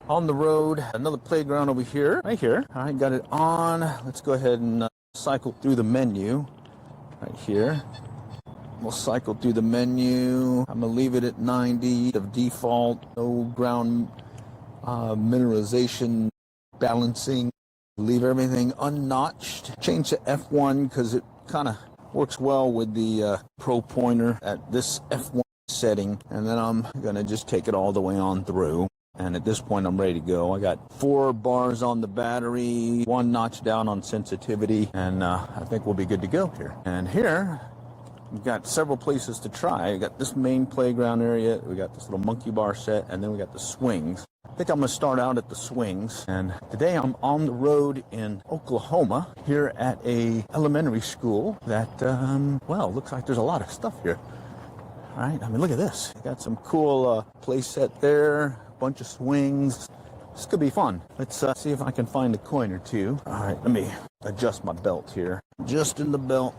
on the road. Another playground over here, right here. All right, got it on. Let's go ahead and cycle through the menu right here. We'll cycle through the menu. I'm gonna leave it at 90 of default. No ground mineralization balancing. Leave everything unnotched. Change to F1 because it kind of works well with the Pro Pointer at this F1 setting. And then I'm gonna just take it all the way on through. And at this point, I'm ready to go. I got 4 bars on the battery, 1 notch down on sensitivity, and I think we'll be good to go here. And here, we've got several places to try. We got this main playground area, we got this little monkey bar set, and then we got the swings. I think I'm gonna start out at the swings. And today I'm on the road in Oklahoma, here at a elementary school that, well, looks like there's a lot of stuff here. All right, I mean, look at this. Got some cool play set there. Bunch of swings. This could be fun. Let's see if I can find a coin or two. All right, let me adjust my belt here. Just in the belt,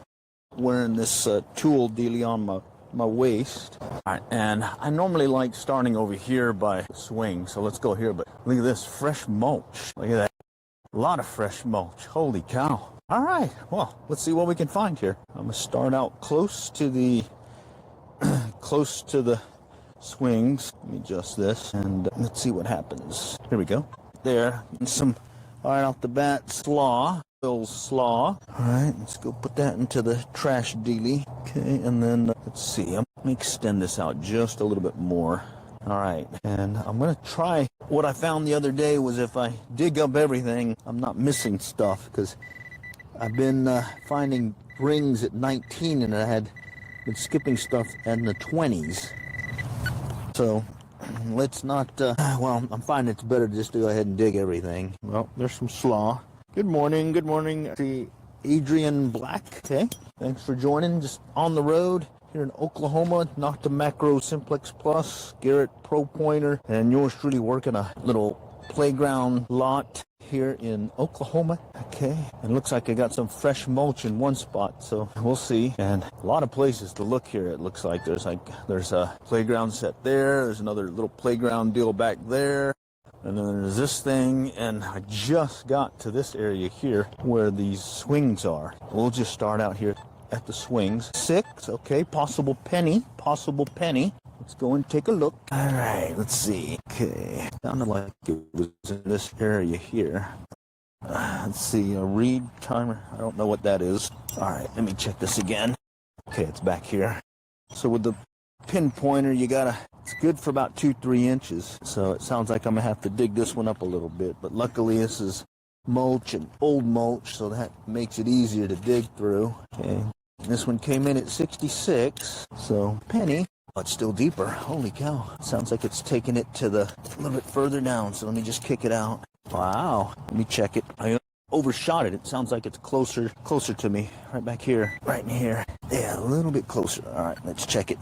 wearing this tool dealie on my waist. All right, and I normally like starting over here by swing, so let's go here. But look at this, fresh mulch. Look at that. A lot of fresh mulch. Holy cow. All right, well, let's see what we can find here. I'm gonna start out close to the swings. Let me adjust this and let's see what happens. Here we go. There. And some, all right, off the bat, slaw. Slaw. All right, let's go put that into the trash dealie. Okay, and then let's see. Let me extend this out just a little bit more. All right, and I'm going to try what I found the other day was if I dig up everything, I'm not missing stuff because I've been finding rings at 19 and I had been skipping stuff in the 20s. So let's not, well, I'm finding it's better just to go ahead and dig everything. Well, there's some slaw. Good morning, good morning. The Adrian Black, okay. Thanks for joining. Just on the road here in Oklahoma, not the Macro Simplex Plus, Garrett Pro Pointer, and yours truly working a little playground lot here in Oklahoma. Okay, and looks like I got some fresh mulch in one spot, so we'll see. And a lot of places to look here. It looks like there's a playground set there, there's another little playground deal back there, and then there's this thing, and I just got to this area here where these swings are. We'll just start out here at the swings. 6, okay, possible penny. Let's go and take a look. All right, let's see. Okay, sounded like it was in this area here. Let's see, a read timer. I don't know what that is. All right, let me check this again. Okay, it's back here. So with the pinpointer, it's good for about 2-3 inches. So it sounds like I'm gonna have to dig this one up a little bit. But luckily, this is mulch and old mulch, so that makes it easier to dig through. Okay, this one came in at 66. So penny. Oh, it's still deeper. Holy cow. Sounds like it's taking it to a little bit further down. So let me just kick it out. Wow. Let me check it. I overshot it. It sounds like it's closer to me. Right back here. Right in here. Yeah, a little bit closer. All right, let's check it.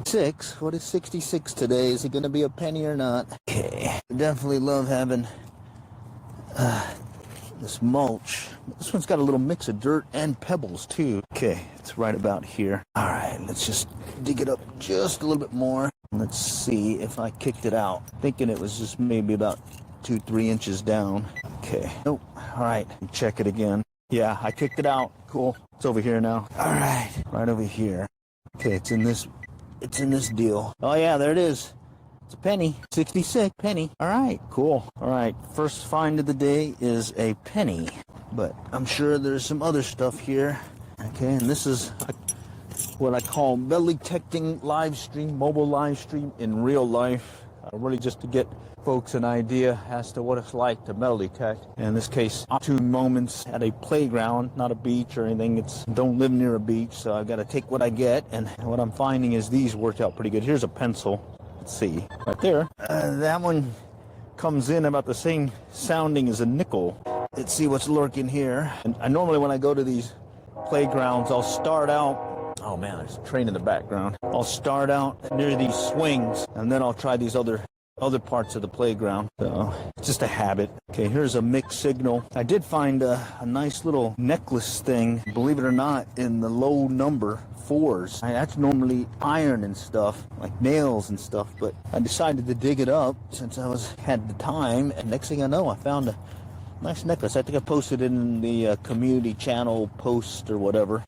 6. What is 66 today? Is it going to be a penny or not? Okay. I definitely love having this mulch. This one's got a little mix of dirt and pebbles too. Okay, it's right about here. All right, let's just dig it up just a little bit more. Let's see if I kicked it out. Thinking it was just maybe about 2-3 inches down. Okay, nope. All right, check it again. Yeah, I kicked it out. Cool. It's over here now. All right, right over here. Okay, it's in this deal. Oh yeah, there it is. It's a penny. 66 penny. All right, cool. All right, first find of the day is a penny, but I'm sure there's some other stuff here. Okay, and this is what I call metal detecting live stream, mobile live stream in real life. Really just to get folks an idea as to what it's like to metal detect. In this case, opportune moments at a playground, not a beach or anything. Don't live near a beach, so I've got to take what I get. And what I'm finding is these worked out pretty good. Here's a pencil. Let's see, right there. That one comes in about the same sounding as a nickel. Let's see what's lurking here. And I normally, when I go to these playgrounds, I'll start out, oh man, there's a train in the background. I'll start out near these swings, and then I'll try these other other parts of the playground. So it's just a habit. Okay, here's a mixed signal. I did find a nice little necklace thing, believe it or not, in the low number 4s. That's normally iron and stuff, like nails and stuff, but I decided to dig it up since I had the time, and next thing I know, I found a nice necklace. I think I posted it in the community channel post or whatever.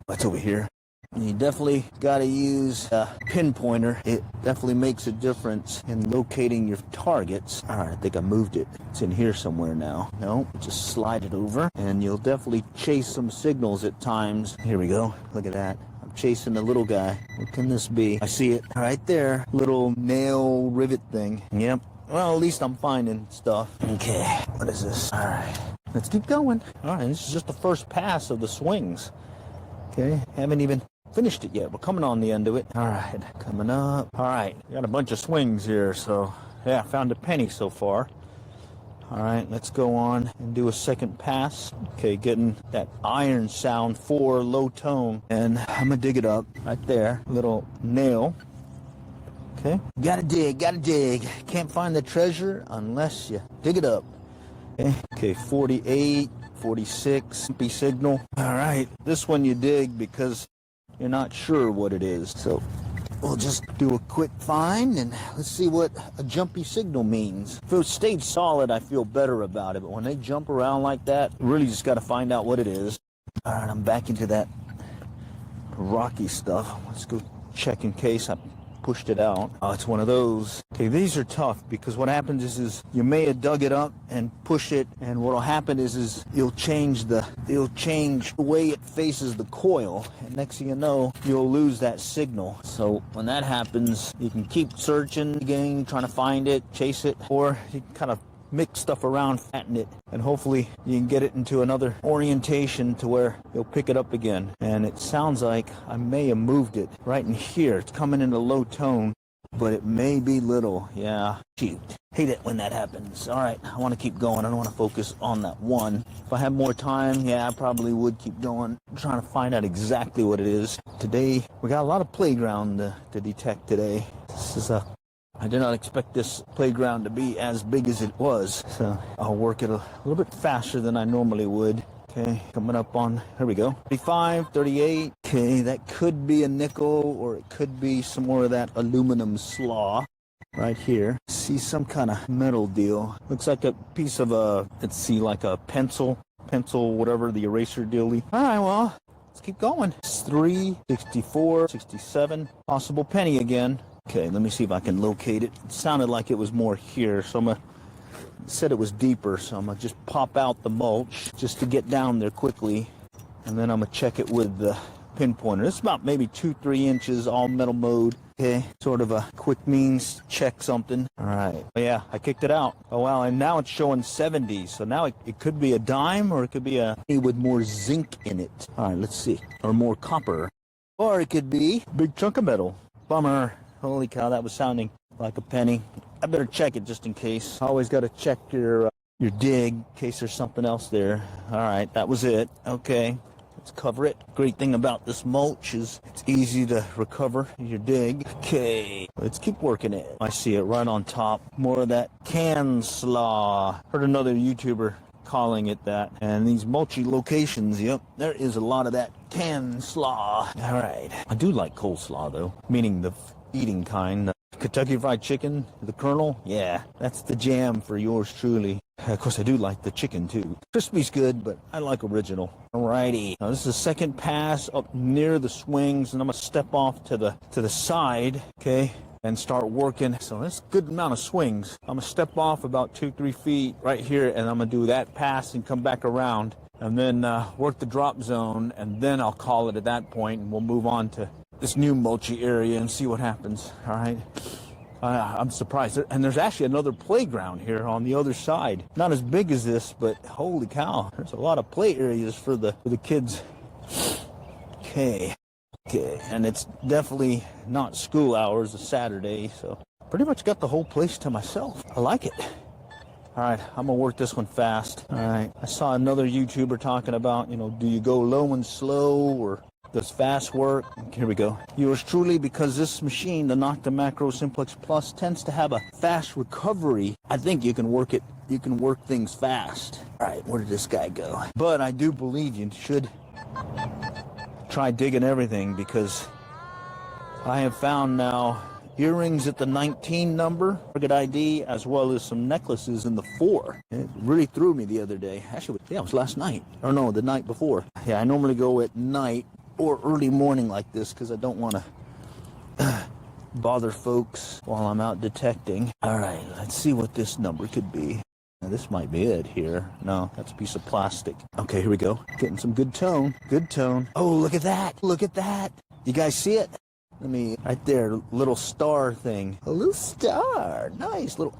That's over here. You definitely got to use a pinpointer. It definitely makes a difference in locating your targets. All right, I think I moved it. It's in here somewhere now. No, just slide it over, and you'll definitely chase some signals at times. Here we go. Look at that. I'm chasing the little guy. What can this be? I see it right there. Little nail rivet thing. Yep. Well, at least I'm finding stuff. Okay, what is this? All right, let's keep going. All right, this is just the first pass of the swings. Okay, haven't even finished it yet. We're coming on the end of it. All right, coming up. All right, we got a bunch of swings here, so yeah, I found a penny so far. All right, let's go on and do a second pass. Okay, getting that iron sound 4 low tone, and I'm gonna dig it up right there. Little nail. Okay, gotta dig. Can't find the treasure unless you dig it up. Okay, 48, 46, B signal. All right, this one you dig because you're not sure what it is. So we'll just do a quick find and let's see what a jumpy signal means. If it stayed solid, I feel better about it. But when they jump around like that, really just got to find out what it is. All right, I'm back into that rocky stuff. Let's go check in case I pushed it out. Oh, it's one of those. Okay, these are tough because what happens is you may have dug it up and push it, and what'll happen is you'll change the way it faces the coil, and next thing you know, you'll lose that signal. So when that happens, you can keep searching again, trying to find it, chase it, or you can kind of mix stuff around, fatten it, and hopefully you can get it into another orientation to where you'll pick it up again. And it sounds like I may have moved it right in here. It's coming in a low tone, but it may be little. Yeah, shoot. Hate it when that happens. All right, I want to keep going. I don't want to focus on that one. If I had more time, yeah, I probably would keep going. I'm trying to find out exactly what it is. Today, we got a lot of playground to detect today. This is I did not expect this playground to be as big as it was, so I'll work it a little bit faster than I normally would. Okay, coming up on, here we go, 35, 38. Okay, that could be a nickel, or it could be some more of that aluminum slaw right here. See some kind of metal deal. Looks like a piece of let's see, like a pencil, whatever, the eraser dealie. All right, well, let's keep going. 3, 64, 67, possible penny again. Okay, let me see if I can locate it. It sounded like it was more here, so it said it was deeper, so I'm gonna just pop out the mulch just to get down there quickly, and then I'm gonna check it with the pinpointer. It's about maybe 2-3 inches, all metal mode. Okay, sort of a quick means to check something. All right, yeah, I kicked it out. Oh wow, and now it's showing 70, so now it could be a dime, or it could be a with more zinc in it. All right, let's see, or more copper, or it could be a big chunk of metal. Bummer. Holy cow, that was sounding like a penny. I better check it just in case. Always got to check your dig in case there's something else there. All right, that was it. Okay, let's cover it. Great thing about this mulch is it's easy to recover your dig. Okay, let's keep working it. I see it right on top. More of that can slaw. Heard another YouTuber calling it that. And these mulchy locations, yep, there is a lot of that can slaw. All right, I do like coleslaw though, meaning the eating kind. Kentucky Fried Chicken, the Colonel, yeah, that's the jam for yours truly. Of course, I do like the chicken too. Crispy's good, but I like original. Alrighty, now this is the second pass up near the swings, and I'm gonna step off to the side, okay, and start working. So that's a good amount of swings. I'm gonna step off about 2-3 feet right here, and I'm gonna do that pass and come back around, and then work the drop zone, and then I'll call it at that point, and we'll move on to this new mulchy area and see what happens. All right, I'm surprised, and there's actually another playground here on the other side. Not as big as this, but holy cow, there's a lot of play areas for the kids. Okay, and it's definitely not school hours, it's Saturday, so pretty much got the whole place to myself. I like it. All right, I'm gonna work this one fast. All right, I saw another YouTuber talking about, do you go low and slow, or does fast work. Here we go. Yours truly, because this machine, the Nocta Macro Simplex Plus, tends to have a fast recovery. I think you can work it. You can work things fast. All right, where did this guy go? But I do believe you should try digging everything, because I have found now earrings at the 19 number, target ID, as well as some necklaces in the 4. It really threw me the other day. Actually, yeah, it was last night. Or no, the night before. Yeah, I normally go at night or early morning like this because I don't want to bother folks while I'm out detecting. All right, let's see what this number could be. Now, this might be it here. No, that's a piece of plastic. Okay, here we go. Getting some good tone. Good tone. Oh, look at that. Look at that. You guys see it? Let me, right there, little star thing. A little star. Nice little,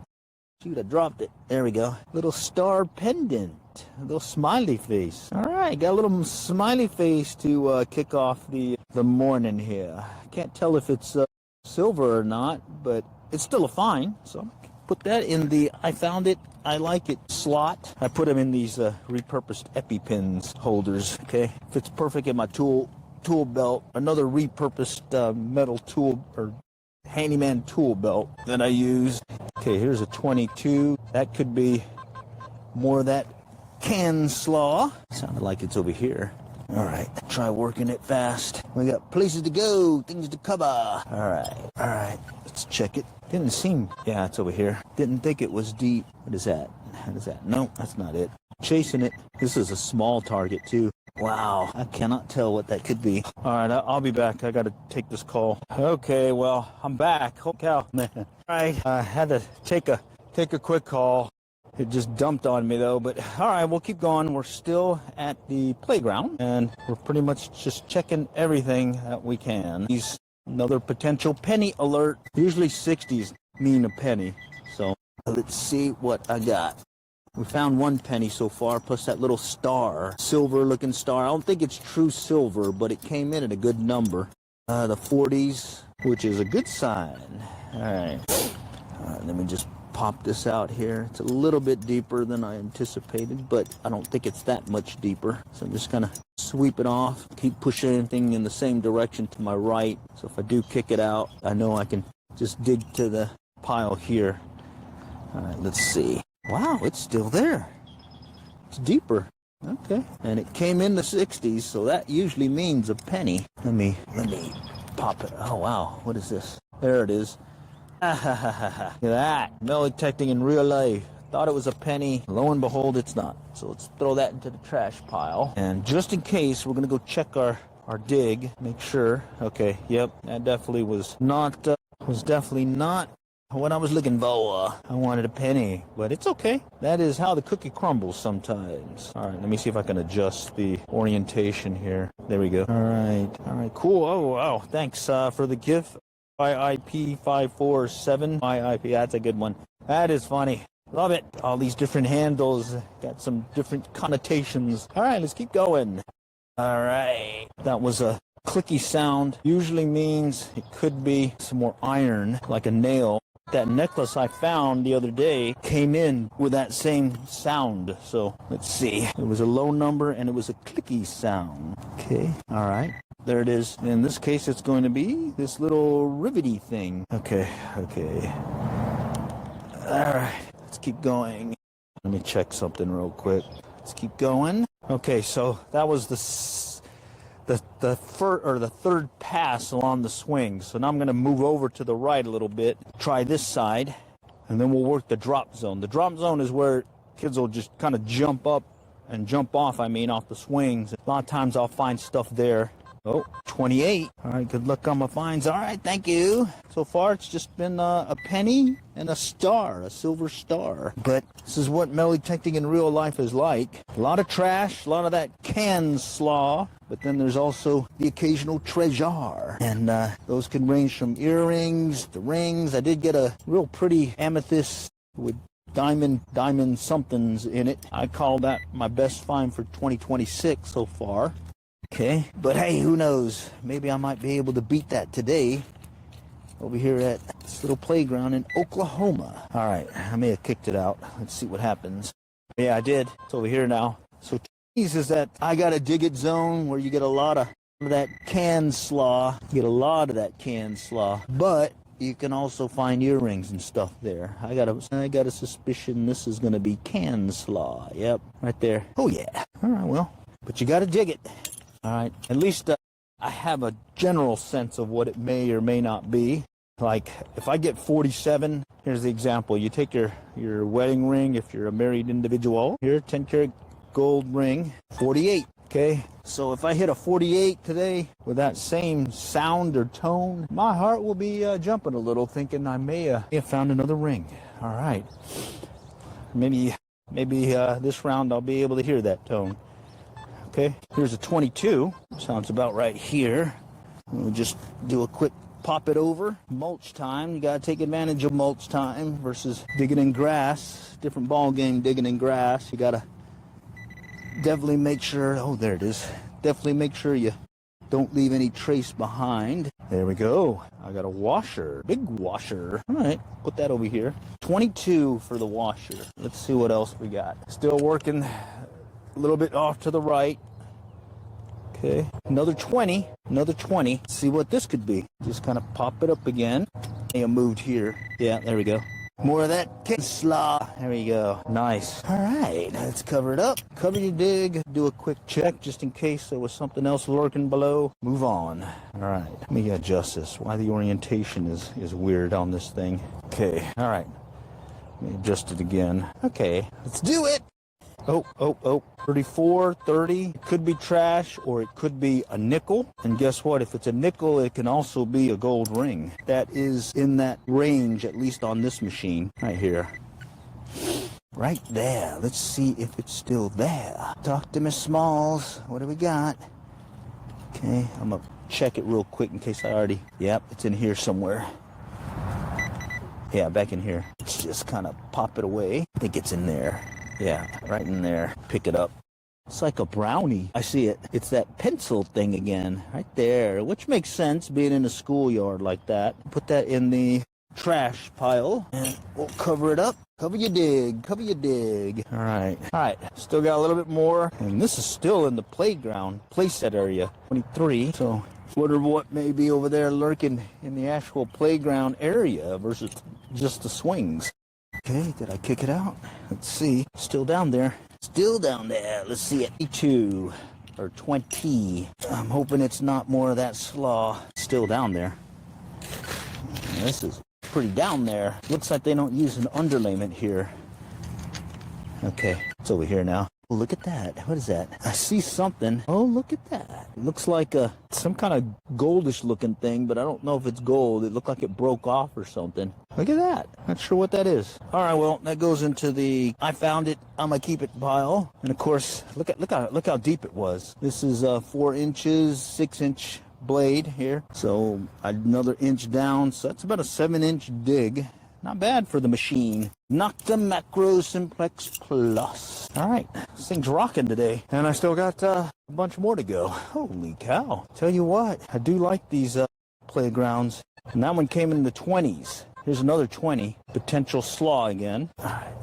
shoot, I dropped it. There we go. Little star pendant. A little smiley face. All right, got a little smiley face to kick off the morning here. Can't tell if it's silver or not, but it's still a fine. So put that in the, I found it, I like it, slot. I put them in these repurposed EpiPens holders, okay? Fits perfect in my tool belt, another repurposed metal tool or handyman tool belt that I use. Okay, here's a 22. That could be more of that can slaw. Sounded like it's over here. All right, try working it fast. We got places to go, things to cover. All right, let's check it. Didn't seem, yeah, it's over here. Didn't think it was deep. What is that? What is that? No, that's not it. Chasing it. This is a small target too. Wow, I cannot tell what that could be. All right, I'll be back. I got to take this call. Okay, well, I'm back. Holy cow, man. All right, I had to take a quick call. It just dumped on me though, but all right, we'll keep going. We're still at the playground, and we're pretty much just checking everything that we can. He's another potential penny alert. Usually 60s mean a penny, so let's see what I got. We found one penny so far, plus that little star, silver-looking star. I don't think it's true silver, but it came in at a good number. The 40s, which is a good sign. All right, let me just pop this out here. It's a little bit deeper than I anticipated, but I don't think it's that much deeper. So I'm just gonna sweep it off, keep pushing anything in the same direction to my right. So if I do kick it out, I know I can just dig to the pile here. All right, let's see. Wow, it's still there. It's deeper. Okay. And it came in the 60s, so that usually means a penny. Let me pop it. Oh, wow. What is this? There it is. Look at that. Metal detecting in real life. Thought it was a penny. Lo and behold, it's not. So let's throw that into the trash pile. And just in case, we're going to go check our dig. Make sure. Okay, yep. That definitely was not what I was looking for. I wanted a penny, but it's okay. That is how the cookie crumbles sometimes. All right, let me see if I can adjust the orientation here. There we go. All right, cool. Oh, wow, thanks for the gift. YIP547. YIP, that's a good one. That is funny. Love it. All these different handles got some different connotations. All right, let's keep going. All right, that was a clicky sound. Usually means it could be some more iron, like a nail. That necklace I found the other day came in with that same sound. So let's see. It was a low number and it was a clicky sound. Okay. All right. There it is. In this case, it's going to be this little rivety thing. Okay. All right. Let's keep going. Let me check something real quick. Let's keep going. Okay. So that was the third pass along the swing. So now I'm going to move over to the right a little bit, try this side, and then we'll work the drop zone. The drop zone is where kids will just kind of jump up and jump off, off the swings. A lot of times I'll find stuff there. Oh, 28. All right, good luck on my finds. All right, thank you. So far, it's just been a penny and a star, a silver star. But this is what metal detecting in real life is like. A lot of trash, a lot of that can slaw, but then there's also the occasional treasure. And those can range from earrings to rings. I did get a real pretty amethyst with diamond somethings in it. I call that my best find for 2026 so far. Okay, but hey, who knows? Maybe I might be able to beat that today over here at this little playground in Oklahoma. All right, I may have kicked it out. Let's see what happens. Yeah, I did. It's over here now. So tease is that I got a dig it zone where you get a lot of that canned slaw. Get a lot of that canned slaw. But you can also find earrings and stuff there. I got a suspicion this is going to be canned slaw. Yep, right there. Oh yeah. All right, well, but you got to dig it. All right, at least I have a general sense of what it may or may not be. Like, if I get 47, here's the example. You take your wedding ring, if you're a married individual. Here, 10-karat gold ring, 48. Okay, so if I hit a 48 today with that same sound or tone, my heart will be jumping a little, thinking I may have found another ring. All right, maybe this round I'll be able to hear that tone. Okay, here's a 22. Sounds about right here. We'll just do a quick pop it over. Mulch time. You got to take advantage of mulch time versus digging in grass. Different ball game digging in grass. You got to definitely make sure. Oh, there it is. Definitely make sure you don't leave any trace behind. There we go. I got a washer. Big washer. All right, put that over here. 22 for the washer. Let's see what else we got. Still working a little bit off to the right. Okay, another 20. Another 20. Let's see what this could be. Just kind of pop it up again. I moved here. Yeah, there we go. More of that slaw. There we go. Nice. All right, let's cover it up. Cover your dig. Do a quick check just in case there was something else lurking below. Move on. All right, let me adjust this. Why the orientation is weird on this thing. Okay, all right. Let me adjust it again. Okay, let's do it. Oh, 34, 30. It could be trash or it could be a nickel. And guess what? If it's a nickel, it can also be a gold ring. That is in that range, at least on this machine right here. Right there. Let's see if it's still there. Talk to Miss Smalls. What do we got? Okay, I'm going to check it real quick in case I already... Yep, it's in here somewhere. Yeah, back in here. Let's just kind of pop it away. I think it's in there. Yeah, right in there. Pick it up. It's like a brownie. I see it. It's that pencil thing again. Right there. Which makes sense being in a schoolyard like that. Put that in the trash pile. And we'll cover it up. Cover your dig. Cover your dig. All right. All right. Still got a little bit more. And this is still in the playground. Playset area. 23. So wonder what may be over there lurking in the actual playground area versus just the swings. Okay, did I kick it out? Let's see. Still down there. Still down there. Let's see it. 22 or 20. I'm hoping it's not more of that slaw. Still down there. This is pretty down there. Looks like they don't use an underlayment here. Okay, it's over here now. Oh, look at that. What is that? I see something. Oh, look at that. It looks like some kind of goldish looking thing, but I don't know if it's gold. It looked like it broke off or something. Look at that. Not sure what that is. All right, well, that goes into the I found it, I'm gonna keep it pile. And of course, look how deep it was. This is 4 inches, 6-inch blade here. So another inch down. So that's about a 7-inch dig. Not bad for the machine. Nocta Macro Simplex Plus. All right, this thing's rocking today. And I still got a bunch more to go. Holy cow. Tell you what, I do like these playgrounds. And that one came in the 20s. Here's another 20. Potential slaw again. All right,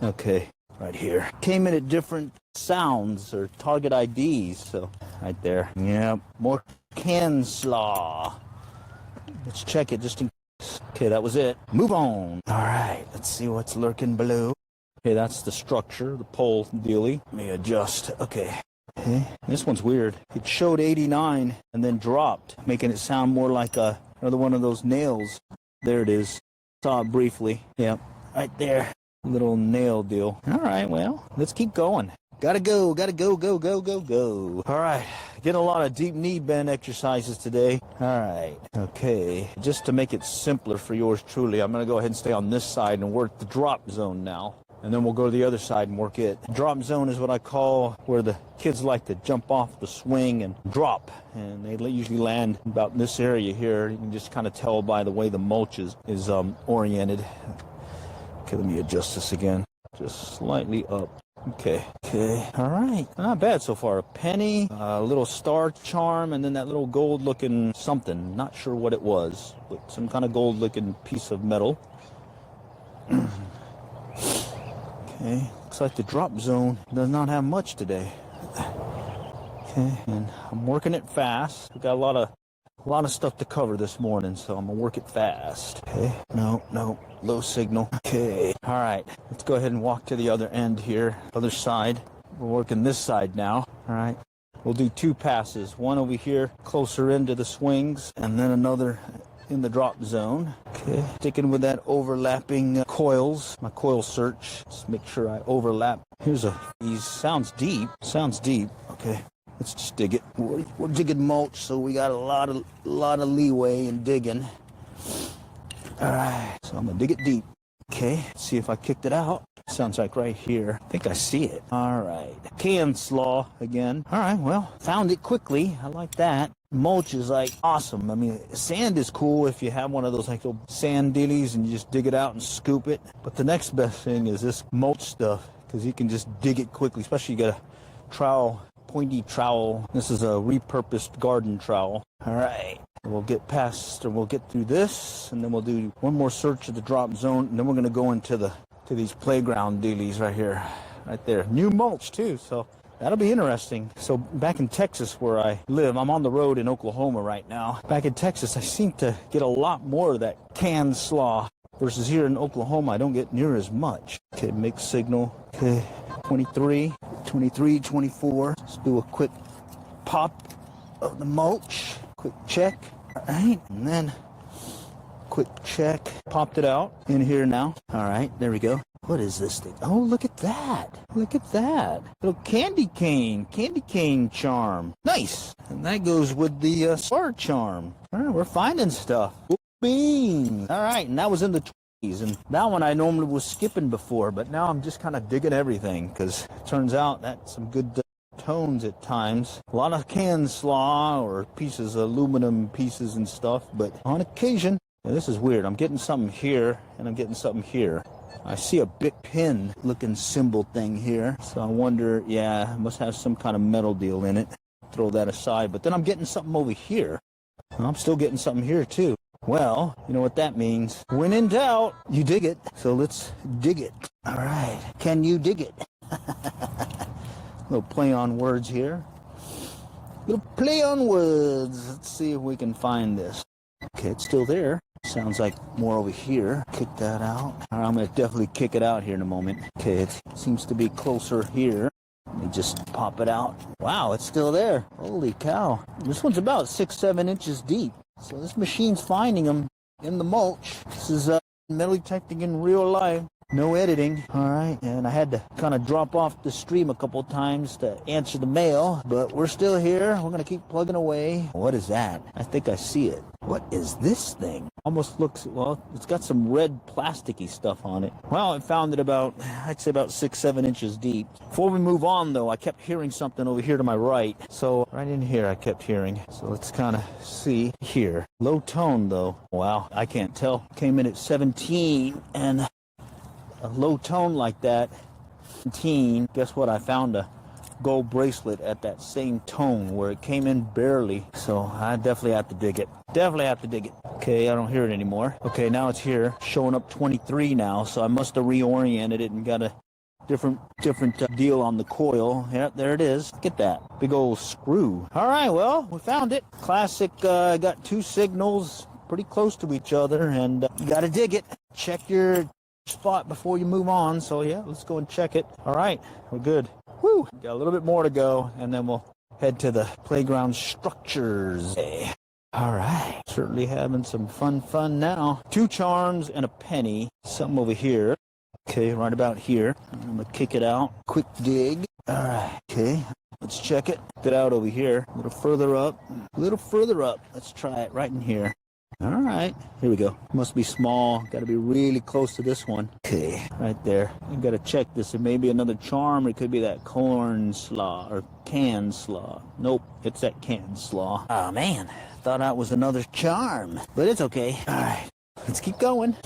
okay, right here. Came in at different sounds or target IDs. So, right there. Yeah, more can slaw. Let's check it just in case. Okay, that was it. Move on. All right, let's see what's lurking below. Okay, that's the structure, the pole dealy. Let me adjust. Okay. Okay, this one's weird. It showed 89 and then dropped, making it sound more like another one of those nails. There it is. Saw it briefly. Yep, right there. Little nail deal. All right, well, let's keep going. Gotta go, go. All right, getting a lot of deep knee bend exercises today. All right, okay. Just to make it simpler for yours truly, I'm gonna go ahead and stay on this side and work the drop zone now. And then we'll go to the other side and work it. Drop zone is what I call where the kids like to jump off the swing and drop. And they usually land about in this area here. You can just kind of tell by the way the mulch is oriented. Okay, let me adjust this again. Just slightly up. Okay. All right. Not bad so far. A penny, a little star charm, and then that little gold-looking something. Not sure what it was, but some kind of gold-looking piece of metal. Okay. Looks like the drop zone does not have much today. Okay, and I'm working it fast. We got a lot of stuff to cover this morning, so I'm gonna work it fast. Okay, no, low signal. Okay, all right, let's go ahead and walk to the other end here, other side. We're working this side now. All right, we'll do 2 passes, one over here closer into the swings, and then another in the drop zone. Okay, sticking with that overlapping coils, my coil search. Just make sure I overlap. Here's sounds deep. Okay, let's just dig it. We're digging mulch, so we got a lot of leeway in digging. All right, so I'm gonna dig it deep. Okay, see if I kicked it out. Sounds like right here. I think I see it. All right, can slaw again. All right, well, found it quickly. I like that. Mulch is like awesome. I mean, sand is cool if you have one of those like little sand dillies and you just dig it out and scoop it. But the next best thing is this mulch stuff, because you can just dig it quickly, especially you got a trowel, pointy trowel. This is a repurposed garden trowel. All right, we'll get through this, and then we'll do one more search of the drop zone, and then we're gonna go into these playground dealies right here, right there. New mulch too, so that'll be interesting. So back in Texas where I live, I'm on the road in Oklahoma right now. Back in Texas, I seem to get a lot more of that canned slaw versus here in Oklahoma, I don't get near as much. Okay, mixed signal. Okay, 23, 24. Let's do a quick pop of the mulch. Quick check. All right, and then quick check. Popped it out in here now. All right, there we go. What is this thing? Oh, look at that. Look at that. Little candy cane charm. Nice. And that goes with the star charm. All right, we're finding stuff. Beans. All right, and that was in the 20s. And that one I normally was skipping before, but now I'm just kind of digging everything, because it turns out that's some good tones at times. A lot of canned slaw or pieces, aluminum pieces and stuff, but on occasion, now this is weird. I'm getting something here, and I'm getting something here. I see a big pin looking symbol thing here. So I wonder, yeah, it must have some kind of metal deal in it. Throw that aside. But then I'm getting something over here. I'm still getting something here too. Well, you know what that means. When in doubt, you dig it. So let's dig it. All right. Can you dig it? Little play on words here. Little play on words. Let's see if we can find this. Okay, it's still there. Sounds like more over here. Kick that out. All right, I'm going to definitely kick it out here in a moment. Okay, it seems to be closer here. Let me just pop it out. Wow, it's still there. Holy cow. This one's about 6-7 inches deep. So this machine's finding them in the mulch. This is metal detecting in real life. No editing. All right, and I had to kind of drop off the stream a couple times to answer the mail, but we're still here. We're going to keep plugging away. What is that? I think I see it. What is this thing? Almost looks, well, it's got some red plasticky stuff on it. Well, I found it about, I'd say about 6-7 inches deep. Before we move on, though, I kept hearing something over here to my right. So right in here, I kept hearing. So let's kind of see here. Low tone, though. Wow, I can't tell. Came in at 17, and a low tone like that, 17, guess what? I found a gold bracelet at that same tone where it came in barely. So I definitely have to dig it. Definitely have to dig it. Okay, I don't hear it anymore. Okay, now it's here, showing up 23 now. So I must have reoriented it and got a different deal on the coil. Yeah, there it is. Look at that big old screw. All right, well, we found it. Classic. Got 2 signals pretty close to each other, and you got to dig it. Check your spot before you move on. So yeah, let's go and check it. All right, we're good. Woo! Got a little bit more to go, and then we'll head to the playground structures. Hey. All right, certainly having some fun now. 2 charms and a penny. Something over here. Okay, right about here. I'm gonna kick it out. Quick dig. All right. Okay, let's check it. Get out over here. A little further up. A little further up. Let's try it right in here. All right, here we go. Must be small. Got to be really close to this one. Okay, right there. You got to check this. It may be another charm, or it could be that corn slaw or can slaw. Nope, it's that can slaw. Oh man, thought that was another charm, but it's okay. All right, let's keep going.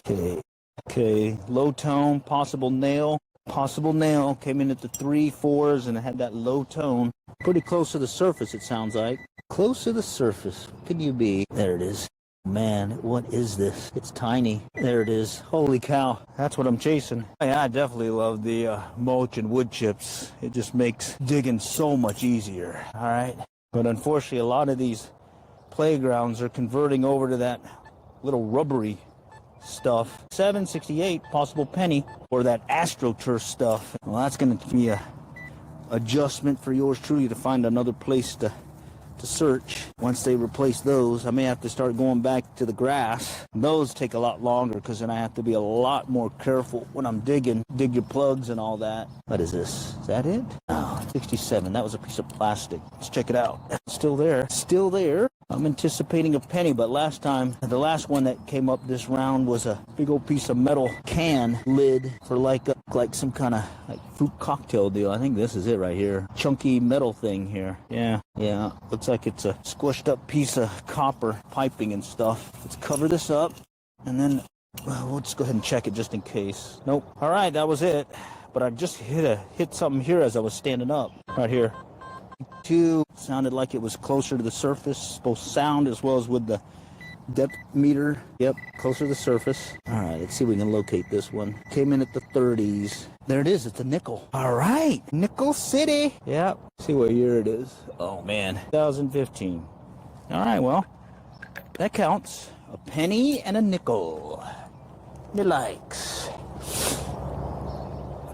Okay, low tone, possible nail. Possible nail. Came in at the 3/4s, and it had that low tone. Pretty close to the surface, it sounds like. Close to the surface. What could you be? There it is. Man, what is this? It's tiny. There it is. Holy cow. That's what I'm chasing. Yeah, I definitely love the mulch and wood chips. It just makes digging so much easier. All right. But unfortunately, a lot of these playgrounds are converting over to that little rubbery stuff. 768 possible penny, or that AstroTurf stuff. Well, that's going to be a adjustment for yours truly to find another place to search. Once they replace those, I may have to start going back to the grass. Those take a lot longer because then I have to be a lot more careful when I'm digging. Dig your plugs and all that. What is this? Is that it? Oh, 67. That was a piece of plastic. Let's check it out. Still there. Still there. I'm anticipating a penny, but last time, the last one that came up this round was a big old piece of metal can lid for like some kind of like fruit cocktail deal. I think this is it right here. Chunky metal thing here. Yeah. Looks like it's a squished up piece of copper piping and stuff. Let's cover this up, and then we'll just go ahead and check it just in case. Nope. All right, that was it. But I just hit something here as I was standing up. Right here. Two sounded like it was closer to the surface, both sound as well as with the depth meter. Yep, closer to the surface. All right, let's see if we can locate this one. Came in at the 30s. There it is. It's a nickel. All right, Nickel City. Yep. See what year it is. Oh man, 2015. All right, well, that counts. A penny and a nickel. Me likes.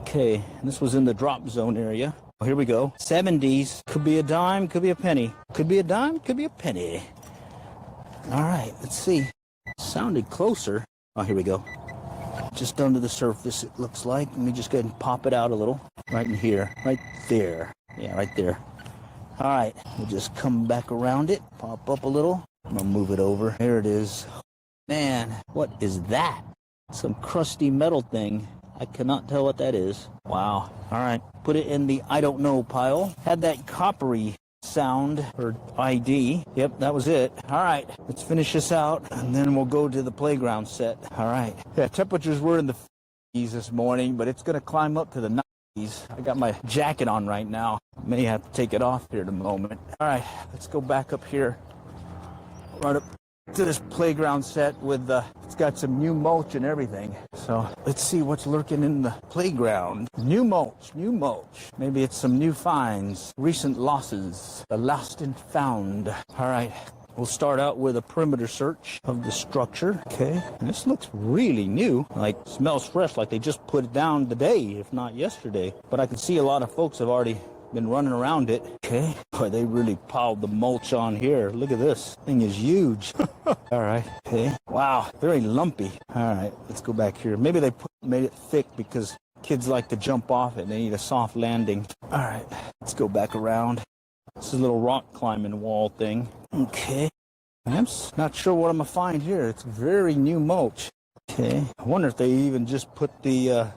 Okay, and this was in the drop zone area. Here we go. 70s. Could be a dime, could be a penny. Could be a dime, could be a penny. All right, let's see. Sounded closer. Oh, here we go. Just under the surface, it looks like. Let me just go ahead and pop it out a little. Right in here. Right there. Yeah, right there. All right, we'll just come back around it. Pop up a little. I'm going to move it over. There it is. Man, what is that? Some crusty metal thing. I cannot tell what that is. Wow. All right. Put it in the I don't know pile. Had that coppery sound or ID. Yep, that was it. All right. Let's finish this out, and then we'll go to the playground set. All right. Yeah, temperatures were in the 50s this morning, but it's going to climb up to the 90s. I got my jacket on right now. May have to take it off here in a moment. All right. Let's go back up here. Right up to this playground set with it's got some new mulch and everything. So let's see what's lurking in the playground. New mulch. Maybe it's some new finds, recent losses, the lost and found. All right, we'll start out with a perimeter search of the structure. Okay, and this looks really new, like smells fresh, like they just put it down today, if not yesterday. But I can see a lot of folks have already been running around it. Okay. Boy, they really piled the mulch on here. Look at this. Thing is huge. All right. Okay. Wow. Very lumpy. All right. Let's go back here. Maybe they made it thick because kids like to jump off it. They need a soft landing. All right. Let's go back around. This is a little rock climbing wall thing. Okay. I'm not sure what I'm going to find here. It's very new mulch. Okay. I wonder if they even just put the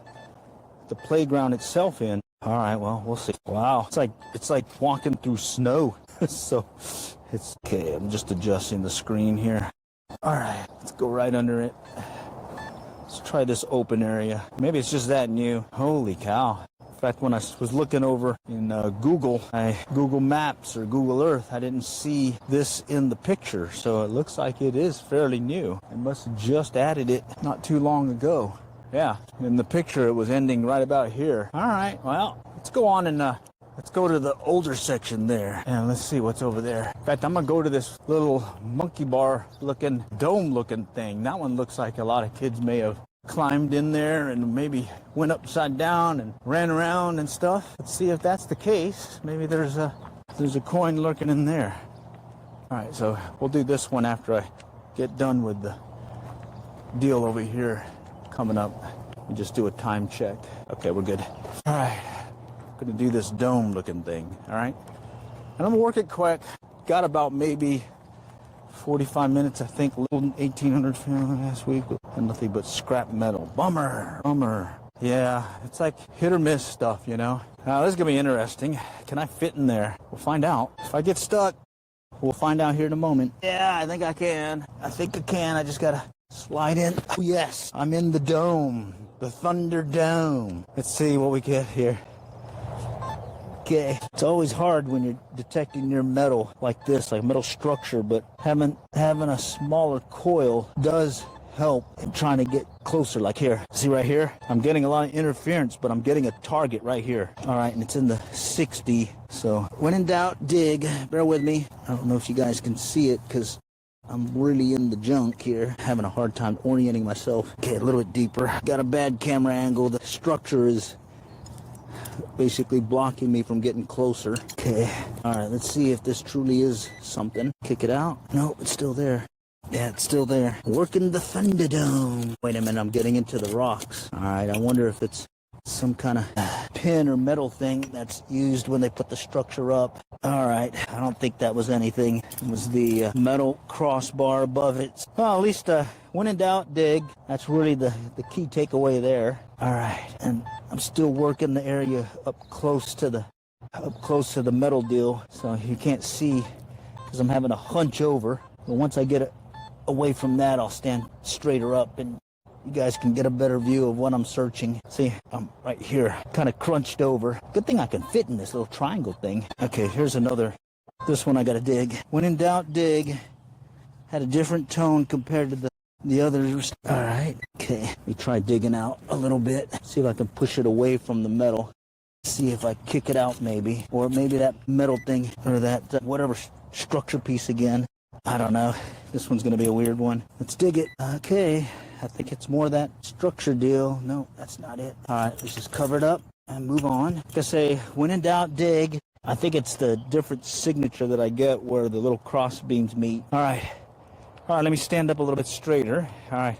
playground itself in. All right, well, we'll see. Wow, it's like walking through snow. So it's okay. I'm just adjusting the screen here. All right, let's go right under it. Let's try this open area. Maybe it's just that new. Holy cow. In fact, when I was looking over in Google Maps or Google Earth, I didn't see this in the picture. So it looks like it is fairly new. I must have just added it not too long ago. Yeah, in the picture it was ending right about here. All right, well, let's go on and let's go to the older section there. And let's see what's over there. In fact, I'm going to go to this little monkey bar looking, dome looking thing. That one looks like a lot of kids may have climbed in there and maybe went upside down and ran around and stuff. Let's see if that's the case. Maybe there's a coin lurking in there. All right, so we'll do this one after I get done with the deal over here. Coming up, we just do a time check. Okay, we're good. All right, I'm gonna do this dome looking thing. All right, and I'm gonna work it quick. Got about maybe 45 minutes, I think. 1,800 last week, and nothing but scrap metal. Bummer. Yeah, it's like hit or miss stuff, you know. Now this is gonna be interesting. Can I fit in there? We'll find out. If I get stuck, we'll find out here in a moment. Yeah, I think I can. I just gotta slide in. Oh, yes, I'm in the dome, the Thunder Dome. Let's see what we get here. Okay, it's always hard when you're detecting near metal like this, like metal structure, but having a smaller coil does help in trying to get closer. Like here, see right here, I'm getting a lot of interference, but I'm getting a target right here. All right, and it's in the 60. So when in doubt, dig. Bear with me. I don't know if you guys can see it because I'm really in the junk here, having a hard time orienting myself. Okay, a little bit deeper. Got a bad camera angle. The structure is basically blocking me from getting closer. Okay, all right, let's see if this truly is something. Kick it out. No, it's still there. Yeah, it's still there. Working the Thunderdome. Wait a minute, I'm getting into the rocks. All right, I wonder if it's some kind of pin or metal thing that's used when they put the structure up. All right, I don't think that was anything. It was the metal crossbar above it. Well, at least when in doubt, dig. That's really the key takeaway there. All right, and I'm still working the area up close to the metal deal, so you can't see because I'm having to hunch over. But once I get it away from that, I'll stand straighter up and you guys can get a better view of what I'm searching. See, I'm right here, kind of crunched over. Good thing I can fit in this little triangle thing. Okay, here's another. This one I gotta dig. When in doubt, dig. Had a different tone compared to the others. All right, okay. Let me try digging out a little bit. See if I can push it away from the metal. See if I kick it out maybe. Or maybe that metal thing, or that whatever structure piece again. I don't know. This one's gonna be a weird one. Let's dig it. Okay. I think it's more that structure deal. No, that's not it. All right, let's just cover it up and move on. Like I say, when in doubt, dig. I think it's the different signature that I get where the little cross beams meet. All right, let me stand up a little bit straighter. All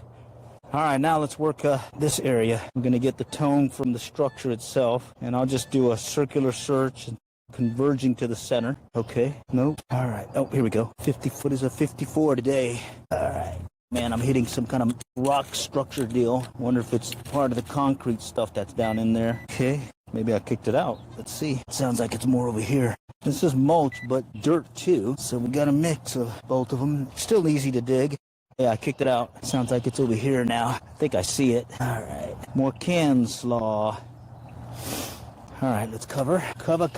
right, now let's work this area. I'm gonna get the tone from the structure itself, and I'll just do a circular search and converging to the center. Okay, nope. All right, oh, here we go. 50 foot is a 54 today. All right. Man, I'm hitting some kind of rock structure deal. Wonder if it's part of the concrete stuff that's down in there. Okay, maybe I kicked it out. Let's see. Sounds like it's more over here. This is mulch, but dirt too. So we got a mix of both of them. Still easy to dig. Yeah, I kicked it out. Sounds like it's over here now. I think I see it. All right, more can slaw. All right, let's cover. Cover.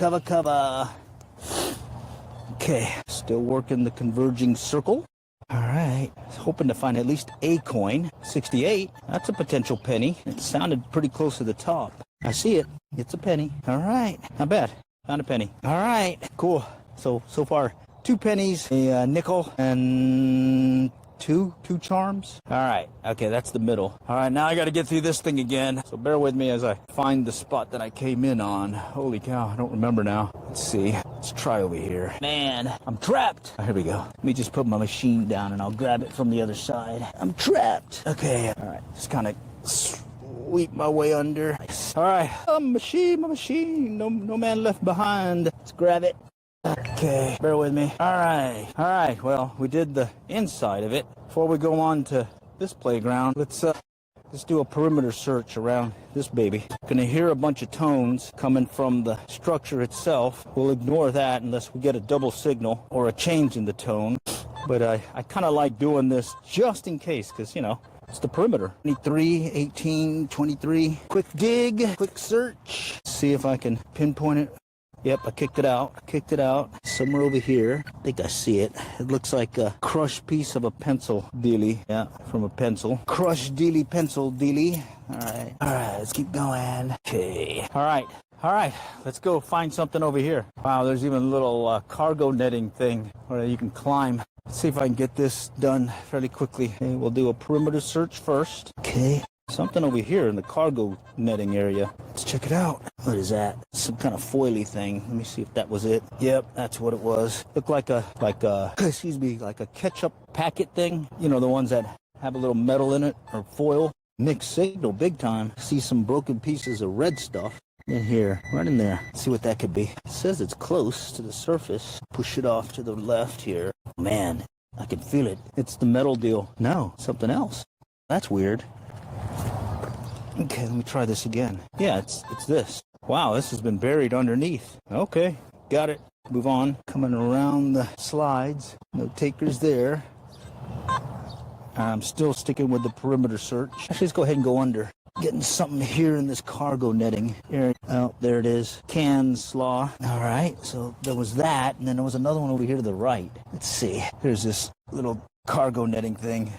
Okay, still working the converging circle. All right, hoping to find at least a coin. 68, that's a potential penny. It sounded pretty close to the top. I see it, it's a penny. All right, not bad, found a penny. All right, cool. So far, 2 pennies, a nickel, and two charms. All right, okay, that's the middle. All right, now I gotta get through this thing again. So bear with me as I find the spot that I came in on. Holy cow, I don't remember now. Let's see, let's try over here. Man, I'm trapped. Here we go. Let me just put my machine down and I'll grab it from the other side. I'm trapped. Okay, all right, just kind of sweep my way under. All right, my machine, no man left behind. Let's grab it. Okay, bear with me. All right, well, we did the inside of it. Before we go on to this playground, let's do a perimeter search around this baby. Gonna hear a bunch of tones coming from the structure itself. We'll ignore that unless we get a double signal or a change in the tone. But I kind of like doing this just in case, because, you know, it's the perimeter. 23, 18, 23. Quick dig, quick search. See if I can pinpoint it. Yep, I kicked it out. Somewhere over here. I think I see it. It looks like a crushed piece of a pencil dealie. Yeah, from a pencil. Crushed dealie, pencil dealie. All right, let's keep going. Okay. All right, let's go find something over here. Wow, there's even a little cargo netting thing where you can climb. Let's see if I can get this done fairly quickly. Okay, we'll do a perimeter search first. Okay. Something over here in the cargo netting area. Let's check it out. What is that? Some kind of foily thing. Let me see if that was it. Yep, that's what it was. Looked like a ketchup packet thing. You know, the ones that have a little metal in it, or foil. Mixed signal, big time. See some broken pieces of red stuff in here, right in there. Let's see what that could be. It says it's close to the surface. Push it off to the left here. Man, I can feel it. It's the metal deal. No, something else. That's weird. Okay, let me try this again. Yeah, it's this. Wow, this has been buried underneath. Okay, got it. Move on. Coming around the slides. No takers there. I'm still sticking with the perimeter search. Actually, let's go ahead and go under. getting something here in this cargo netting area. Oh, there it is. Can slaw. All right, so there was that, and then there was another one over here to the right. Let's see. There's this little cargo netting thing.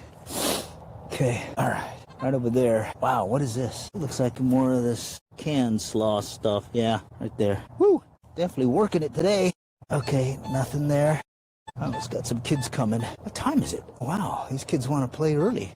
Okay, all right. Right over there. Wow, what is this? It looks like more of this can slaw stuff. Yeah, right there. Woo! Definitely working it today. Okay, nothing there. Oh, it's got some kids coming. What time is it? Wow, these kids want to play early.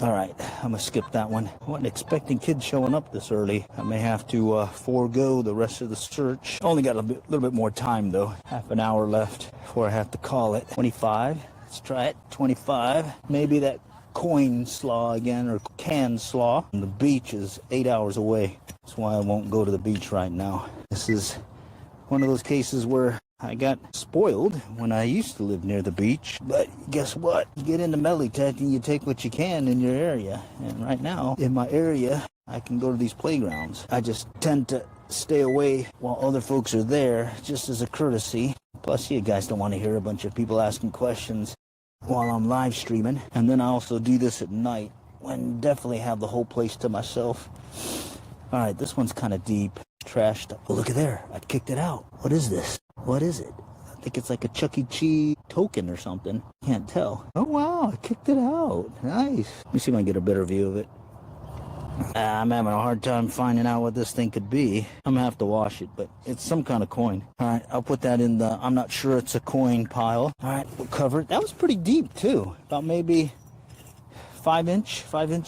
All right, I'm going to skip that one. I wasn't expecting kids showing up this early. I may have to forego the rest of the search. Only got a little bit more time, though. Half an hour left before I have to call it. 25. Let's try it. 25. Maybe that coin slaw again, or can slaw. And the beach is 8 hours away. That's why I won't go to the beach right now. This is one of those cases where I got spoiled when I used to live near the beach. But guess what? You get into Melitech and you take what you can in your area. And right now, in my area, I can go to these playgrounds. I just tend to stay away while other folks are there, just as a courtesy. Plus, you guys don't want to hear a bunch of people asking questions while I'm live streaming. And then I also do this at night when definitely have the whole place to myself. All right, this one's kind of deep, trashed. Oh, look at there. I kicked it out. What is this? What is it? I think it's like a Chuck E. Cheese token or something. Can't tell. Oh, wow, I kicked it out. Nice. Let me see if I can get a better view of it. I'm having a hard time finding out what this thing could be. I'm gonna have to wash it, but it's some kind of coin. All right, I'll put that in the, I'm not sure it's a coin pile. All right, we'll cover it. That was pretty deep too. About maybe 5 inch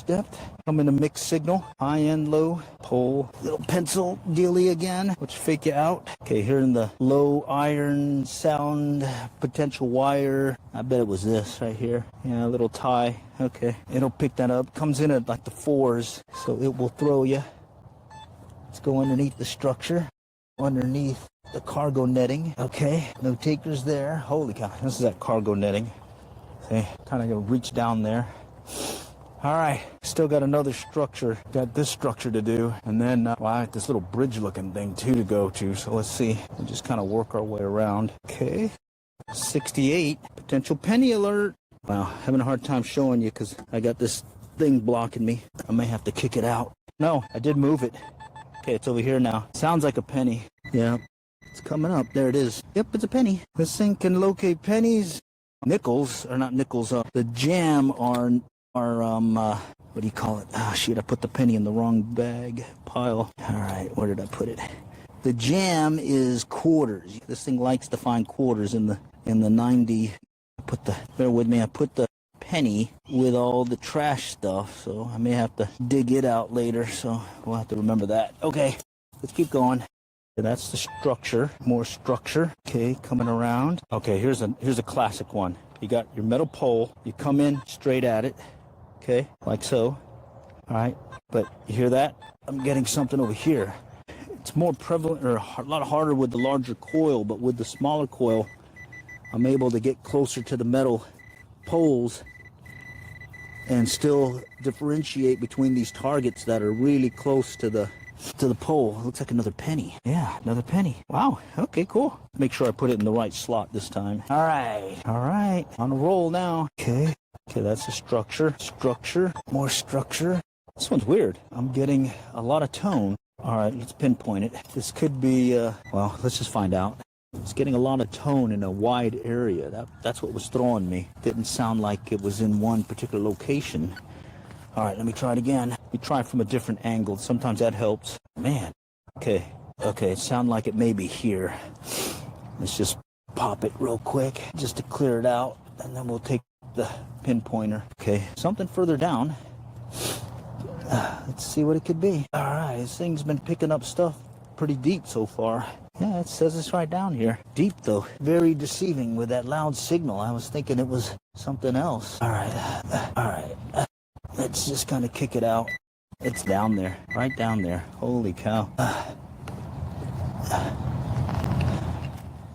depth. I'm in a mixed signal, high and low. Pole, little pencil dealy again, which fake you out. Okay, here in the low iron sound potential wire. I bet it was this right here. Yeah, a little tie. Okay, it'll pick that up. Comes in at like the 4s, so it will throw you. Let's go underneath the structure, underneath the cargo netting. Okay, no takers there. Holy cow, this is that cargo netting. See, kind of gonna reach down there. All right, still got another structure. Got this structure to do, and then well, I have this little bridge-looking thing too to go to. So let's see. We'll just kind of work our way around. Okay, 68 potential penny alert. Wow, having a hard time showing you because I got this thing blocking me. I may have to kick it out. No, I did move it. Okay, it's over here now. Sounds like a penny. Yeah, it's coming up. There it is. Yep, it's a penny. This thing can locate pennies. Nickels, or not nickels. The jam are what do you call it? Ah, shoot, I put the penny in the wrong bag pile. All right, where did I put it? The jam is quarters. This thing likes to find quarters in the 90. Bear with me, I put the penny with all the trash stuff, so I may have to dig it out later, so we'll have to remember that. Okay, let's keep going. That's the structure, more structure. Okay, coming around. Okay, here's a classic one. You got your metal pole, you come in straight at it. Okay, like so. All right, but you hear that? I'm getting something over here. It's more prevalent, or a lot harder with the larger coil, but with the smaller coil, I'm able to get closer to the metal poles and still differentiate between these targets that are really close to the pole. It looks like another penny. Yeah, another penny. Wow, okay, cool. Make sure I put it in the right slot this time. All right, on a roll now. Okay, that's a structure. More structure. This one's weird. I'm getting a lot of tone. All right, let's pinpoint it. This could be, well, let's just find out. It's getting a lot of tone in a wide area. That's what was throwing me. Didn't sound like it was in one particular location. All right, let me try it again. We try it from a different angle. Sometimes that helps. Man, okay, it sounded like it may be here. Let's just pop it real quick just to clear it out, and then we'll take the pinpointer. Okay, something further down. Let's see what it could be. All right, this thing's been picking up stuff pretty deep so far. Yeah, it says it's right down here. Deep though, very deceiving with that loud signal. I was thinking it was something else. All right. Let's just kind of kick it out. It's down there, right down there. Holy cow.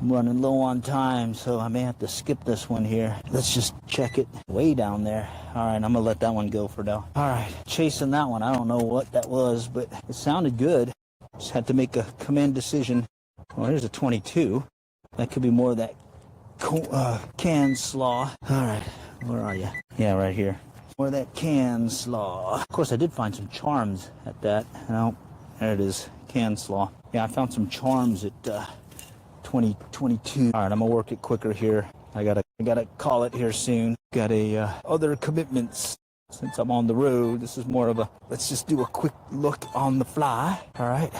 I'm running low on time, so I may have to skip this one here. Let's just check it way down there. All right, I'm gonna let that one go for now. All right, chasing that one. I don't know what that was, but it sounded good. Just had to make a command decision. Well, here's a 22. That could be more of that can slaw. All right, where are you? Yeah, right here. More of that can slaw. Of course, I did find some charms at that. No, there it is, can slaw. Yeah, I found some charms at 2022. All right, I'm gonna work it quicker here. I gotta call it here soon. Got other commitments. Since I'm on the road, this is more of a, let's just do a quick look on the fly. All right.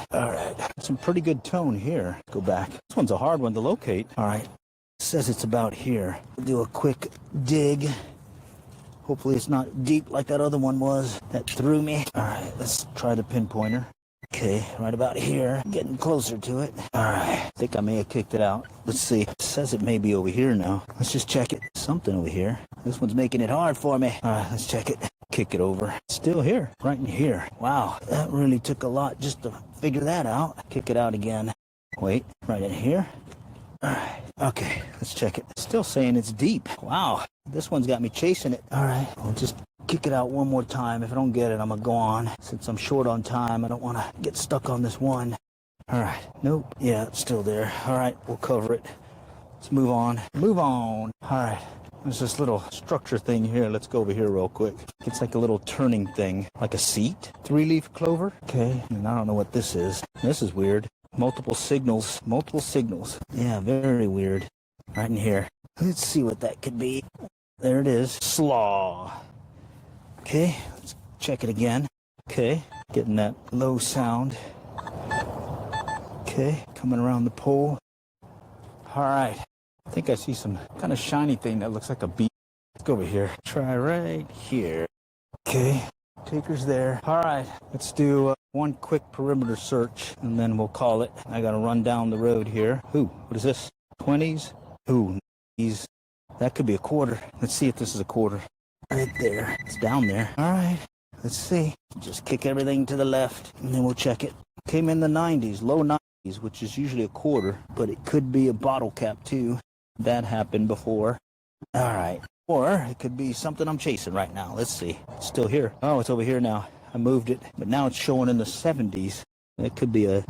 Some pretty good tone here. Go back. This one's a hard one to locate. All right. It says it's about here. We'll do a quick dig. Hopefully it's not deep like that other one was. That threw me. All right, let's try the pinpointer. Okay, right about here. Getting closer to it. All right. I think I may have kicked it out. Let's see. It says it may be over here now. Let's just check it. Something over here. This one's making it hard for me. All right, let's check it. Kick it over. Still here. Right in here. Wow, that really took a lot just to figure that out. Kick it out again. Wait, right in here. All right. Okay, let's check it. Still saying it's deep. Wow, this one's got me chasing it. All right, I'll just kick it out one more time. If I don't get it, I'm gonna go on. Since I'm short on time, I don't want to get stuck on this one. All right, nope. Yeah, it's still there. All right, we'll cover it. Let's move on. Move on. All right, there's this little structure thing here. Let's go over here real quick. It's like a little turning thing, like a seat. 3-leaf clover. Okay, and I don't know what this is. This is weird. Multiple signals. Yeah, very weird. Right in here. Let's see what that could be. There it is. Slaw. Okay, let's check it again. Okay, getting that low sound. Okay, coming around the pole. All right, I think I see some kind of shiny thing that looks like a bead. Let's go over here. Try right here. Okay, taker's there. All right, let's do one quick perimeter search, and then we'll call it. I gotta run down the road here. Ooh, what is this? 20s? Ooh, that could be a quarter. Let's see if this is a quarter. Right there. It's down there. All right. Let's see. Just kick everything to the left, and then we'll check it. Came in the 90s, low 90s, which is usually a quarter, but it could be a bottle cap too. That happened before. All right. Or it could be something I'm chasing right now. Let's see. It's still here. Oh, it's over here now. I moved it, but now it's showing in the 70s. It could be,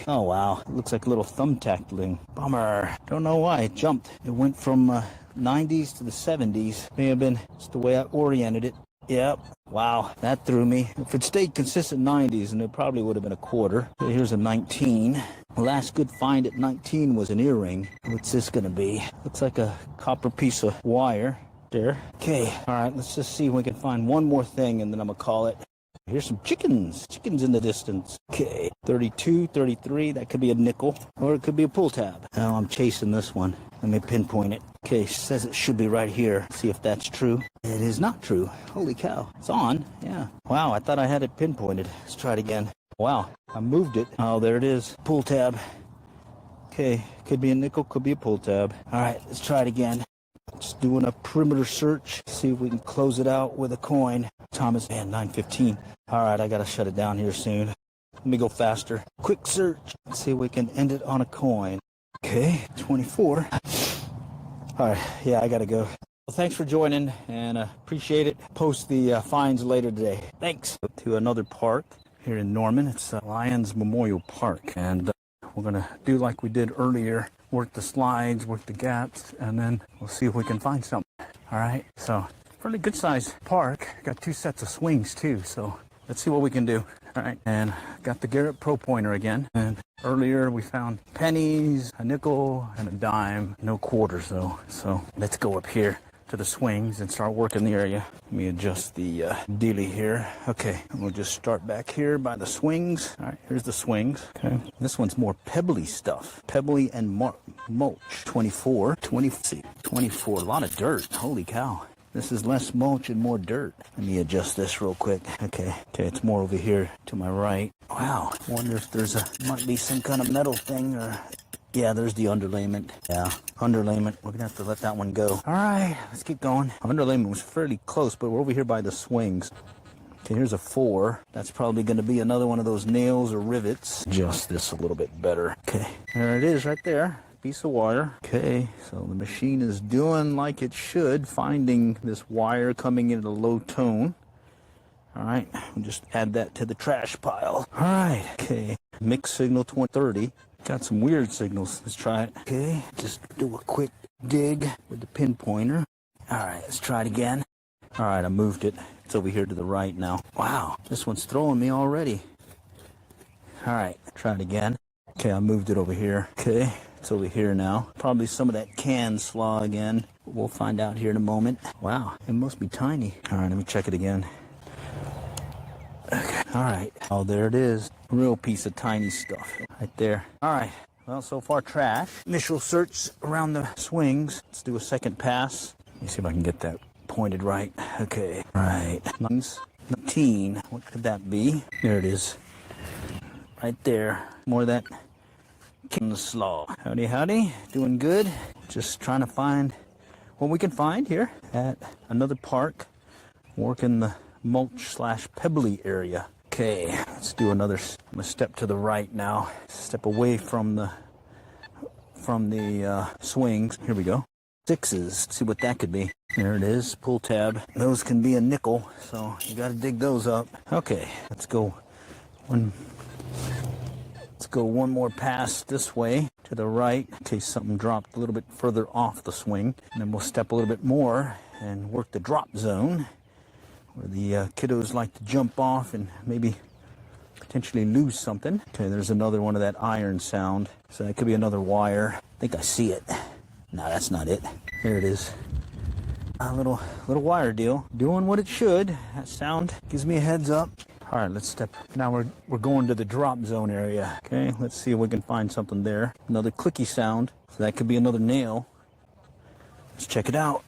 oh wow. It looks like a little thumbtack thing. Bummer. Don't know why it jumped. It went from 90s to the 70s. May have been just the way I oriented it. Yep. Wow, that threw me. If it stayed consistent 90s, and it probably would have been a quarter. So here's a 19. The last good find at 19 was an earring. What's this gonna be? Looks like a copper piece of wire there. Okay, all right, let's just see if we can find one more thing, and then I'm gonna call it. Here's some chickens in the distance. Okay, 32, 33, that could be a nickel, or it could be a pull tab. Now I'm chasing this one. Let me pinpoint it. Okay, says it should be right here. See if that's true. It is not true. Holy cow, it's on, yeah. Wow, I thought I had it pinpointed. Let's try it again. Wow, I moved it. Oh, there it is, pull tab. Okay, could be a nickel, could be a pull tab. All right, let's try it again. Just doing a perimeter search. See if we can close it out with a coin. Time is, man, 9:15. All right, I gotta shut it down here soon. Let me go faster. Quick search. Let's see if we can end it on a coin. Okay, 24. All right, yeah, I gotta go. Well, thanks for joining, and appreciate it. Post the finds later today. Thanks. To another park here in Norman. It's Lions Memorial Park, and we're gonna do like we did earlier. Work the slides, work the gaps, and then we'll see if we can find something. All right, so fairly good sized park. Got 2 sets of swings too, so let's see what we can do. All right, and got the Garrett Pro Pointer again. And earlier we found pennies, a nickel, and a dime. No quarters though. So let's go up here to the swings and start working the area. Let me adjust the dealie here. Okay, and we'll just start back here by the swings. All right, here's the swings. Okay, this one's more pebbly stuff. Pebbly and mulch. 24, 24, a lot of dirt. Holy cow. This is less mulch and more dirt. Let me adjust this real quick. Okay, it's more over here to my right. Wow, wonder if might be some kind of metal thing or... Yeah, there's the underlayment. Yeah, underlayment. We're gonna have to let that one go. All right, let's keep going. Underlayment was fairly close, but we're over here by the swings. Okay, here's a 4. That's probably gonna be another one of those nails or rivets. Adjust this a little bit better. Okay, there it is right there. Piece of wire. Okay, so the machine is doing like it should, finding this wire coming in at a low tone. All right, we'll just add that to the trash pile. All right, okay. Mixed signal 2030. Got some weird signals. Let's try it. Okay, just do a quick dig with the pinpointer. All right, let's try it again. All right, I moved it. It's over here to the right now. Wow, this one's throwing me already. All right, try it again. Okay, I moved it over here. Okay, it's over here now. Probably some of that canned slaw again. We'll find out here in a moment. Wow, it must be tiny. All right, let me check it again. Okay, all right. Oh, there it is. Real piece of tiny stuff right there. All right. Well, so far trash. Initial search around the swings. Let's do a second pass. Let me see if I can get that pointed right. Okay, right. 19. What could that be? There it is. Right there. More of that king slaw. Howdy, howdy. Doing good. Just trying to find what we can find here at another park. Working the mulch / pebbly area. Okay, let's do another. I'm gonna step to the right now. Step away from the swings. Here we go. 6s. Let's see what that could be. There it is. Pull tab. Those can be a nickel, so you got to dig those up. Okay, let's go. Let's go one more pass this way to the right in case something dropped a little bit further off the swing, and then we'll step a little bit more and work the drop zone, where the kiddos like to jump off and maybe potentially lose something. Okay, there's another one of that iron sound. So that could be another wire. I think I see it. No, that's not it. There it is. A little wire deal. Doing what it should. That sound gives me a heads up. All right, let's step. Now we're going to the drop zone area. Okay, let's see if we can find something there. Another clicky sound. So that could be another nail. Let's check it out.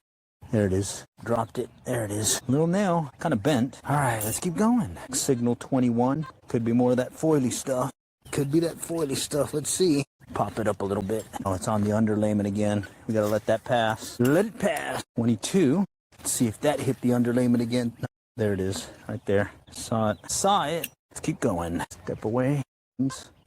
There it is. Dropped it. There it is. Little nail. Kind of bent. All right, let's keep going. Signal 21. Could be more of that foily stuff. Could be that foily stuff. Let's see. Pop it up a little bit. Oh, it's on the underlayment again. We gotta let that pass. Let it pass. 22. Let's see if that hit the underlayment again. There it is. Right there. Saw it. Saw it. Let's keep going. Step away.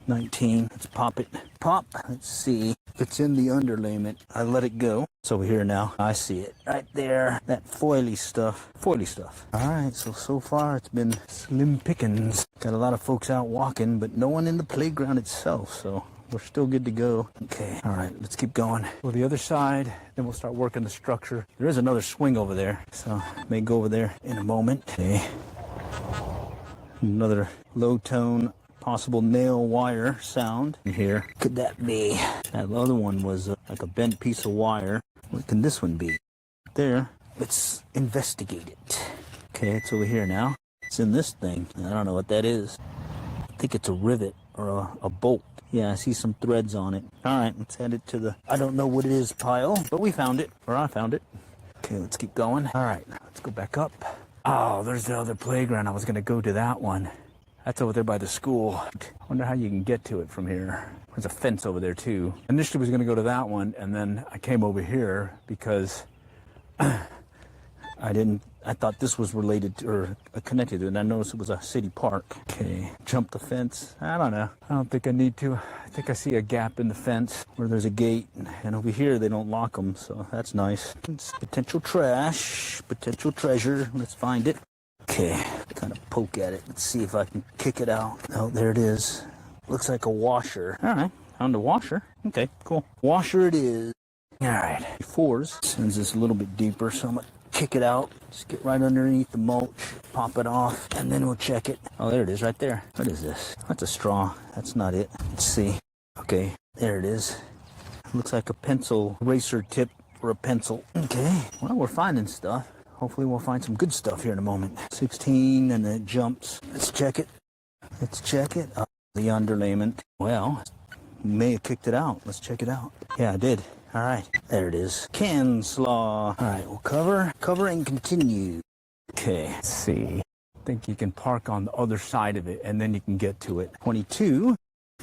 19. Let's pop it. Pop. Let's see if it's in the underlayment. I let it go. It's over here now. I see it. Right there. That foily stuff. Foily stuff. All right. So far it's been slim pickings. Got a lot of folks out walking, but no one in the playground itself. So we're still good to go. Okay. All right. Let's keep going. Go the other side. Then we'll start working the structure. There is another swing over there. So may go over there in a moment. Okay. Another low tone. Possible nail wire sound here. Could that be? That other one was like a bent piece of wire. What can this one be? There. Let's investigate it. Okay, it's over here now. It's in this thing. I don't know what that is. I think it's a rivet or a bolt. Yeah, I see some threads on it. All right, let's add it to the I don't know what it is pile, but we found it, or I found it. Okay, let's keep going. All right, let's go back up. Oh, there's the other playground. I was going to go to that one. That's over there by the school. I wonder how you can get to it from here. There's a fence over there too. Initially I was going to go to that one, and then I came over here because I thought this was related to, or connected to it, and I noticed it was a city park. Okay, jump the fence. I don't know. I don't think I need to. I think I see a gap in the fence where there's a gate, and over here they don't lock them, so that's nice. It's potential trash, potential treasure. Let's find it. Okay, kind of poke at it. Let's see if I can kick it out. Oh, there it is. Looks like a washer. All right, found a washer. Okay, cool. Washer it is. All right, 4s. Sends this a little bit deeper, so I'm gonna kick it out. Just get right underneath the mulch, pop it off, and then we'll check it. Oh, there it is right there. What is this? That's a straw. That's not it. Let's see. Okay, there it is. Looks like a pencil eraser tip for a pencil. Okay, well, we're finding stuff. Hopefully we'll find some good stuff here in a moment. 16, and it jumps. Let's check it. Let's check it. The underlayment. Well, may have kicked it out. Let's check it out. Yeah, I did. All right. There it is. Can slaw. All right, we'll cover and continue. Okay, let's see. I think you can park on the other side of it, and then you can get to it. 22.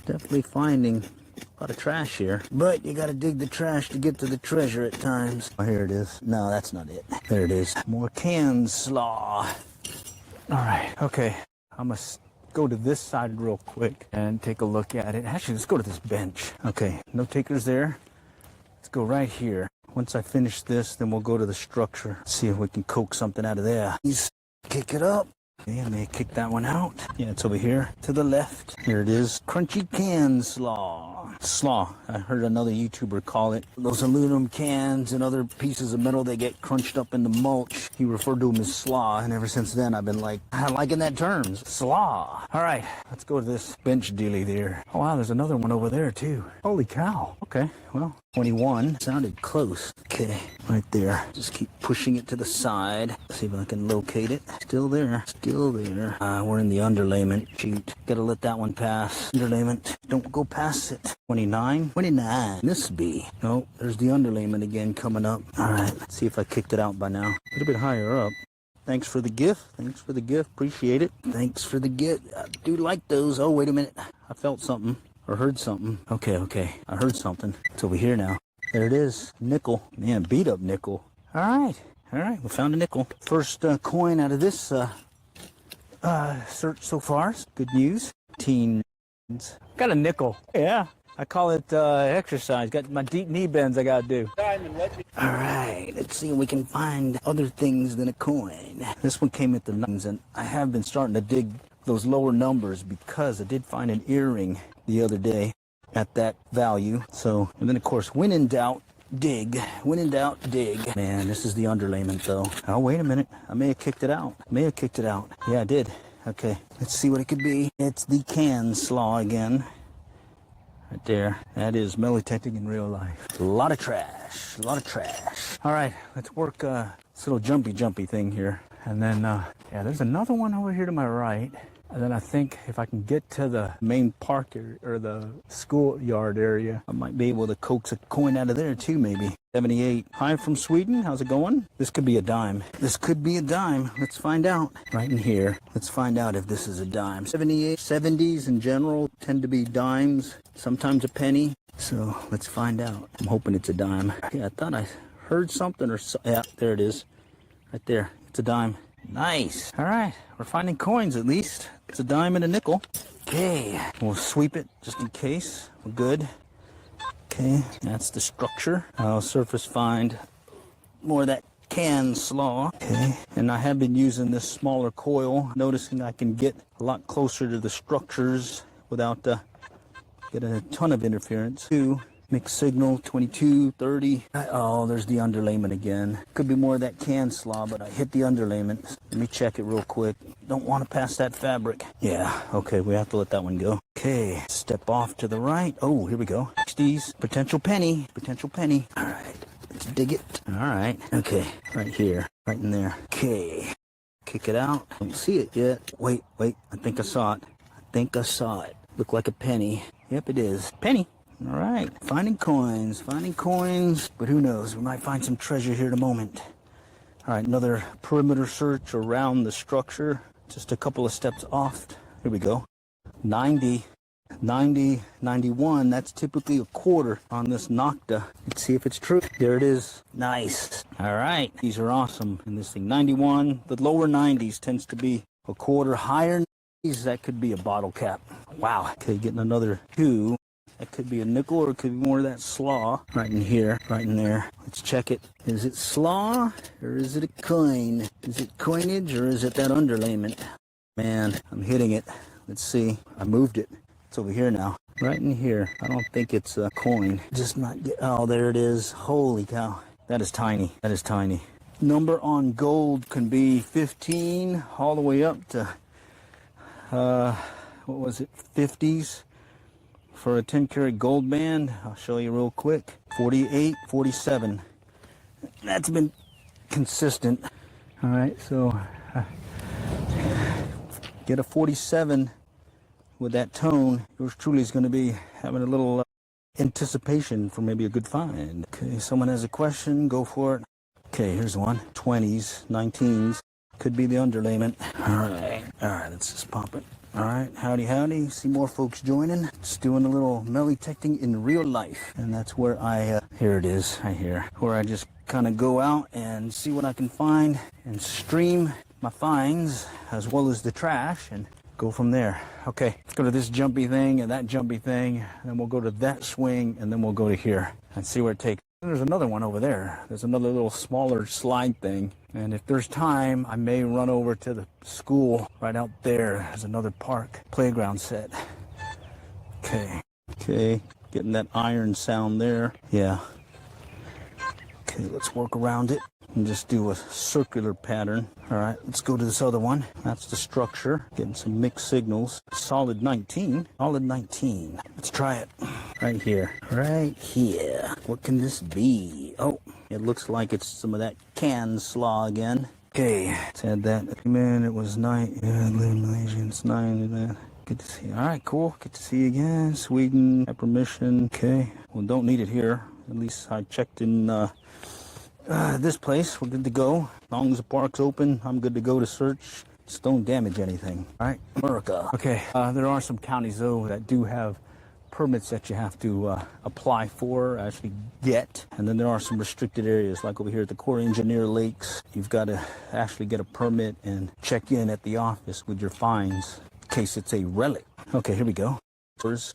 Definitely finding a lot of trash here, but you gotta dig the trash to get to the treasure at times. Oh, here it is. No, that's not it. There it is. More can slaw. All right, okay. I must go to this side real quick and take a look at it. Actually, let's go to this bench. Okay, no takers there. Let's go right here. Once I finish this, then we'll go to the structure. See if we can coax something out of there. Please kick it up. Okay, I may kick that one out. Yeah, it's over here to the left. Here it is. Crunchy can slaw. slaw. I heard another YouTuber call it. Those aluminum cans and other pieces of metal that get crunched up in the mulch, he referred to them as slaw, and ever since then I've been like, I liking that term, slaw. All right, let's go to this bench dealie there. Oh wow, there's another one over there too. Holy cow. Okay, well, 21 sounded close. Okay, right there. Just keep pushing it to the side. See if I can locate it. Still there, still there. We're in the underlayment. Shoot, gotta let that one pass. Underlayment, don't go past it. 29, 29. This be. Oh, there's the underlayment again coming up. All right, let's see if I kicked it out by now. A little bit higher up. Thanks for the gift. Thanks for the gift. Appreciate it. Thanks for the gift. I do like those. Oh, wait a minute. I felt something. Or heard something. Okay. I heard something. It's over here now. There it is. Nickel. Man, beat up nickel. All right. We found a nickel. First coin out of this search so far. Good news. Teens. Got a nickel. Yeah. I call it exercise. Got my deep knee bends I gotta do. All right. Let's see if we can find other things than a coin. This one came at the nuns, and I have been starting to dig those lower numbers because I did find an earring the other day at that value. So, and then of course, when in doubt, dig. When in doubt, dig. Man, this is the underlayment though. Oh, wait a minute. I may have kicked it out. Yeah, I did. Okay, let's see what it could be. It's the can slaw again. Right there. That is metal detecting in real life. A lot of trash. All right, let's work this little jumpy thing here. And then, yeah, there's another one over here to my right. And then I think if I can get to the main park or the schoolyard area, I might be able to coax a coin out of there too, maybe. 78. Hi from Sweden. How's it going? This could be a dime. Let's find out. Right in here. Let's find out if this is a dime. 78. 70s in general tend to be dimes. Sometimes a penny. So let's find out. I'm hoping it's a dime. Yeah, I thought I heard something or so. Yeah, there it is. Right there. It's a dime. Nice. All right, we're finding coins at least. It's a dime and a nickel. Okay, we'll sweep it just in case. We're good. Okay, that's the structure. I'll surface find more of that can slaw. Okay, and I have been using this smaller coil, noticing I can get a lot closer to the structures without getting a ton of interference. Mixed signal, 22, 30. Oh, there's the underlayment again. Could be more of that can slaw, but I hit the underlayment. Let me check it real quick. Don't want to pass that fabric. Yeah, okay, we have to let that one go. Okay, step off to the right. Oh, here we go. 60s, potential penny. All right, let's dig it. All right, okay, right here, right in there. Okay, kick it out. Don't see it yet. Wait, I think I saw it. Looked like a penny. Yep, it is. Penny. All right, finding coins, but who knows? We might find some treasure here in a moment. All right, another perimeter search around the structure, just a couple of steps off. Here we go. 90, 91, that's typically a quarter on this Nocta. Let's see if it's true. There it is. Nice. All right, these are awesome. And this thing, 91, the lower 90s tends to be a quarter. Higher 90s, that could be a bottle cap. Wow. Okay, getting another 2. That could be a nickel or it could be more of that slaw. Right in here, right in there. Let's check it. Is it slaw or is it a coin? Is it coinage or is it that underlayment? Man, I'm hitting it. Let's see. I moved it. It's over here now. Right in here. I don't think it's a coin. Just not get. Oh, there it is. Holy cow. That is tiny. Number on gold can be 15 all the way up to, what was it, 50s. For a 10 karat gold band, I'll show you real quick. 48, 47. That's been consistent. All right, so get a 47 with that tone. Yours truly is going to be having a little anticipation for maybe a good find. Okay, someone has a question, go for it. Okay, here's one. 20s, 19s. Could be the underlayment. All right, let's just pop it. All right, howdy. See more folks joining. Just doing a little metal detecting in real life. And that's where here it is, right here. Where I just kind of go out and see what I can find and stream my finds as well as the trash and go from there. Okay, let's go to this jumpy thing and that jumpy thing. And then we'll go to that swing and then we'll go to here and see where it takes. There's another one over there. There's another little smaller slide thing. And if there's time, I may run over to the school right out there. There's another park playground set. Okay. Getting that iron sound there. Yeah. Okay, let's work around it and just do a circular pattern. All right, let's go to this other one. That's the structure. Getting some mixed signals. Solid 19. Solid 19. Let's try it. Right here. Right here. What can this be? Oh, it looks like it's some of that canned slaw again. Okay, let's add that. Man, it was 9. Yeah, Malaysian. It's 9. Good to see you. All right, cool. Good to see you again. Sweden. Have permission. Okay. Well, don't need it here. At least I checked in this place. We're good to go. As long as the park's open, I'm good to go to search. Just don't damage anything. All right, America. Okay, there are some counties, though, that do have permits that you have to apply for, actually get. And then there are some restricted areas, like over here at the Corps Engineer Lakes. You've got to actually get a permit and check in at the office with your fines in case it's a relic. Okay, here we go.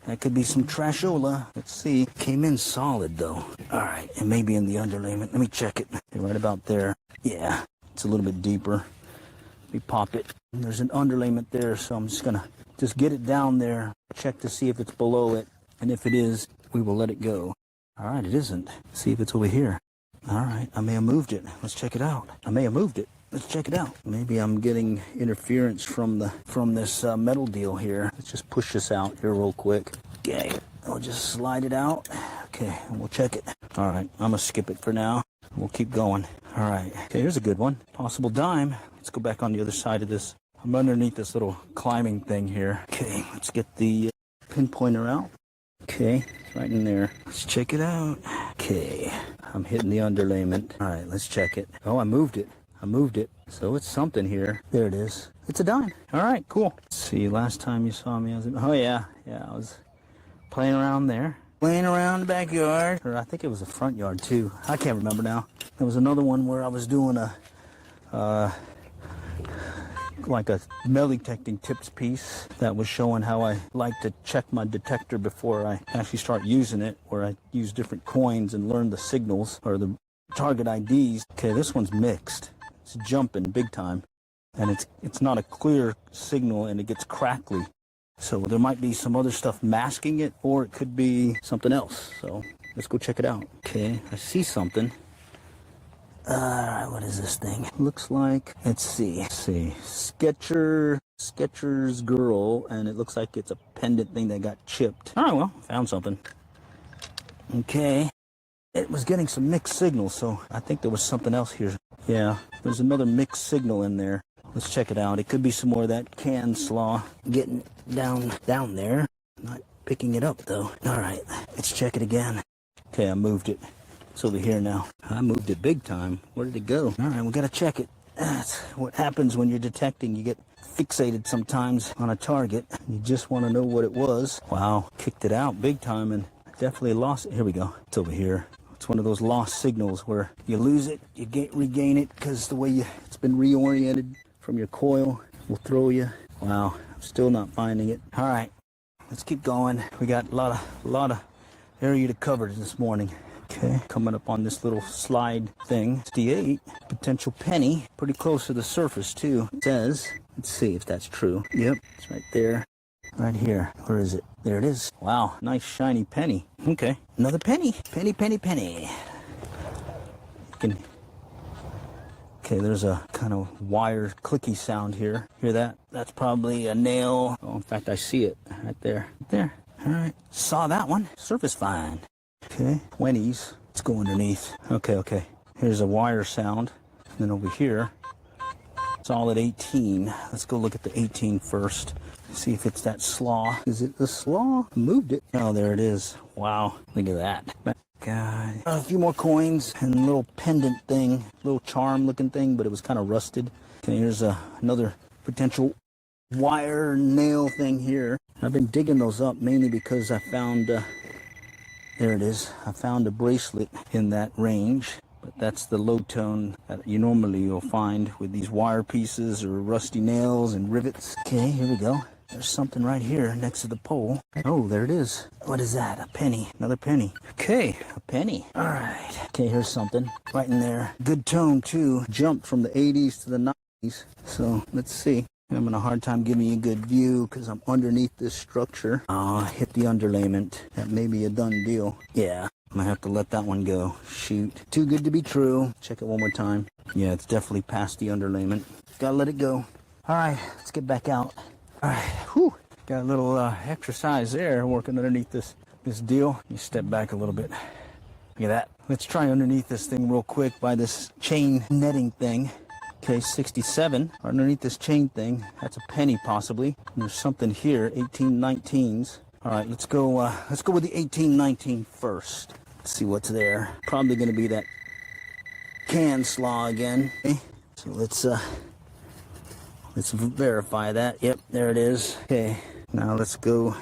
That could be some trashola. Let's see. Came in solid, though. All right, and maybe in the underlayment. Let me check it. Right about there. Yeah, it's a little bit deeper. Let me pop it. There's an underlayment there, so I'm just gonna get it down there, check to see if it's below it, and if it is, we will let it go. All right, it isn't. See if it's over here. All right, I may have moved it. Let's check it out. I may have moved it. Let's check it out. Maybe I'm getting interference from this metal deal here. Let's just push this out here real quick. Okay, I'll just slide it out. Okay, and we'll check it. All right, I'm gonna skip it for now. We'll keep going. All right, okay, here's a good one. Possible dime. Let's go back on the other side of this. I'm underneath this little climbing thing here. Okay, let's get the pinpointer out. Okay, it's right in there. Let's check it out. Okay, I'm hitting the underlayment. All right, let's check it. Oh, I moved it. So it's something here. There it is. It's a dime. All right, cool. Let's see, last time you saw me, I was playing around there. Playing around the backyard. Or I think it was the front yard, too. I can't remember now. There was another one where I was doing like a metal detecting tips piece that was showing how I like to check my detector before I actually start using it, where I use different coins and learn the signals or the target IDs. Okay, this one's mixed. It's jumping big time, and it's not a clear signal, and it gets crackly. So there might be some other stuff masking it, or it could be something else. So let's go check it out. Okay, I see something. What is this thing? Looks like, let's see. Sketcher's girl, and it looks like it's a pendant thing that got chipped. All right, well, found something. Okay. It was getting some mixed signals, so I think there was something else here. Yeah, there's another mixed signal in there. Let's check it out. It could be some more of that canned slaw getting down there. Not picking it up, though. All right, let's check it again. Okay, I moved it. It's over here now. I moved it big time. Where did it go? All right, we got to check it. That's what happens when you're detecting. You get fixated sometimes on a target. You just want to know what it was. Wow, kicked it out big time and definitely lost it. Here we go. It's over here. It's one of those lost signals where you lose it, you regain it because the way it's been reoriented from your coil will throw you. Wow, I'm still not finding it. All right, let's keep going. We got a lot of area to cover this morning. Okay, coming up on this little slide thing. It's D8, potential penny, pretty close to the surface too. It says, let's see if that's true. Yep, it's right there. Right here. Where is it? There it is. Wow, nice shiny penny. Okay, another penny. Penny. Okay, there's a kind of wire clicky sound here. Hear that? That's probably a nail. Oh, in fact, I see it right there. There. All right. Saw that one. Surface fine. Okay, 20s. Let's go underneath. Okay. Here's a wire sound. And then over here, solid 18. Let's go look at the 18 first. See if it's that slaw. Is it the slaw? Moved it. Oh, there it is. Wow. Look at that. God. A few more coins and a little pendant thing. Little charm looking thing, but it was kind of rusted. Okay, here's another potential wire nail thing here. I've been digging those up mainly because I found, there it is. I found a bracelet in that range. But that's the low tone that you'll find with these wire pieces or rusty nails and rivets. Okay, here we go. There's something right here next to the pole. Oh, there it is. What is that? A penny. Another penny. Okay, a penny. All right. Okay, here's something right in there. Good tone, too. Jumped from the 80s to the 90s. So, let's see. I'm having a hard time giving you a good view because I'm underneath this structure. Hit the underlayment. That may be a done deal. Yeah, I'm gonna have to let that one go. Shoot. Too good to be true. Check it one more time. Yeah, it's definitely past the underlayment. Gotta let it go. All right, let's get back out. All right, whew. Got a little exercise there working underneath this deal. Let me step back a little bit. Look at that. Let's try underneath this thing real quick by this chain netting thing. Okay, 67 underneath this chain thing. That's a penny possibly. And there's something here, 1819s. All right, let's go with the 1819 first. Let's see what's there. Probably going to be that can slaw again. Okay, so let's verify that. Yep, there it is. Okay, now let's go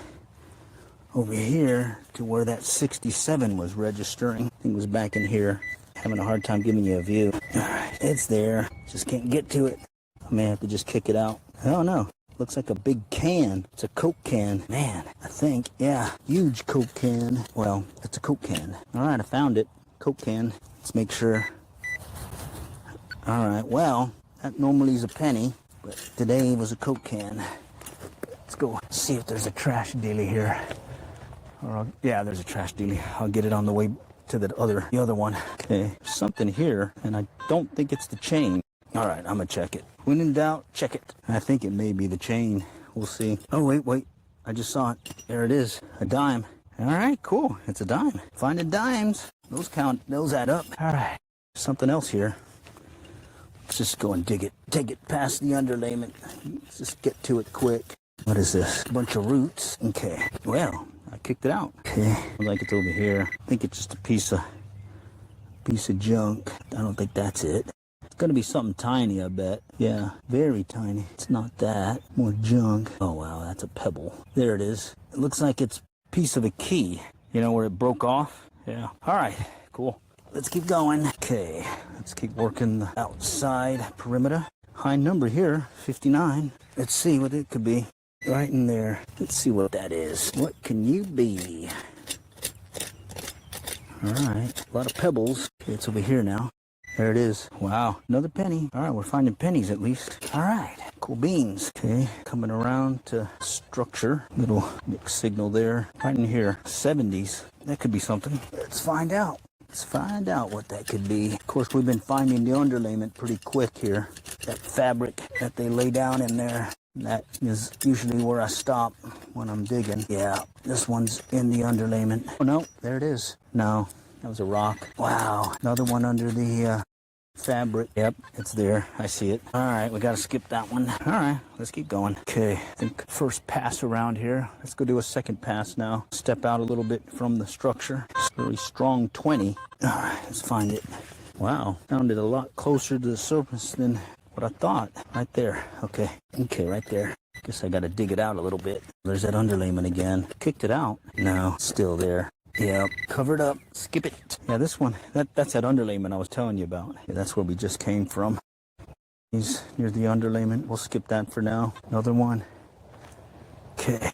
over here to where that 67 was registering. I think it was back in here. Having a hard time giving you a view. All right, it's there. Just can't get to it. I may have to just kick it out. I don't know. Looks like a big can. It's a Coke can. Man, I think. Yeah, huge Coke can. Well, it's a Coke can. All right, I found it. Coke can. Let's make sure. All right, well, that normally is a penny, but today was a Coke can. Let's go see if there's a trash dealie here. Yeah, there's a trash dealie. I'll get it on the way to the other one. Okay, something here, and I don't think it's the chain. All right, I'm gonna check it. When in doubt, check it. I think it may be the chain. We'll see. Oh, wait. I just saw it. There it is, a dime. All right, cool. It's a dime. Finding dimes. Those count. Those add up. All right, something else here. Let's just go and dig it. Take it past the underlayment. Let's just get to it quick. What is this? A bunch of roots. Okay. Well, I kicked it out. Okay. Looks like it's over here. I think it's just a piece of junk. I don't think that's it. It's gonna be something tiny, I bet. Yeah, very tiny. It's not that. More junk. Oh wow, that's a pebble. There it is. It looks like it's a piece of a key. You know where it broke off? Yeah. All right. Cool. Let's keep going. Okay. Let's keep working the outside perimeter. High number here, 59. Let's see what it could be. Right in there. Let's see what that is. What can you be? All right. A lot of pebbles. Okay, it's over here now. There it is. Wow. Another penny. All right, we're finding pennies at least. All right. Cool beans. Okay. Coming around to structure. Little mixed signal there. Right in here. 70s. That could be something. Let's find out. Let's find out what that could be. Of course, we've been finding the underlayment pretty quick here. That fabric that they lay down in there. That is usually where I stop when I'm digging. Yeah, this one's in the underlayment. Oh, no, there it is. No, that was a rock. Wow, another one under the fabric. Yep, it's there. I see it. All right, we got to skip that one. All right, let's keep going. Okay, I think first pass around here. Let's go do a second pass now. Step out a little bit from the structure. It's a very strong 20. All right, let's find it. Wow, found it a lot closer to the surface than what I thought. Right there. Okay, right there. Guess I gotta dig it out a little bit. There's that underlayment again. Kicked it out. No, it's still there. Yeah, covered up. Skip it. Yeah, this one, that's that underlayment I was telling you about. Yeah, that's where we just came from. He's near the underlayment. We'll skip that for now. Another one. Okay.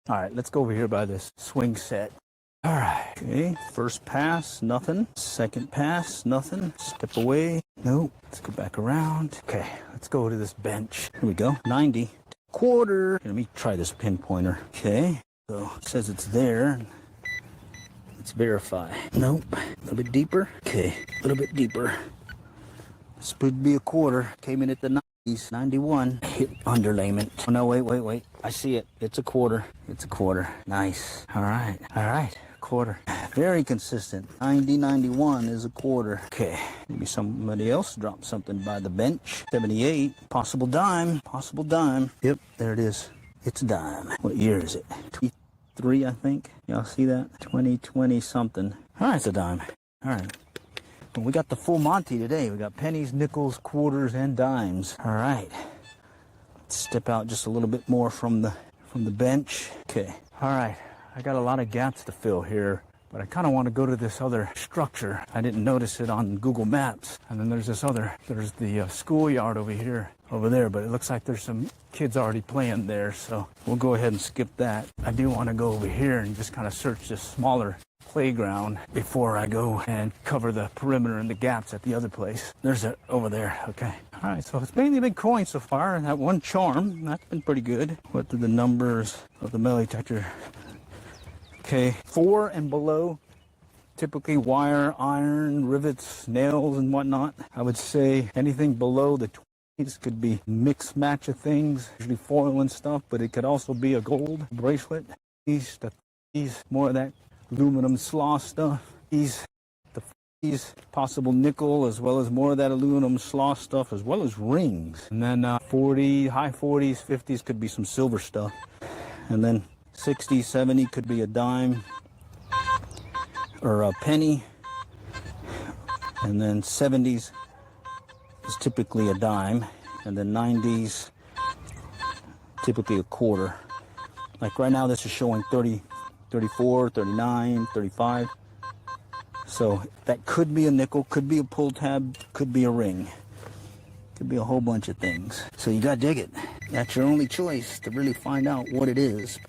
All right, let's go over here by this swing set. All right. Okay, first pass, nothing. Second pass, nothing. Step away. Nope. Let's go back around. Okay, let's go to this bench. Here we go. 90. Quarter. Let me try this pinpointer. Okay, so it says it's there. Let's verify. Nope. A little bit deeper. Okay, a little bit deeper. This would be a quarter. Came in at the 90s. 91. Hit underlayment. Oh, no, wait. I see it. It's a quarter. It's a quarter. Nice. All right. Quarter. Very consistent. 90, 91 is a quarter. Okay. Maybe somebody else dropped something by the bench. 78. Possible dime. Yep, there it is. It's a dime. What year is it? 23, I think. Y'all see that? 2020 something. All right, it's a dime. All right. Well, we got the full Monty today. We got pennies, nickels, quarters, and dimes. All right. Let's step out just a little bit more from the bench. Okay. All right. I got a lot of gaps to fill here, but I kind of want to go to this other structure. I didn't notice it on Google Maps. And then there's the schoolyard over here. over there, but it looks like there's some kids already playing there, so we'll go ahead and skip that. I do want to go over here and just kind of search this smaller playground before I go and cover the perimeter and the gaps at the other place. There's it over there. Okay. All right, so it's mainly been coins so far, and that one charm, that's been pretty good. What are the numbers of the metal detector? Okay, 4 and below, typically wire, iron, rivets, nails, and whatnot. I would say anything below the 20s could be mixed match of things, usually foil and stuff, but it could also be a gold bracelet. These, more of that aluminum slaw stuff. These possible nickel, as well as more of that aluminum slaw stuff, as well as rings. And then 40, high 40s, 50s could be some silver stuff. And then 60, 70 could be a dime or a penny. And then 70s is typically a dime. And then 90s, typically a quarter. Like right now, this is showing 30, 34, 39, 35. So that could be a nickel, could be a pull tab, could be a ring. Could be a whole bunch of things. So you gotta dig it. That's your only choice to really find out what it is.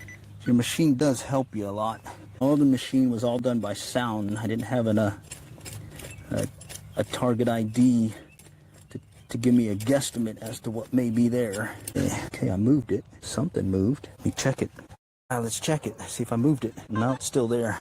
Your machine does help you a lot. All the machine was all done by sound. I didn't have a target ID to give me a guesstimate as to what may be there. Okay, I moved it. Something moved. Let me check it. Let's check it. See if I moved it. No, it's still there.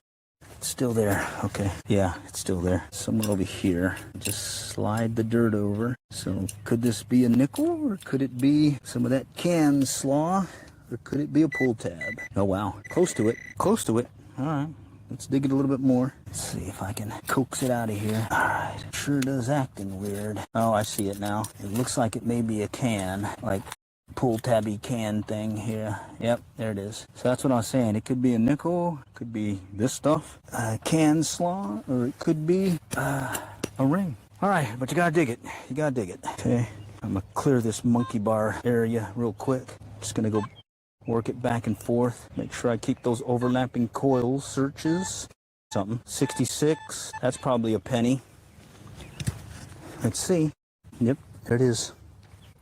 It's still there. Okay. Yeah, it's still there. Somewhere over here. Just slide the dirt over. So could this be a nickel, or could it be some of that can slaw, or could it be a pull tab? Oh, wow. Close to it. Close to it. All right. Let's dig it a little bit more. Let's see if I can coax it out of here. All right. Sure does acting weird. Oh, I see it now. It looks like it may be a can, like pull tabby can thing here. Yep, there it is. So that's what I was saying. It could be a nickel, could be this stuff, can slaw, or it could be a ring. All right, but you gotta dig it. You gotta dig it. Okay, I'm gonna clear this monkey bar area real quick. Just gonna go work it back and forth. Make sure I keep those overlapping coil searches. Something. 66. That's probably a penny. Let's see. Yep, there it is.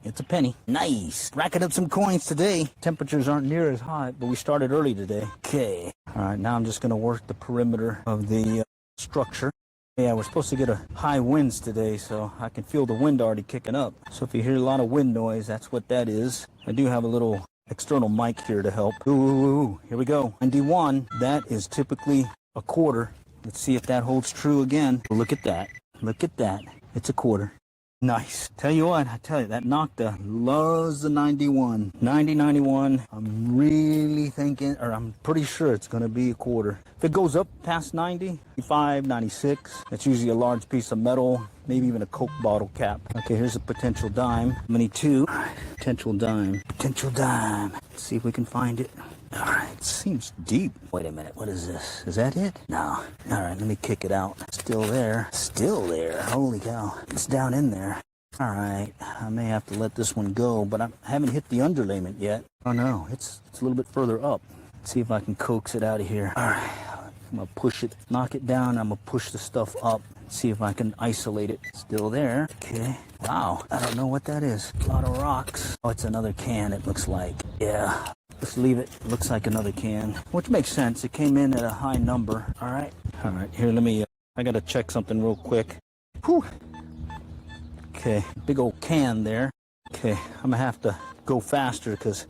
It's a penny. Nice. Racking up some coins today. Temperatures aren't near as hot, but we started early today. Okay. All right, now I'm just going to work the perimeter of the structure. Yeah, we're supposed to get a high winds today, so I can feel the wind already kicking up. So if you hear a lot of wind noise, that's what that is. I do have a little external mic here to help. Ooh, here we go. 91, that is typically a quarter. Let's see if that holds true again. Look at that. Look at that. It's a quarter. Nice. Tell you what, I tell you, that Nocta loves the 91. 90, 91, I'm really thinking, or I'm pretty sure it's going to be a quarter. If it goes up past 90, 95, 96, that's usually a large piece of metal, maybe even a Coke bottle cap. Okay, here's a potential dime. How many? 2. All right, potential dime. Potential dime. Let's see if we can find it. All right, it seems deep. Wait a minute, what is this? Is that it? No. All right, let me kick it out. Still there. Still there. Holy cow. It's down in there. All right, I may have to let this one go, but I haven't hit the underlayment yet. Oh no, it's a little bit further up. Let's see if I can coax it out of here. All right, I'm gonna push it, knock it down. I'm gonna push the stuff up. See if I can isolate it. Still there. Okay. Wow, I don't know what that is. A lot of rocks. Oh, it's another can, it looks like. Yeah. Let's leave it. Looks like another can, which makes sense. It came in at a high number. All right. All right. Here, let me, I got to check something real quick. Whew. Okay. Big old can there. Okay. I'm going to have to go faster because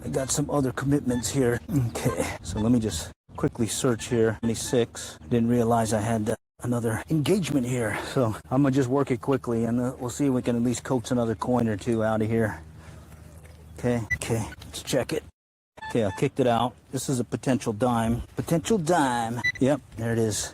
I got some other commitments here. Okay. So let me just quickly search here. 26. Didn't realize I had another engagement here. So I'm going to just work it quickly and we'll see if we can at least coax another coin or two out of here. Okay. Okay. Let's check it. Okay, I kicked it out. This is a potential dime. Potential dime. Yep, there it is.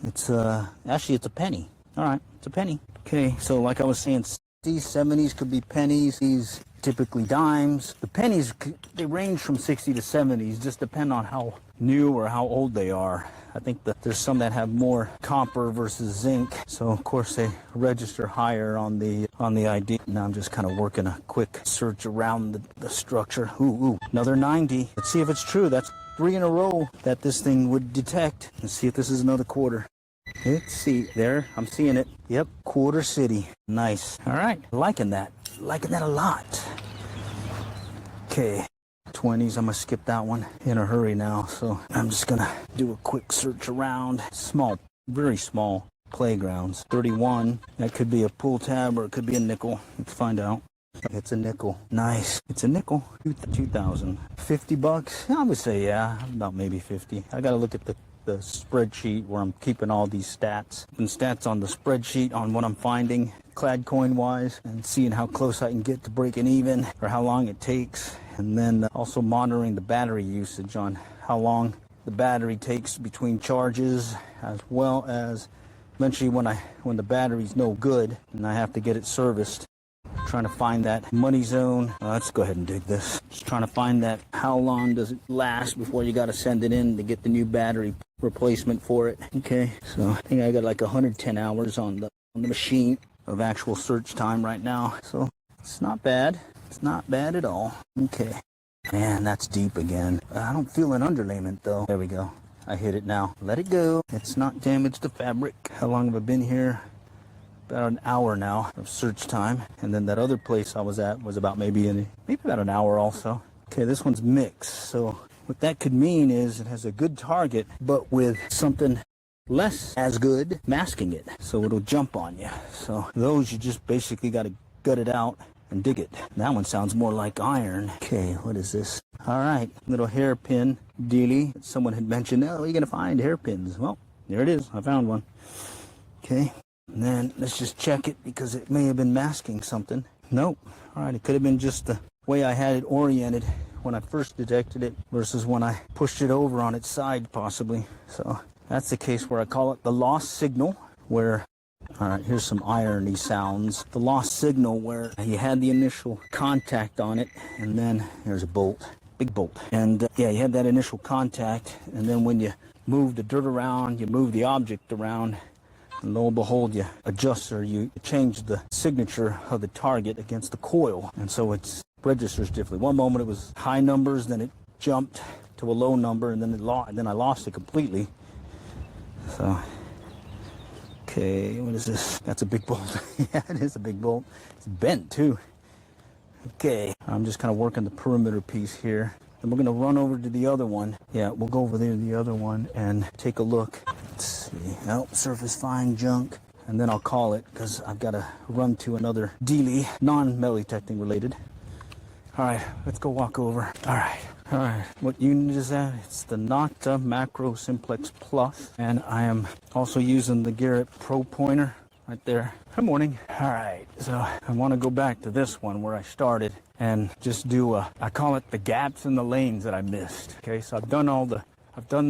It's, actually, it's a penny. All right, it's a penny. Okay, so like I was saying, these 70s could be pennies. These typically dimes. The pennies, they range from 60 to 70s. Just depend on how new or how old they are. I think that there's some that have more copper versus zinc. So, of course, they register higher on the ID. Now I'm just kind of working a quick search around the structure. Ooh, another 90. Let's see if it's true. That's 3 in a row that this thing would detect. Let's see if this is another quarter. Let's see. There, I'm seeing it. Yep, Quarter City. Nice. All right, liking that. liking that a lot. Okay, 20s. I'm gonna skip that one in a hurry now. So I'm just gonna do a quick search around. Small, very small playgrounds. 31. That could be a pull tab or it could be a nickel. Let's find out. It's a nickel. Nice. It's a nickel. 2,000. 50 bucks? I would say, yeah, about maybe 50. I gotta look at the spreadsheet where I'm keeping all these stats. And stats on the spreadsheet on what I'm finding, clad coin wise, and seeing how close I can get to breaking even or how long it takes. And then also monitoring the battery usage on how long the battery takes between charges, as well as eventually when the battery's no good and I have to get it serviced. Trying to find that money zone. Let's go ahead and dig this. Just trying to find that how long does it last before you got to send it in to get the new battery replacement for it. Okay, so I think I got like 110 hours on the machine of actual search time right now. So it's not bad. It's not bad at all. Okay. Man, that's deep again. I don't feel an underlayment though. There we go. I hit it now. Let it go. It's not damaged the fabric. How long have I been here? About an hour now of search time. And then that other place I was at was about maybe about an hour also. Okay, this one's mixed. So what that could mean is it has a good target, but with something less as good masking it. So it'll jump on you. So those you just basically got to gut it out and dig it. That one sounds more like iron. Okay, what is this? All right, little hairpin dealie. Someone had mentioned, oh, you're going to find hairpins. Well, there it is. I found one. Okay, and then let's just check it because it may have been masking something. Nope. All right, it could have been just the way I had it oriented when I first detected it versus when I pushed it over on its side possibly. So that's the case where I call it the lost signal, where all right, here's some irony sounds. The lost signal where you had the initial contact on it, and then there's a bolt, big bolt. And yeah, you had that initial contact, and then when you move the dirt around, you move the object around, and lo and behold, you adjust or you change the signature of the target against the coil. And so it registers differently. One moment it was high numbers, then it jumped to a low number, and then I lost it completely. So... okay, what is this? That's a big bolt. Yeah, it is a big bolt. It's bent too. Okay, I'm just kind of working the perimeter piece here. And we're going to run over to the other one. Yeah, we'll go over there to the other one and take a look. Let's see. Oh, surface fine junk. And then I'll call it because I've got to run to another dealie, non-metal detecting related. All right, let's go walk over. All right. All right, what unit is that? It's the Nocta Macro Simplex Plus, and I am also using the Garrett Pro Pointer right there. Good morning. All right, so I want to go back to this one where I started and just do I call it the gaps in the lanes that I missed. Okay, so I've done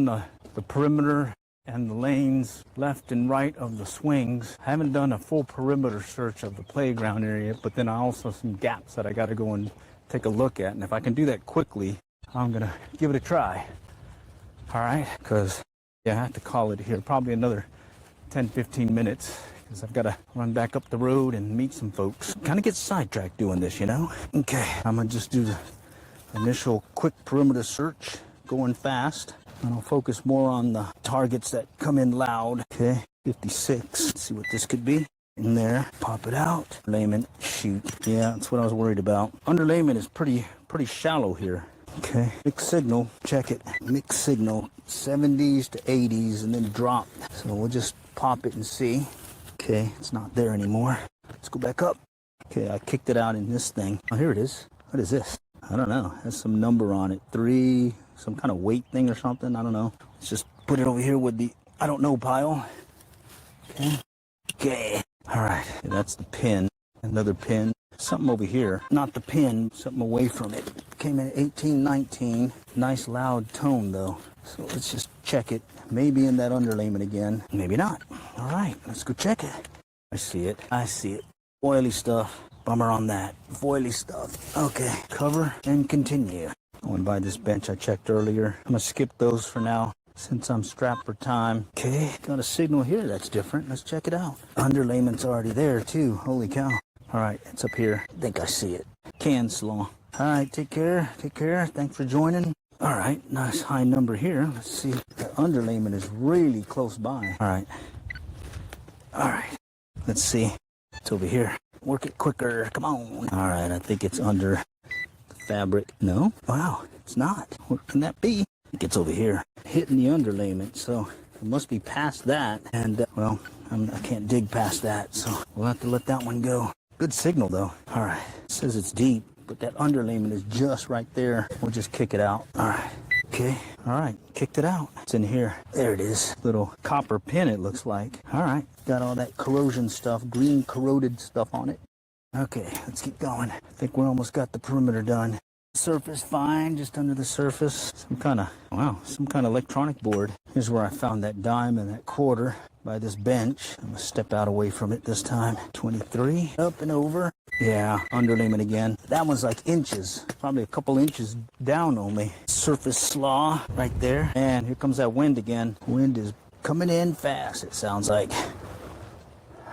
the perimeter and the lanes left and right of the swings. I haven't done a full perimeter search of the playground area, but then I also some gaps that I got to go and take a look at, and if I can do that quickly, I'm gonna give it a try. All right, because yeah, I have to call it here. Probably another 10-15 minutes because I've got to run back up the road and meet some folks. Kind of get sidetracked doing this, you know. Okay, I'm gonna just do the initial quick perimeter search, going fast, and I'll focus more on the targets that come in loud. Okay, 56. Let's see what this could be. In there, pop it out. Layment, shoot. Yeah, that's what I was worried about. Underlayment is pretty shallow here. Okay, mixed signal, check it. Mixed signal, 70s to 80s, and then drop. So we'll just pop it and see. Okay, it's not there anymore. Let's go back up. Okay, I kicked it out in this thing. Oh, here it is. What is this? I don't know. Has some number on it. 3, some kind of weight thing or something. I don't know. Let's just put it over here with the I don't know pile. Okay. Okay. All right. That's the pin. Another pin. Something over here. Not the pin. Something away from it. Came in at 1819. Nice loud tone though. So let's just check it. Maybe in that underlayment again. Maybe not. All right. Let's go check it. I see it. I see it. Oily stuff. Bummer on that. Foily stuff. Okay. Cover and continue. Going by this bench I checked earlier. I'm going to skip those for now since I'm strapped for time. Okay. Got a signal here that's different. Let's check it out. Underlayment's already there too. Holy cow. All right. It's up here. I think I see it. Can slaw. All right. Take care. Take care. Thanks for joining. All right. Nice high number here. Let's see. The underlayment is really close by. All right. All right. Let's see. It's over here. Work it quicker. Come on. All right, I think it's under the fabric. No? Wow, it's not. What can that be? I think it's over here. Hitting the underlayment, so it must be past that. And, well, I can't dig past that, so we'll have to let that one go. Good signal, though. All right. It says it's deep, but that underlayment is just right there. We'll just kick it out. All right. Okay. All right. Kicked it out. It's in here. There it is. Little copper pin, it looks like. All right. Got all that corrosion stuff, green corroded stuff on it. Okay. Let's keep going. I think we almost got the perimeter done. Surface fine, just under the surface. Some kind of electronic board. Here's where I found that dime and that quarter by this bench. I'm gonna step out away from it this time. 23, up and over. Yeah, underlayment again. That one's like inches, probably a couple inches down only. Surface slaw right there. And here comes that wind again. Wind is coming in fast, it sounds like.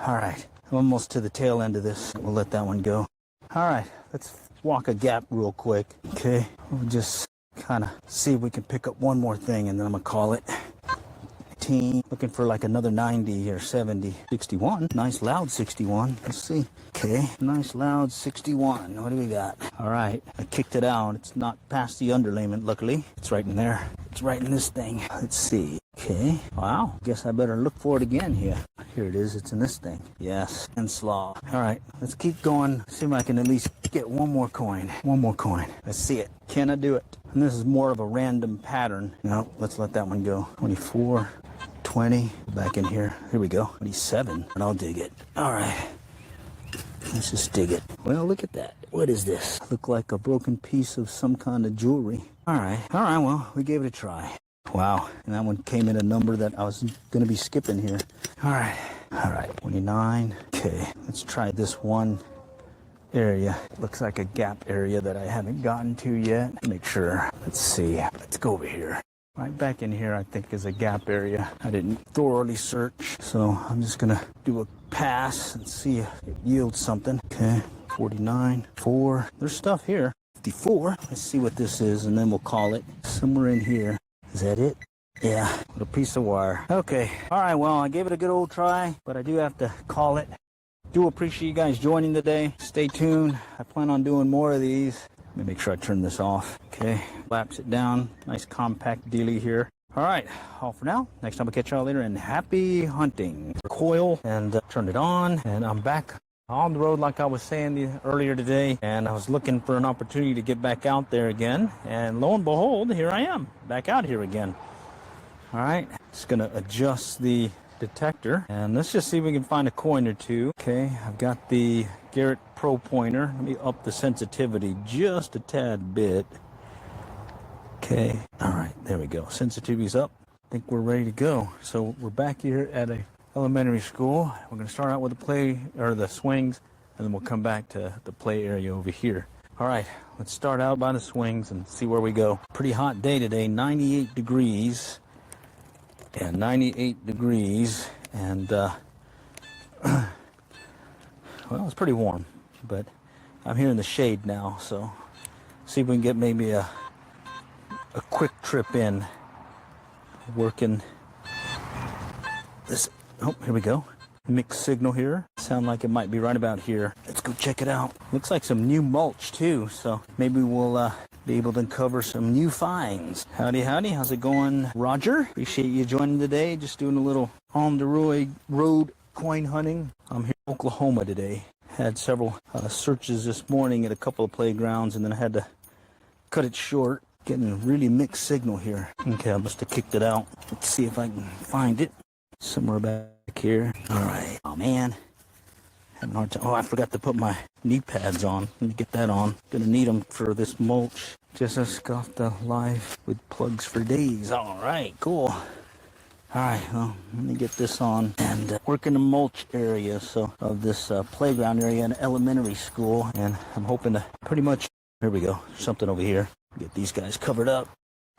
All right, I'm almost to the tail end of this. We'll let that one go. All right, let's walk a gap real quick. Okay, we'll just kind of see if we can pick up one more thing, and then I'm gonna call it. Looking for like another 90 or 70. 61. Nice loud 61. Let's see. Okay. Nice loud 61. What do we got? All right. I kicked it out. It's not past the underlayment, luckily. It's right in there. It's right in this thing. Let's see. Okay. Wow. Guess I better look for it again here. Here it is. It's in this thing. Yes. And slaw. All right. Let's keep going. See if I can at least get one more coin. One more coin. Let's see it. Can I do it? And this is more of a random pattern. No, let's let that one go. 24. 20, back in here. Here we go. 27, and I'll dig it. All right. Let's just dig it. Well, look at that. What is this? Look like a broken piece of some kind of jewelry. All right. All right, well, we gave it a try. Wow. And that one came in a number that I was going to be skipping here. All right. All right. 29. Okay. Let's try this one area. Looks like a gap area that I haven't gotten to yet. Make sure. Let's see. Let's go over here. Right back in here, I think, is a gap area. I didn't thoroughly search, so I'm just gonna do a pass and see if it yields something. Okay, 49, 4. There's stuff here. 54. Let's see what this is, and then we'll call it. Somewhere in here. Is that it? Yeah, a piece of wire. Okay. All right, well, I gave it a good old try, but I do have to call it. Do appreciate you guys joining today. Stay tuned. I plan on doing more of these. Let me make sure I turn this off. Okay, lapse it down. Nice compact dealie here. All right, all for now. Next time I'll catch y'all later, and happy hunting. Coil, and turned it on, and I'm back on the road like I was saying earlier today, and I was looking for an opportunity to get back out there again, and lo and behold, here I am, back out here again. All right, just gonna adjust the detector, and let's just see if we can find a coin or two. Okay, I've got the Garrett Pro pointer. Let me up the sensitivity just a tad bit. Okay, all right, there we go. Sensitivity's up. I think we're ready to go. So we're back here at a elementary school. We're gonna start out with the play, or the swings, and then we'll come back to the play area over here. All right, let's start out by the swings and see where we go. Pretty hot day today, 98 degrees. Yeah, 98 degrees, and well, it's pretty warm, but I'm here in the shade now, so see if we can get maybe a quick trip in. Working this. Oh, here we go. Mixed signal here. Sound like it might be right about here. Let's go check it out. Looks like some new mulch too, so maybe we'll be able to uncover some new finds. Howdy, howdy. How's it going, Roger? Appreciate you joining today. Just doing a little on the road coin hunting. I'm here in Oklahoma today. Had several searches this morning at a couple of playgrounds, and then I had to cut it short. Getting a really mixed signal here. Okay, I must have kicked it out. Let's see if I can find it. Somewhere back here. All right. Oh, man. Having a hard time. Oh, I forgot to put my knee pads on. Let me get that on. Gonna need them for this mulch. Just a scoffed live with plugs for days. All right, cool. All right, well, let me get this on. And work in the mulch area, so of this playground area in elementary school. And I'm hoping to pretty much, here we go, something over here. Get these guys covered up.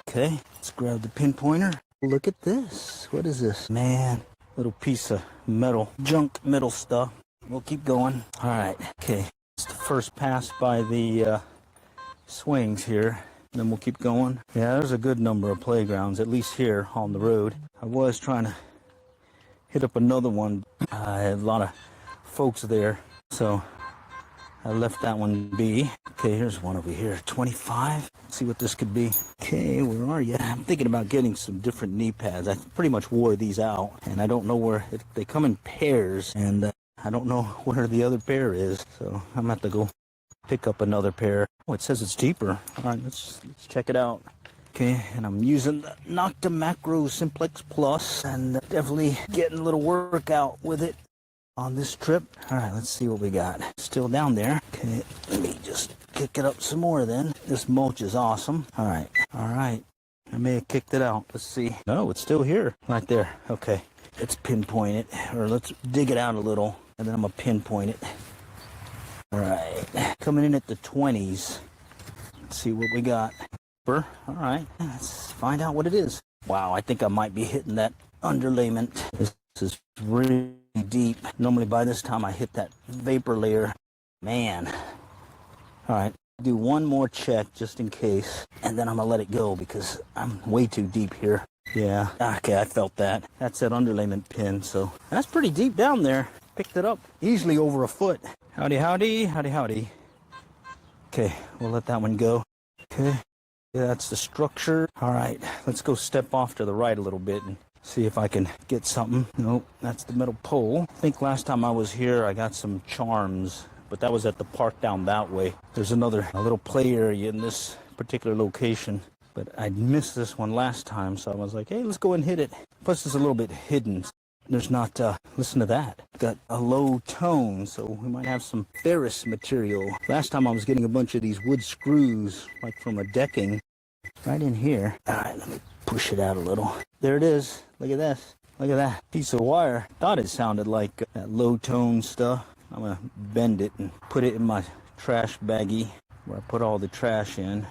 Okay, let's grab the pinpointer. Look at this. What is this? Man, little piece of metal, junk metal stuff. We'll keep going. All right, okay. It's the first pass by the swings here. Then we'll keep going. Yeah, there's a good number of playgrounds, at least here on the road. I was trying to hit up another one. I had a lot of folks there, so I left that one be. Okay, here's one over here, 25. Let's see what this could be. Okay, where are you? I'm thinking about getting some different knee pads. I pretty much wore these out, and I don't know where. They come in pairs, and I don't know where the other pair is, so I'm gonna have to go pick up another pair. Oh, it says it's deeper. All right, let's check it out. Okay, and I'm using the Nocta Macro Simplex Plus, and definitely getting a little workout with it on this trip. All right, let's see what we got. Still down there. Okay, let me just kick it up some more then. This mulch is awesome. All right. I may have kicked it out. Let's see. No, it's still here. Right there. Okay, let's pinpoint it, or let's dig it out a little, and then I'm gonna pinpoint it. All right, coming in at the 20s. Let's see what we got. All right, let's find out what it is. Wow, I think I might be hitting that underlayment. This is really deep. Normally by this time I hit that vapor layer. Man. All right, do one more check just in case, and then I'm gonna let it go because I'm way too deep here. Yeah, okay, I felt that. That's that underlayment pin, so that's pretty deep down there. Picked it up easily over a foot. Howdy, howdy, howdy, howdy. Okay, we'll let that one go. Okay. Yeah, that's the structure. All right, let's go step off to the right a little bit and see if I can get something. Nope, that's the metal pole. I think last time I was here, I got some charms, but that was at the park down that way. There's a little play area in this particular location, but I missed this one last time, so I was like, hey, let's go and hit it. Plus, it's a little bit hidden. There's not, listen to that. Got a low tone, so we might have some ferrous material. Last time I was getting a bunch of these wood screws, like from a decking, right in here. All right, let me push it out a little. There it is. Look at this. Look at that piece of wire. Thought it sounded like that low tone stuff. I'm gonna bend it and put it in my trash baggie where I put all the trash in.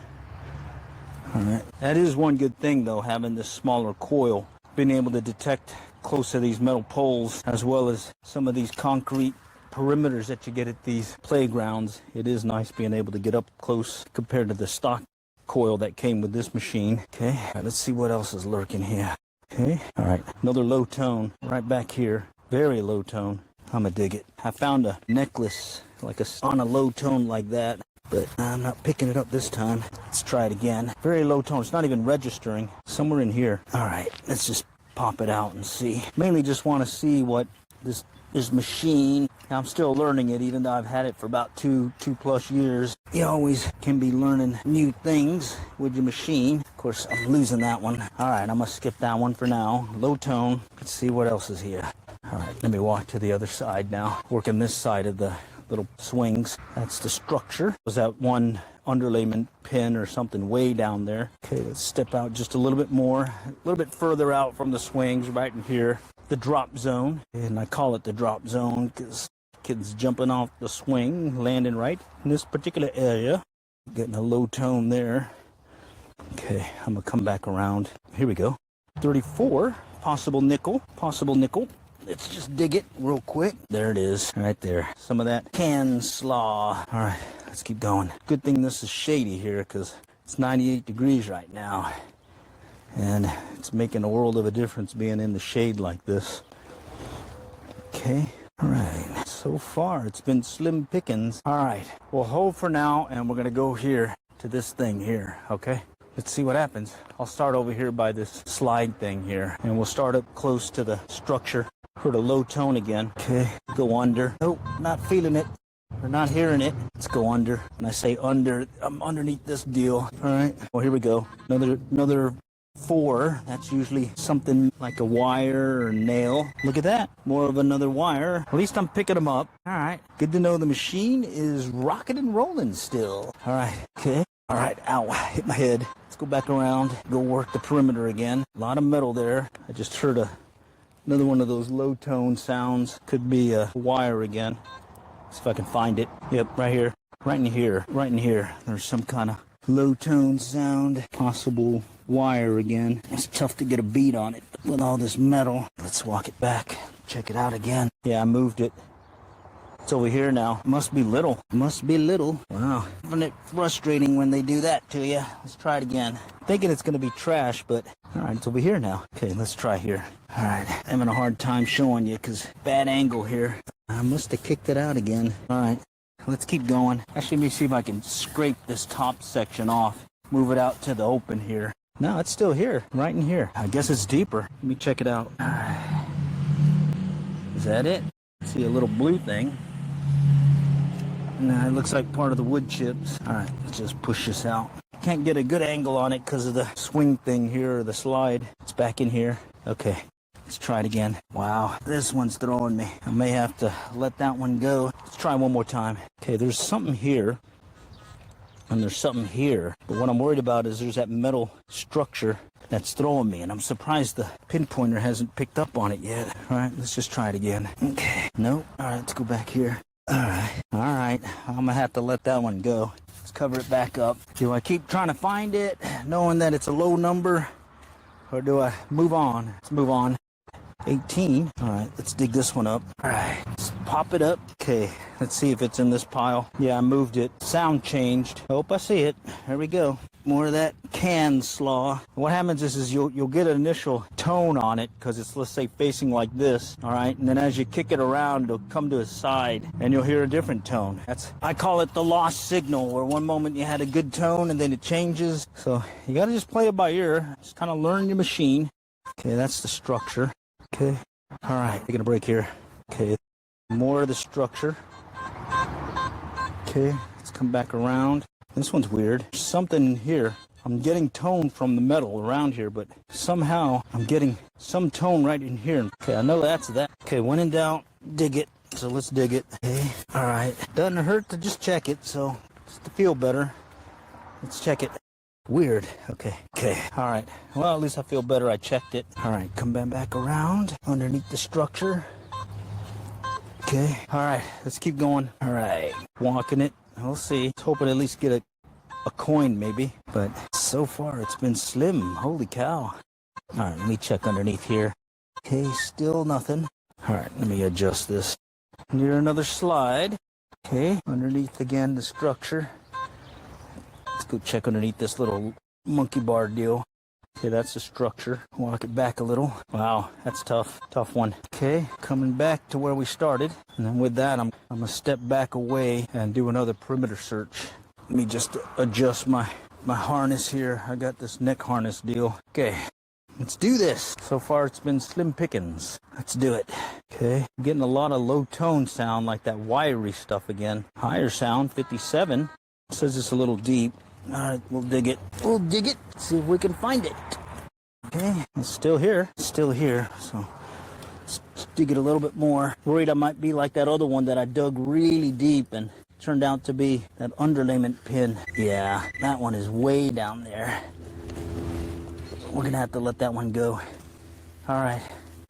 All right. That is one good thing, though, having this smaller coil. Being able to detect close to these metal poles, as well as some of these concrete perimeters that you get at these playgrounds. It is nice being able to get up close compared to the stock coil that came with this machine. Okay, all right, let's see what else is lurking here. Okay, all right, another low tone right back here. Very low tone. I'm gonna dig it. I found a necklace on a low tone like that, but I'm not picking it up this time. Let's try it again. Very low tone. It's not even registering. Somewhere in here. All right, let's just pop it out and see. Mainly just want to see what this machine. I'm still learning it, even though I've had it for about two plus years. You always can be learning new things with your machine. Of course, I'm losing that one. All right, I'm gonna skip that one for now. Low tone. Let's see what else is here. All right, let me walk to the other side now. Working this side of the little swings. That's the structure. Was that one underlayment pin or something way down there? Okay, let's step out just a little bit more, a little bit further out from the swings, right in here. The drop zone, and I call it the drop zone because kids jumping off the swing, landing right in this particular area. Getting a low tone there. Okay, I'm gonna come back around. Here we go. 34, possible nickel. Let's just dig it real quick. There it is, right there. Some of that can slaw. All right, let's keep going. Good thing this is shady here because it's 98 degrees right now. And it's making a world of a difference being in the shade like this. Okay, all right. So far, it's been slim pickings. All right, we'll hold for now, and we're gonna go here to this thing here, okay? Let's see what happens. I'll start over here by this slide thing here, and we'll start up close to the structure. Heard a low tone again. Okay, go under. Nope, not feeling it. We're not hearing it. Let's go under. When I say under, I'm underneath this deal. All right, well, here we go. Another 4. That's usually something like a wire or nail. Look at that. More of another wire. At least I'm picking them up. All right, good to know the machine is rocking and rolling still. All right, okay. All right, ow, hit my head. Let's go back around, go work the perimeter again. A lot of metal there. I just heard another one of those low tone sounds. Could be a wire again. See if I can find it. Yep, right here. Right in here. There's some kind of low tone sound. Possible wire again. It's tough to get a beat on it with all this metal. Let's walk it back. Check it out again. Yeah, I moved it. It's over here now. Must be little. Wow. Isn't it frustrating when they do that to you? Let's try it again. Thinking it's going to be trash, but all right, it's over here now. Okay, let's try here. All right, having a hard time showing you because bad angle here. I must have kicked it out again. All right, let's keep going. Actually, let me see if I can scrape this top section off. Move it out to the open here. No, it's still here, right in here. I guess it's deeper. Let me check it out. Is that it? See a little blue thing. No, it looks like part of the wood chips. All right, let's just push this out. Can't get a good angle on it because of the swing thing here, or the slide. It's back in here. Okay, let's try it again. Wow, this one's throwing me. I may have to let that one go. Let's try one more time. Okay, there's something here, and there's something here. But what I'm worried about is there's that metal structure that's throwing me, and I'm surprised the pinpointer hasn't picked up on it yet. All right, let's just try it again. Okay, nope. All right, let's go back here. All right, I'm gonna have to let that one go. Let's cover it back up. Do I keep trying to find it, knowing that it's a low number, or do I move on? Let's move on. 18. All right, let's dig this one up. All right, let's pop it up. Okay, let's see if it's in this pile. Yeah, I moved it. Sound changed. Hope I see it. There we go. More of that can slaw. What happens is you'll get an initial tone on it because it's, let's say, facing like this. All right, and then as you kick it around, it'll come to a side and you'll hear a different tone. I call it the lost signal, where one moment you had a good tone and then it changes. So you got to just play it by ear. Just kind of learn your machine. Okay, that's the structure. Okay, all right, taking a break here. Okay, more of the structure. Okay, let's come back around. This one's weird. There's something in here. I'm getting tone from the metal around here, but somehow I'm getting some tone right in here. Okay, I know that's that. Okay, when in doubt, dig it. So let's dig it. Okay, all right. Doesn't hurt to just check it, so just to feel better. Let's check it. Weird. Okay. All right. Well, at least I feel better. I checked it. All right. Come back around underneath the structure. Okay. All right. Let's keep going. All right. Walking it. We'll see. Let's hope it at least get a coin maybe. But so far it's been slim. Holy cow. All right. Let me check underneath here. Okay. Still nothing. All right. Let me adjust this. Near another slide. Okay. Underneath again the structure. Let's go check underneath this little monkey bar deal. Okay, that's the structure. Walk it back a little. Wow, that's tough. Tough one. Okay, coming back to where we started. And then with that, I'm going to step back away and do another perimeter search. Let me just adjust my harness here. I got this neck harness deal. Okay, let's do this. So far, it's been slim pickings. Let's do it. Okay, I'm getting a lot of low tone sound, like that wiry stuff again. Higher sound, 57. It says it's a little deep. All right, we'll dig it. See if we can find it. Okay, it's still here. So let's dig it a little bit more. Worried I might be like that other one that I dug really deep and turned out to be that underlayment pin. Yeah, that one is way down there. We're gonna have to let that one go. All right,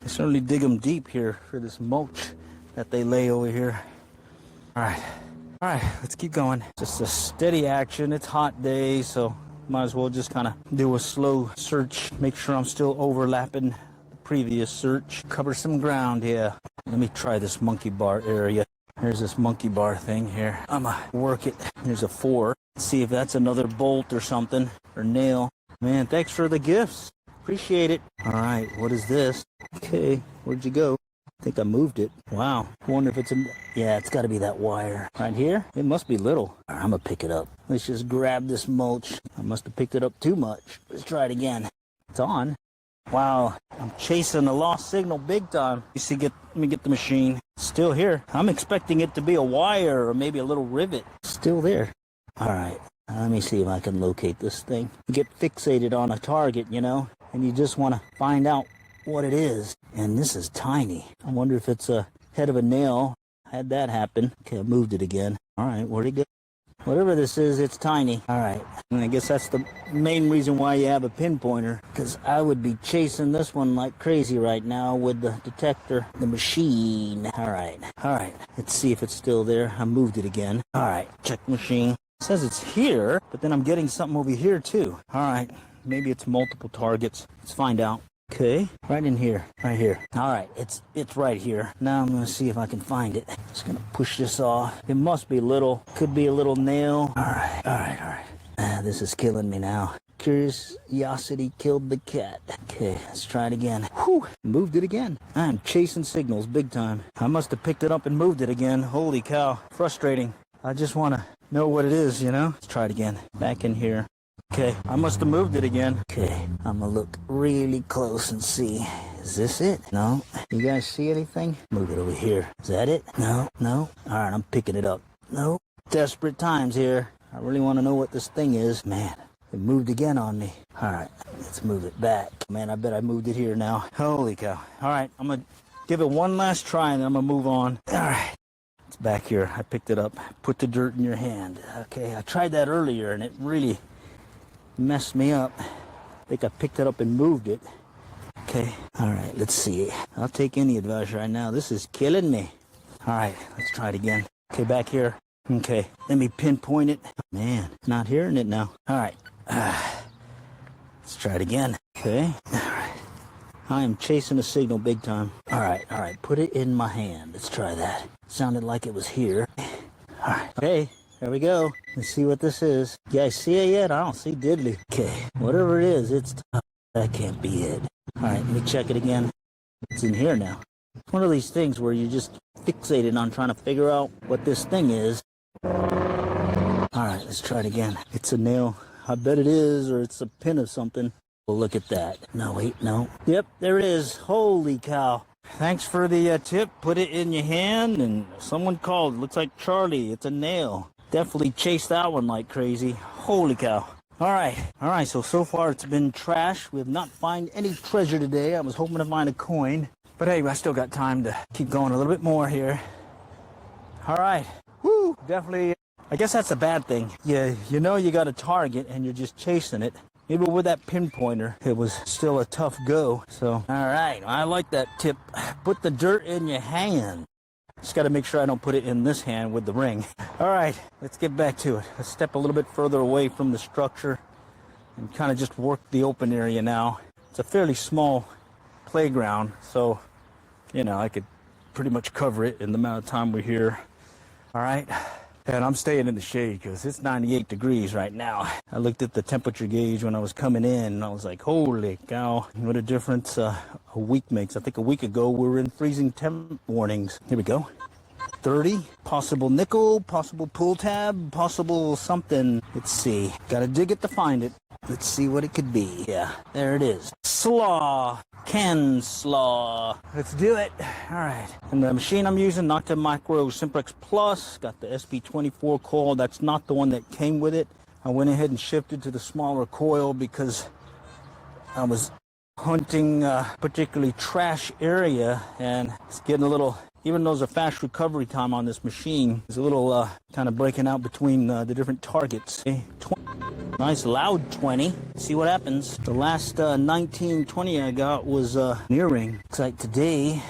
I certainly dig them deep here for this mulch that they lay over here. All right, let's keep going. Just a steady action. It's a hot day, so might as well just kind of do a slow search. Make sure I'm still overlapping the previous search. Cover some ground here. Let me try this monkey bar area. Here's this monkey bar thing here. I'm gonna work it. Here's a 4. See if that's another bolt or something, or nail. Man, thanks for the gifts. Appreciate it. All right, what is this? Okay, where'd you go? I think I moved it. Wow. Wonder if it's yeah, it's got to be that wire right here. It must be little. All right, I'm gonna pick it up. Let's just grab this mulch. I must have picked it up too much. Let's try it again. It's on. Wow, I'm chasing the lost signal big time. You see, let me get the machine. It's still here. I'm expecting it to be a wire or maybe a little rivet. Still there. All right. Let me see if I can locate this thing. You get fixated on a target, you know, and you just want to find out what it is. And this is tiny. I wonder if it's a head of a nail. Had that happen. Okay, I moved it again. All right, where'd it go? Whatever this is, it's tiny. All right, and I guess that's the main reason why you have a pinpointer, because I would be chasing this one like crazy right now with the detector, the machine. All right, let's see if it's still there. I moved it again. All right, check machine. It says it's here, but then I'm getting something over here too. All right, maybe it's multiple targets. Let's find out. Okay, right in here, right here. All right, it's right here. Now I'm gonna see if I can find it. Just gonna push this off. It must be little, could be a little nail. All right. This is killing me now. Curiosity killed the cat. Okay, let's try it again. Whew, moved it again. I'm chasing signals big time. I must have picked it up and moved it again. Holy cow, frustrating. I just want to know what it is, you know? Let's try it again. Back in here. Okay, I must have moved it again. Okay, I'm gonna look really close and see. Is this it? No. You guys see anything? Move it over here. Is that it? No, no. All right, I'm picking it up. No. Desperate times here. I really want to know what this thing is. Man, it moved again on me. All right, let's move it back. Man, I bet I moved it here now. Holy cow. All right, I'm gonna give it one last try and then I'm gonna move on. All right. It's back here. I picked it up. Put the dirt in your hand. Okay, I tried that earlier and it really messed me up. I think I picked it up and moved it. Okay, all right, let's see. I'll take any advice right now. This is killing me. All right, let's try it again. Okay, back here. Okay, let me pinpoint it. Man, not hearing it now. All right, let's try it again. Okay, all right. I am chasing a signal big time. All right, put it in my hand. Let's try that. Sounded like it was here. All right, okay. There we go. Let's see what this is. You guys see it yet? I don't see diddly. Okay, whatever it is, it's tough. That can't be it. All right, let me check it again. It's in here now. It's one of these things where you just fixated on trying to figure out what this thing is. All right, let's try it again. It's a nail. I bet it is, or it's a pin of something. Well, look at that. No, wait, no. Yep, there it is. Holy cow. Thanks for the tip. Put it in your hand, and someone called. Looks like Charlie. It's a nail. Definitely chased that one like crazy. Holy cow. All right, so far it's been trash. We have not found any treasure today. I was hoping to find a coin. But hey, I still got time to keep going a little bit more here. All right. Woo, definitely. I guess that's a bad thing. Yeah, you know you got a target and you're just chasing it. Maybe with that pinpointer, it was still a tough go. So, all right, I like that tip. Put the dirt in your hand. Just got to make sure I don't put it in this hand with the ring. All right, let's get back to it. Let's step a little bit further away from the structure and kind of just work the open area now. It's a fairly small playground, so, you know, I could pretty much cover it in the amount of time we're here. All right, and I'm staying in the shade because it's 98 degrees right now. I looked at the temperature gauge when I was coming in, and I was like, holy cow, what a difference a week makes. I think a week ago we were in freezing temp warnings. Here we go. 30, possible nickel, possible pull tab, possible something. Let's see. Gotta dig it to find it. Let's see what it could be. Yeah, there it is. Slaw. Slaw. Let's do it. All right. And the machine I'm using, Nocta Micro Simplex Plus. Got the SP24 coil. That's not the one that came with it. I went ahead and shifted to the smaller coil because I was hunting a particularly trash area and it's getting a little, even though there's a fast recovery time on this machine, it's a little kind of breaking out between the different targets. Okay. Nice loud 20. See what happens. The last 1920 I got was near ring. Looks like today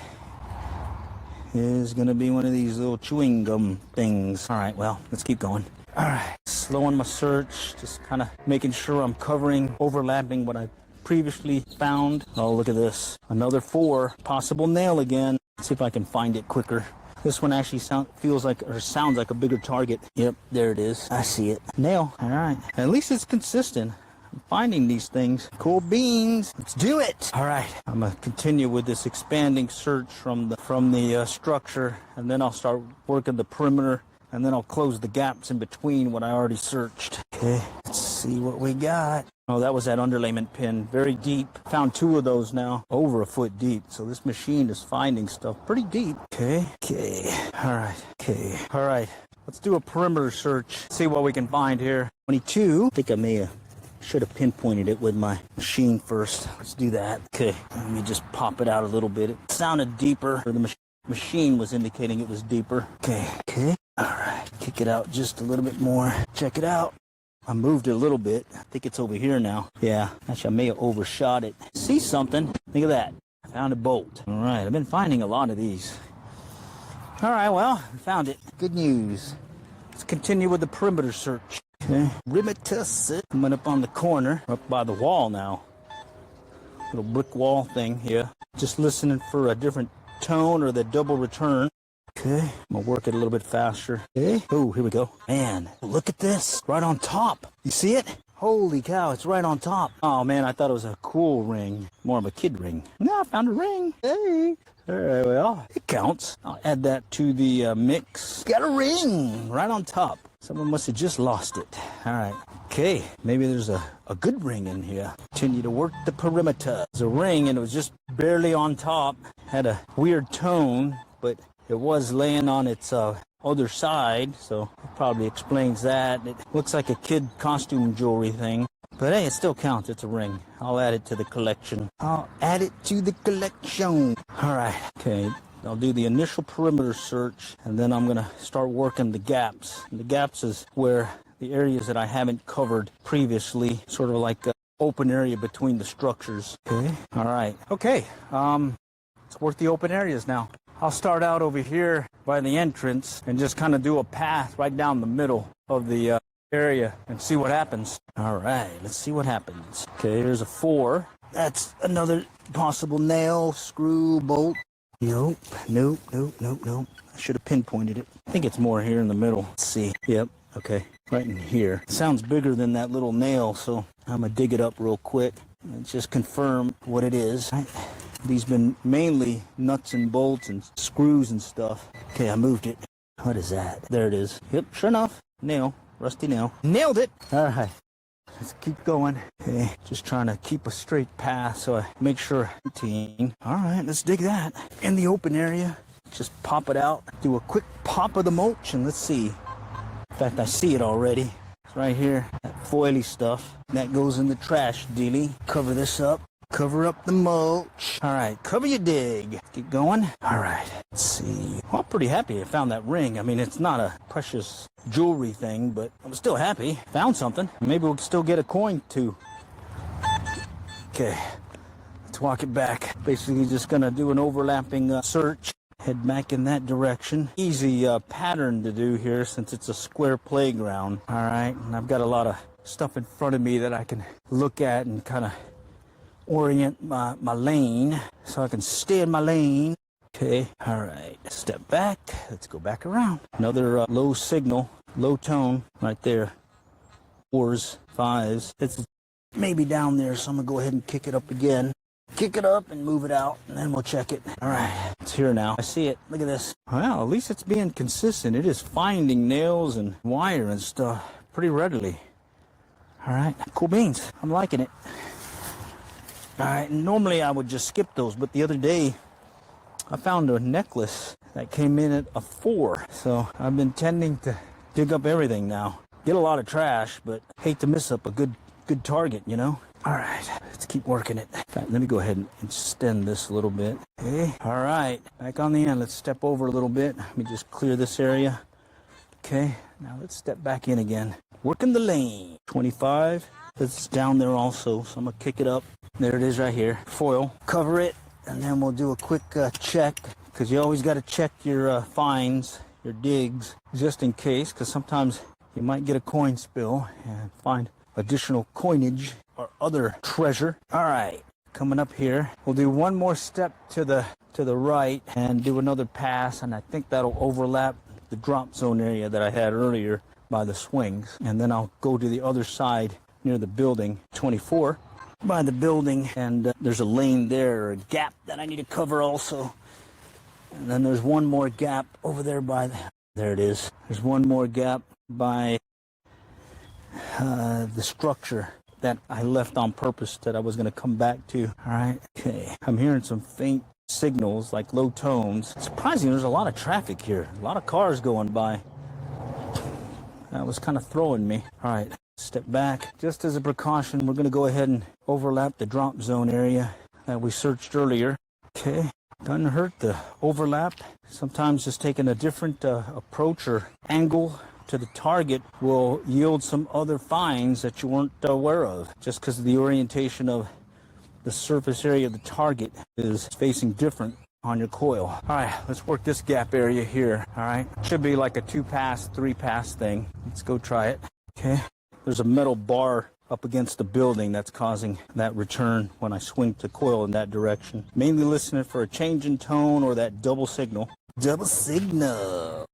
is going to be one of these little chewing gum things. All right, well, let's keep going. All right, slowing my search, just kind of making sure I'm covering, overlapping what I previously found. Oh, look at this. Another 4. Possible nail again. Let's see if I can find it quicker. This one actually sounds like a bigger target. Yep, there it is. I see it. Nail. All right. At least it's consistent. I'm finding these things. Cool beans. Let's do it. All right. I'm gonna continue with this expanding search from the structure, and then I'll start working the perimeter, and then I'll close the gaps in between what I already searched. Okay. Let's see what we got. Oh, that was that underlayment pin. Very deep. Found 2 of those now. Over a foot deep. So this machine is finding stuff pretty deep. Okay. All right. Let's do a perimeter search. See what we can find here. 22. I think I should have pinpointed it with my machine first. Let's do that. Okay. Let me just pop it out a little bit. It sounded deeper. The machine was indicating it was deeper. Okay. All right. Kick it out just a little bit more. Check it out. I moved it a little bit. I think it's over here now. Yeah, actually I may have overshot it. See something? Look at that. I found a bolt. All right, I've been finding a lot of these. All right, well, I found it. Good news. Let's continue with the perimeter search. Okay. Perimeter. Coming up on the corner, up by the wall now. Little brick wall thing here. Just listening for a different tone or the double return. Okay, I'm gonna work it a little bit faster. Okay. Oh, here we go. Man, look at this. Right on top. You see it? Holy cow, it's right on top. Oh man, I thought it was a cool ring. More of a kid ring. No, I found a ring. Hey. All right, well, it counts. I'll add that to the mix. Got a ring right on top. Someone must have just lost it. All right. Okay, maybe there's a good ring in here. Continue to work the perimeter. There's a ring and it was just barely on top. Had a weird tone, but it was laying on its other side, so it probably explains that. It looks like a kid costume jewelry thing. But hey, it still counts. It's a ring. I'll add it to the collection. All right. Okay. I'll do the initial perimeter search, and then I'm going to start working the gaps. And the gaps is where the areas that I haven't covered previously, sort of like an open area between the structures. Okay. All right. Okay. Let's work the open areas now. I'll start out over here by the entrance and just kind of do a path right down the middle of the area and see what happens. All right, let's see what happens. Okay, here's a 4. That's another possible nail, screw, bolt. Nope. I should have pinpointed it. I think it's more here in the middle. Let's see. Yep, okay, right in here. It sounds bigger than that little nail, so I'm gonna dig it up real quick and just confirm what it is. These been mainly nuts and bolts and screws and stuff. Okay, I moved it. What is that? There it is. Yep, sure enough. Nail. Rusty nail. Nailed it! All right. Let's keep going. Okay, just trying to keep a straight path so I make sure. All right, let's dig that. In the open area, just pop it out. Do a quick pop of the mulch and let's see. In fact, I see it already. It's right here. That foily stuff. That goes in the trash dealie. Cover this up. Cover up the mulch. All right, cover your dig. Keep going. All right, let's see. Well, I'm pretty happy I found that ring. I mean, it's not a precious jewelry thing, but I'm still happy. Found something. Maybe we'll still get a coin too. Okay, let's walk it back. Basically just gonna do an overlapping search. Head back in that direction. Easy pattern to do here since it's a square playground. All right, and I've got a lot of stuff in front of me that I can look at and kind of orient my lane so I can stay in my lane. Okay, all right, step back. Let's go back around. Another low signal, low tone right there. 4s, 5s. It's maybe down there, so I'm gonna go ahead and kick it up again. Kick it up and move it out, and then we'll check it. All right, it's here now. I see it. Look at this. Well, at least it's being consistent. It is finding nails and wire and stuff pretty readily. All right, cool beans. I'm liking it. All right, normally I would just skip those, but the other day I found a necklace that came in at a 4. So I've been tending to dig up everything now. Get a lot of trash, but hate to miss up a good target, you know? All right, let's keep working it. In fact, let me go ahead and extend this a little bit. Okay, all right, back on the end. Let's step over a little bit. Let me just clear this area. Okay, now let's step back in again. Working the lane. 25. It's down there also, so I'm gonna kick it up. There it is right here. Foil. Cover it, and then we'll do a quick check, because you always got to check your finds, your digs, just in case, because sometimes you might get a coin spill and find additional coinage or other treasure. All right, coming up here, we'll do one more step to the right and do another pass, and I think that'll overlap the drop zone area that I had earlier by the swings, and then I'll go to the other side near the building. 24 by the building, and there's a lane there, or a gap that I need to cover also, and then there's one more gap over there by there it is. There's one more gap by the structure that I left on purpose that I was going to come back to. All right, okay, I'm hearing some faint signals like low tones. Surprising, there's a lot of traffic here, a lot of cars going by. That was kind of throwing me. All right, step back. Just as a precaution, we're going to go ahead and overlap the drop zone area that we searched earlier. Okay, doesn't hurt to overlap. Sometimes just taking a different approach or angle to the target will yield some other finds that you weren't aware of, just because of the orientation of the surface area of the target is facing different on your coil. All right, let's work this gap area here. All right, should be like a 2-pass, 3-pass thing. Let's go try it. Okay, there's a metal bar up against the building that's causing that return when I swing the coil in that direction. Mainly listening for a change in tone or that double signal. Double signal.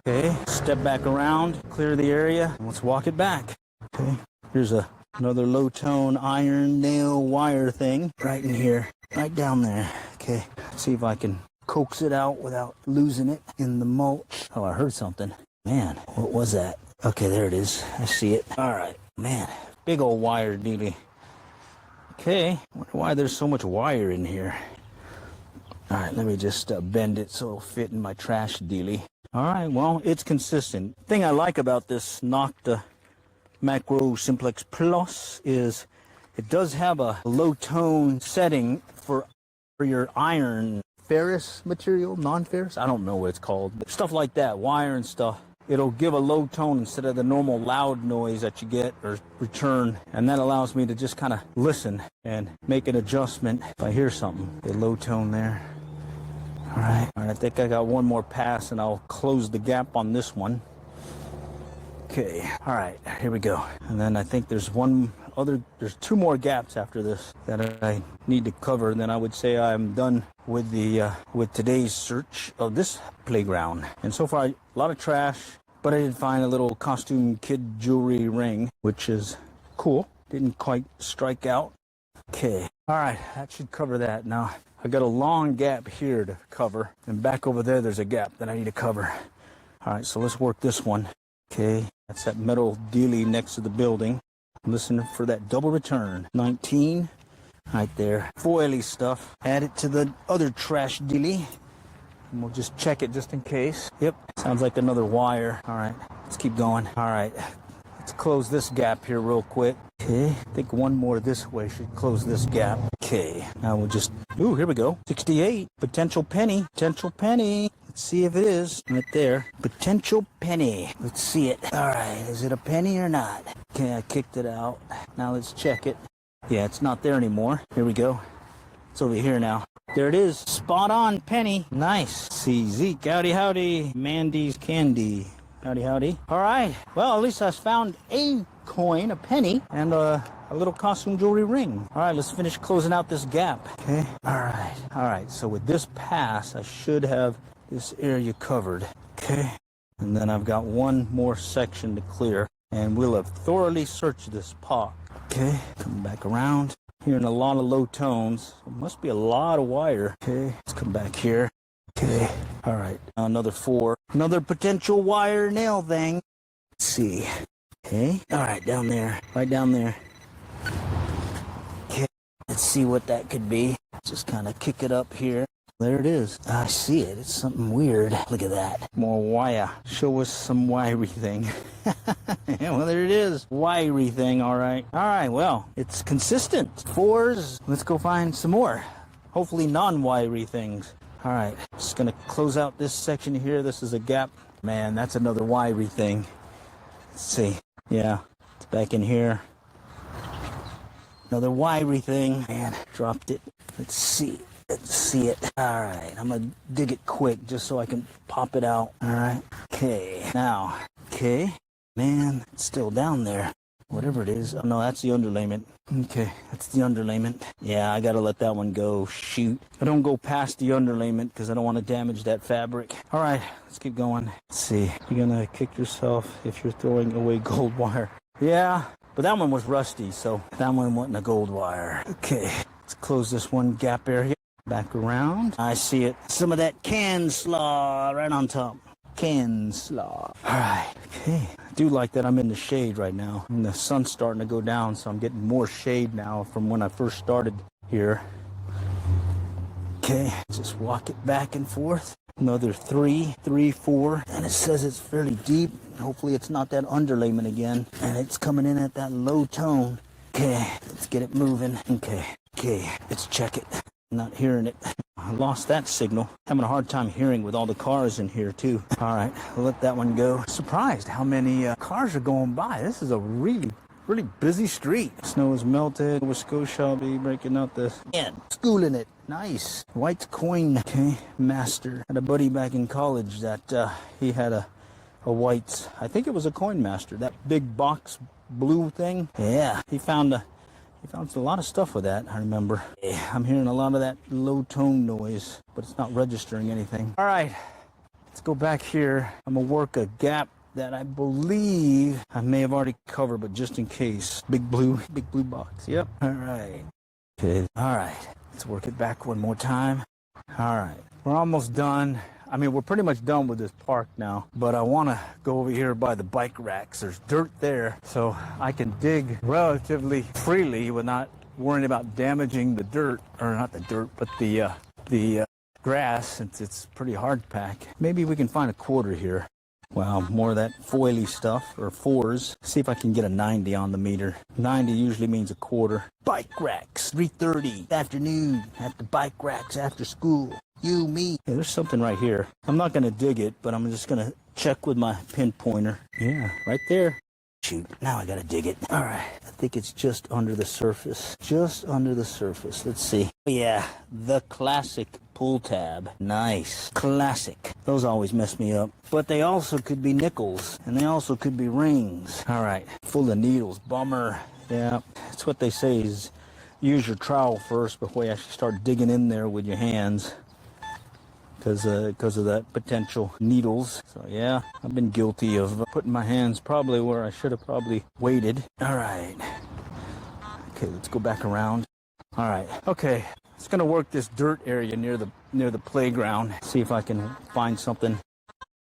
Okay, step back around, clear the area, and let's walk it back. Okay, here's a Another low tone iron nail wire thing right in here, right down there. Okay, let's see if I can coax it out without losing it in the mulch. Oh, I heard something. Man, what was that? Okay, there it is. I see it. All right, man, big old wire dealy. Okay, wonder why there's so much wire in here. All right, let me just bend it so it'll fit in my trash dealy. All right, well, it's consistent. Thing I like about this Nocta Macro Simplex Plus is it does have a low tone setting for your iron ferrous material, non-ferrous, I don't know what it's called, but stuff like that, wire and stuff. It'll give a low tone instead of the normal loud noise that you get or return, and that allows me to just kind of listen and make an adjustment if I hear something. A low tone there. All right, I think I got one more pass and I'll close the gap on this one. Okay, all right, here we go. And then I think there's two more gaps after this that I need to cover, and then I would say I'm done with the with today's search of this playground. And so far, a lot of trash, but I did find a little costume kid jewelry ring, which is cool. Didn't quite strike out. Okay, all right, that should cover that. Now, I got a long gap here to cover, and back over there, there's a gap that I need to cover. All right, so let's work this one. Okay, that's that metal dealy next to the building. Listen for that double return. 19, right there. Foily stuff. Add it to the other trash dealy. And we'll just check it just in case. Yep, sounds like another wire. All right, let's keep going. All right, let's close this gap here real quick. Okay, I think one more this way should close this gap. Okay, now we'll just, ooh, here we go. 68, potential penny, potential penny. Let's see if it is. Right there. Potential penny. Let's see it. All right. Is it a penny or not? Okay, I kicked it out. Now let's check it. Yeah, it's not there anymore. Here we go. It's over here now. There it is. Spot on penny. Nice. See, Zeke. Howdy, howdy. Mandy's candy. Howdy, howdy. All right. Well, at least I found a coin, a penny, and a little costume jewelry ring. All right, let's finish closing out this gap. Okay. All right. All right. So with this pass, I should have this area covered. Okay, and then I've got one more section to clear, and we'll have thoroughly searched this pot. Okay, come back around. Hearing a lot of low tones. It must be a lot of wire. Okay, let's come back here. Okay, all right, another 4. Another potential wire nail thing. Let's see. Okay, all right, down there, right down there. Okay, let's see what that could be. Just kind of kick it up here. There it is. I see it. It's something weird. Look at that. More wire. Show us some wiry thing. Yeah, well, there it is. Wiry thing, all right. All right, well, it's consistent. 4s. Let's go find some more. Hopefully non-wiry things. All right, just going to close out this section here. This is a gap. Man, that's another wiry thing. Let's see. Yeah, it's back in here. Another wiry thing. Man, dropped it. Let's see. Let's see it. All right, I'm gonna dig it quick just so I can pop it out. All right, okay, now, okay, man, it's still down there. Whatever it is. Oh, no, that's the underlayment. Okay, that's the underlayment. Yeah, I gotta let that one go. Shoot. I don't go past the underlayment because I don't want to damage that fabric. All right, let's keep going. Let's see. You're gonna kick yourself if you're throwing away gold wire. Yeah, but that one was rusty, so that one wasn't a gold wire. Okay, let's close this one gap area. Back around. I see it. Some of that can slaw right on top. Can slaw. All right. Okay. I do like that I'm in the shade right now. And the sun's starting to go down, so I'm getting more shade now from when I first started here. Okay. Just walk it back and forth. Another 3, 4. And it says it's fairly deep. Hopefully it's not that underlayment again. And it's coming in at that low tone. Okay. Let's get it moving. Okay. Okay. Let's check it. Not hearing it. I lost that signal. Having a hard time hearing with all the cars in here too. All right, I'll let that one go. Surprised how many cars are going by. This is a really busy street. Snow is melted. Wisconsin will be breaking out the schooling it. Nice. White coin. Okay, master. Had a buddy back in college that he had a white, I think it was a coin master. That big box blue thing. Yeah, he found a lot of stuff with that, I remember. I'm hearing a lot of that low tone noise, but it's not registering anything. All right, let's go back here. I'm gonna work a gap that I believe I may have already covered, but just in case. Big blue box. Yep. All right. Okay. All right. Let's work it back one more time. All right. We're almost done. I mean, we're pretty much done with this park now, but I want to go over here by the bike racks. There's dirt there, so I can dig relatively freely without worrying about damaging the dirt, or not the dirt, but the grass, since it's pretty hard pack. Maybe we can find a quarter here. Wow, more of that foily stuff, or fours. See if I can get a 90 on the meter. 90 usually means a quarter. Bike racks, 3:30 afternoon at the bike racks after school. You, me. Hey, there's something right here. I'm not going to dig it, but I'm just going to check with my pinpointer. Yeah, right there. Shoot, now I got to dig it. All right, I think it's just under the surface. Just under the surface. Let's see. Yeah, the classic pull tab. Nice. Classic. Those always mess me up. But they also could be nickels, and they also could be rings. All right, full of needles. Bummer. Yeah, that's what they say is use your trowel first before you actually start digging in there with your hands. Because of that potential needles. So yeah, I've been guilty of putting my hands probably where I should have probably waited. All right. Okay, let's go back around. All right. Okay, it's gonna work this dirt area near the playground. See if I can find something.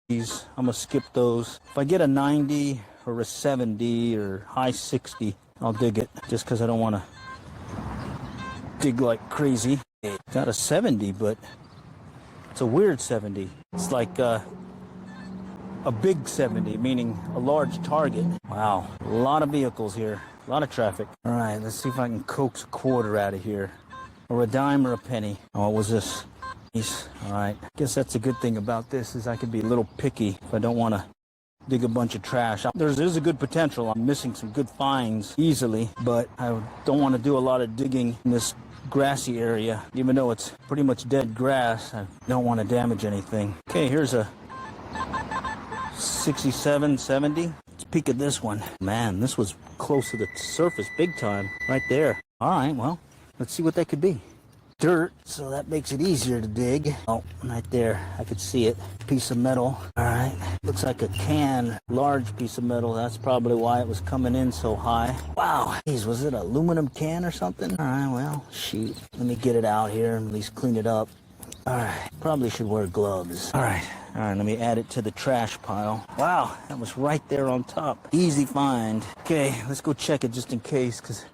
These, I'm gonna skip those. If I get a 90 or a 70 or high 60, I'll dig it. Just because I don't want to dig like crazy. Got a 70, but it's a weird 70. It's like a big 70, meaning a large target. Wow, a lot of vehicles here, a lot of traffic. All right, let's see if I can coax a quarter out of here, or a dime or a penny. Oh, what was this? All right, guess that's a good thing about this is I can be a little picky if I don't want to dig a bunch of trash. There's a good potential. I'm missing some good finds easily, but I don't want to do a lot of digging in this grassy area. Even though it's pretty much dead grass, I don't want to damage anything. Okay, here's a 67, 70. Let's peek at this one. Man, this was close to the surface big time right there. All right, well, let's see what that could be. Dirt, so that makes it easier to dig. Oh, right there, I could see it. Piece of metal. All right, looks like a can, large piece of metal. That's probably why it was coming in so high. Wow, geez, was it an aluminum can or something? All right, well, shoot. Let me get it out here and at least clean it up. All right, probably should wear gloves. All right, let me add it to the trash pile. Wow, that was right there on top. Easy find. Okay, let's go check it just in case, because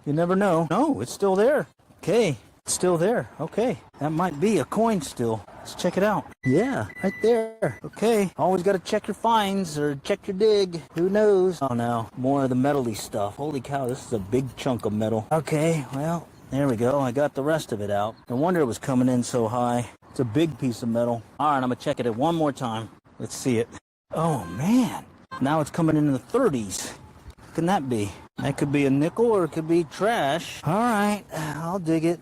you never know. No, it's still there. Okay. Still there. Okay. That might be a coin still. Let's check it out. Yeah, right there. Okay. Always got to check your finds or check your dig. Who knows? Oh, no. More of the metally stuff. Holy cow, this is a big chunk of metal. Okay, well, there we go. I got the rest of it out. No wonder it was coming in so high. It's a big piece of metal. All right, I'm going to check it one more time. Let's see it. Oh, man. Now it's coming in the 30s. What can that be? That could be a nickel or it could be trash. All right, I'll dig it.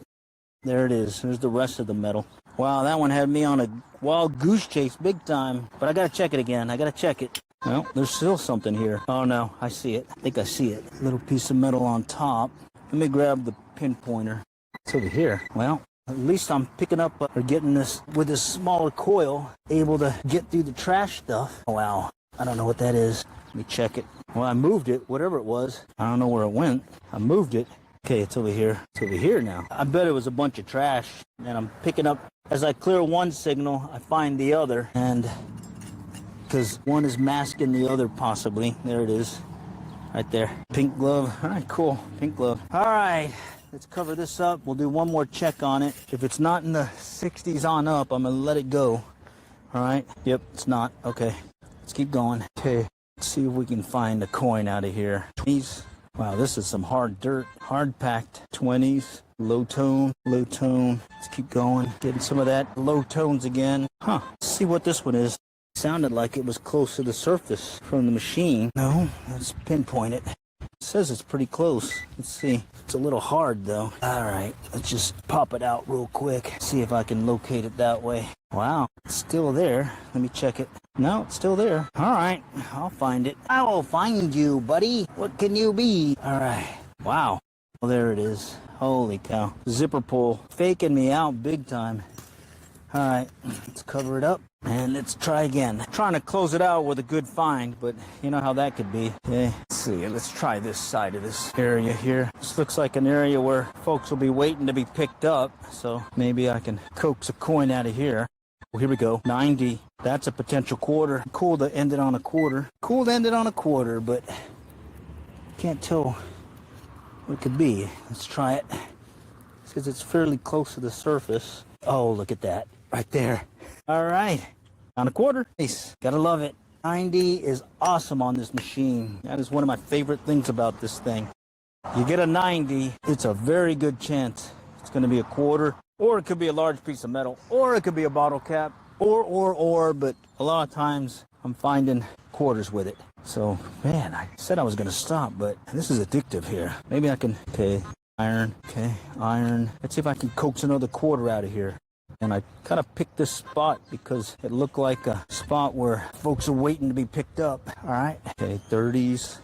There it is. There's the rest of the metal. Wow, that one had me on a wild goose chase big time. But I gotta check it again. I gotta check it. Well, there's still something here. Oh no, I see it. I think I see it. Little piece of metal on top. Let me grab the pinpointer. It's over here. Well, at least I'm picking up or getting this with this smaller coil, able to get through the trash stuff. Oh, wow. I don't know what that is. Let me check it. Well, I moved it, whatever it was. I don't know where it went. I moved it. Okay, it's over here. It's over here now. I bet it was a bunch of trash. And I'm picking up, as I clear one signal, I find the other. And because one is masking the other possibly. There it is. Right there. Pink glove. All right, cool. Pink glove. All right, let's cover this up. We'll do one more check on it. If it's not in the 60s on up, I'm going to let it go. All right. Yep, it's not. Okay, let's keep going. Okay, let's see if we can find a coin out of here. 20s. Wow, this is some hard dirt, hard packed. 20s, low tone, low tone. Let's keep going. Getting some of that low tones again. Huh, let's see what this one is. Sounded like it was close to the surface from the machine. No, let's pinpoint it. It says it's pretty close. Let's see. It's a little hard though. All right, let's just pop it out real quick. See if I can locate it that way. Wow, it's still there. Let me check it. No, it's still there. All right, I'll find it. I will find you, buddy. What can you be? All right. Wow. Well, there it is. Holy cow. Zipper pull. Faking me out big time. All right, let's cover it up and let's try again. Trying to close it out with a good find, but you know how that could be. Okay, let's see, let's try this side of this area here. This looks like an area where folks will be waiting to be picked up, so maybe I can coax a coin out of here. Well, here we go, 90. That's a potential quarter. Cool to end it on a quarter. Cool to end it on a quarter, but can't tell what it could be. Let's try it. Because it's fairly close to the surface. Oh, look at that. Right there. All right. On a quarter. Nice. Gotta love it. 90 is awesome on this machine. That is one of my favorite things about this thing. You get a 90, it's a very good chance it's going to be a quarter, or it could be a large piece of metal, or it could be a bottle cap, or, but a lot of times I'm finding quarters with it. So, man, I said I was going to stop, but this is addictive here. Maybe I can, okay, iron, okay, iron. Let's see if I can coax another quarter out of here. And I kind of picked this spot because it looked like a spot where folks are waiting to be picked up. All right, okay, 30s.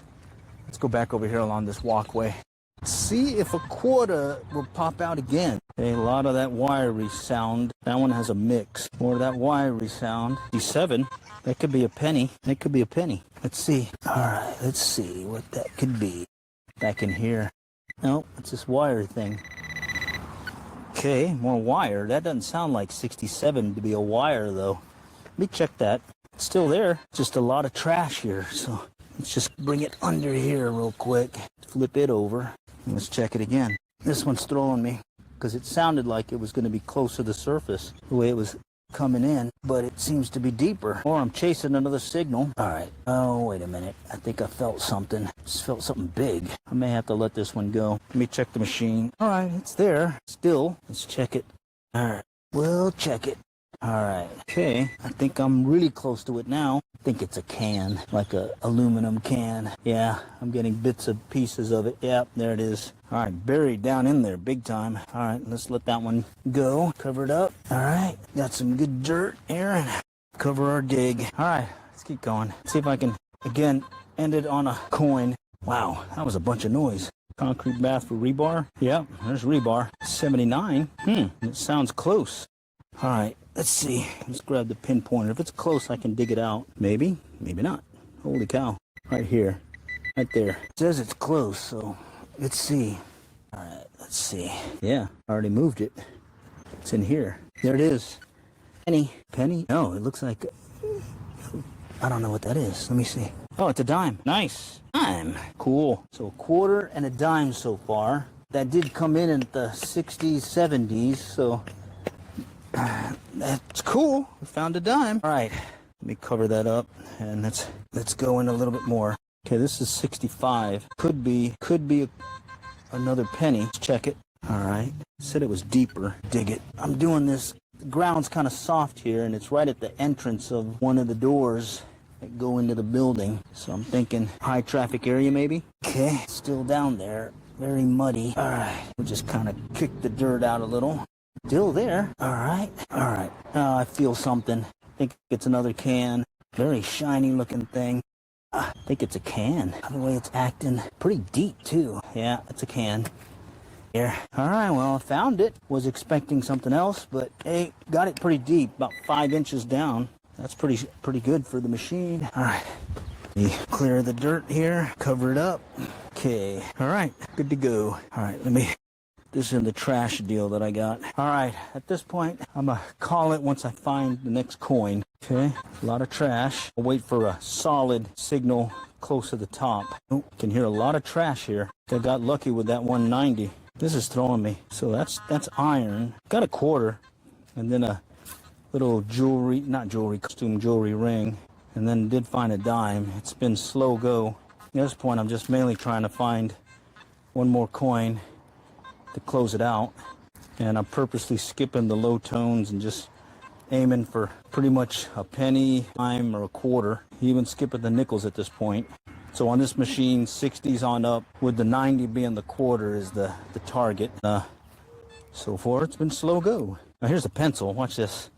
Let's go back over here along this walkway. See if a quarter will pop out again. Okay, a lot of that wiry sound. That one has a mix. More of that wiry sound. 7. That could be a penny. That could be a penny. Let's see. All right, let's see what that could be. Back in here. No, it's this wire thing. Okay, more wire. That doesn't sound like 67 to be a wire, though. Let me check that. It's still there. Just a lot of trash here. So let's just bring it under here real quick. Flip it over. And let's check it again. This one's throwing me because it sounded like it was going to be close to the surface the way it was coming in, but it seems to be deeper. Or I'm chasing another signal. All right. Oh, wait a minute. I think I felt something. Just felt something big. I may have to let this one go. Let me check the machine. All right, it's there. Still. Let's check it. All right. We'll check it. All right. Okay. I think I'm really close to it now. I think it's a can, like a aluminum can. Yeah, I'm getting bits of pieces of it. Yep, there it is. All right, buried down in there big time. All right, let's let that one go. Cover it up. All right, got some good dirt here and cover our dig. All right, let's keep going. See if I can, again, end it on a coin. Wow, that was a bunch of noise. Concrete bath for rebar. Yep, there's rebar. 79. It sounds close. All right, let's see. Let's grab the pinpointer. If it's close, I can dig it out. Maybe, maybe not. Holy cow. Right here. Right there. It says it's close, so let's see. All right, let's see. Yeah, I already moved it. It's in here. There it is. Penny. Penny? No, it looks like... I don't know what that is. Let me see. Oh, it's a dime. Nice. Dime. Cool. So a quarter and a dime so far. That did come in at the 60s, 70s, so... That's cool. We found a dime. All right, let me cover that up and let's go in a little bit more. Okay, this is 65. Could be another penny. Let's check it. All right. Said it was deeper. Dig it. I'm doing this. The ground's kind of soft here, and it's right at the entrance of one of the doors that go into the building. So I'm thinking high traffic area maybe. Okay, still down there. Very muddy. All right. We'll just kind of kick the dirt out a little. Still there. All right. All right. Oh, I feel something. I think it's another can. Very shiny looking thing. I think it's a can. The way it's acting. Pretty deep too. Yeah, it's a can. Here. All right. Well, I found it. Was expecting something else, but hey, got it pretty deep. About 5 inches down. That's pretty good for the machine. All right. Clear the dirt here. Cover it up. Okay. All right. Good to go. All right. Let me... This is the trash deal that I got. All right, at this point, I'm going to call it once I find the next coin. Okay, a lot of trash. I'll wait for a solid signal close to the top. Oh, can hear a lot of trash here. I got lucky with that 190. This is throwing me. So that's iron. Got a quarter, and then a little jewelry, not jewelry, costume jewelry ring, and then did find a dime. It's been slow go. At this point, I'm just mainly trying to find one more coin to close it out, and I'm purposely skipping the low tones and just aiming for pretty much a penny, dime, or a quarter. Even skipping the nickels at this point. So on this machine, 60s on up, with the 90 being the quarter is the target. So far, it's been slow go. Now here's a pencil. Watch this.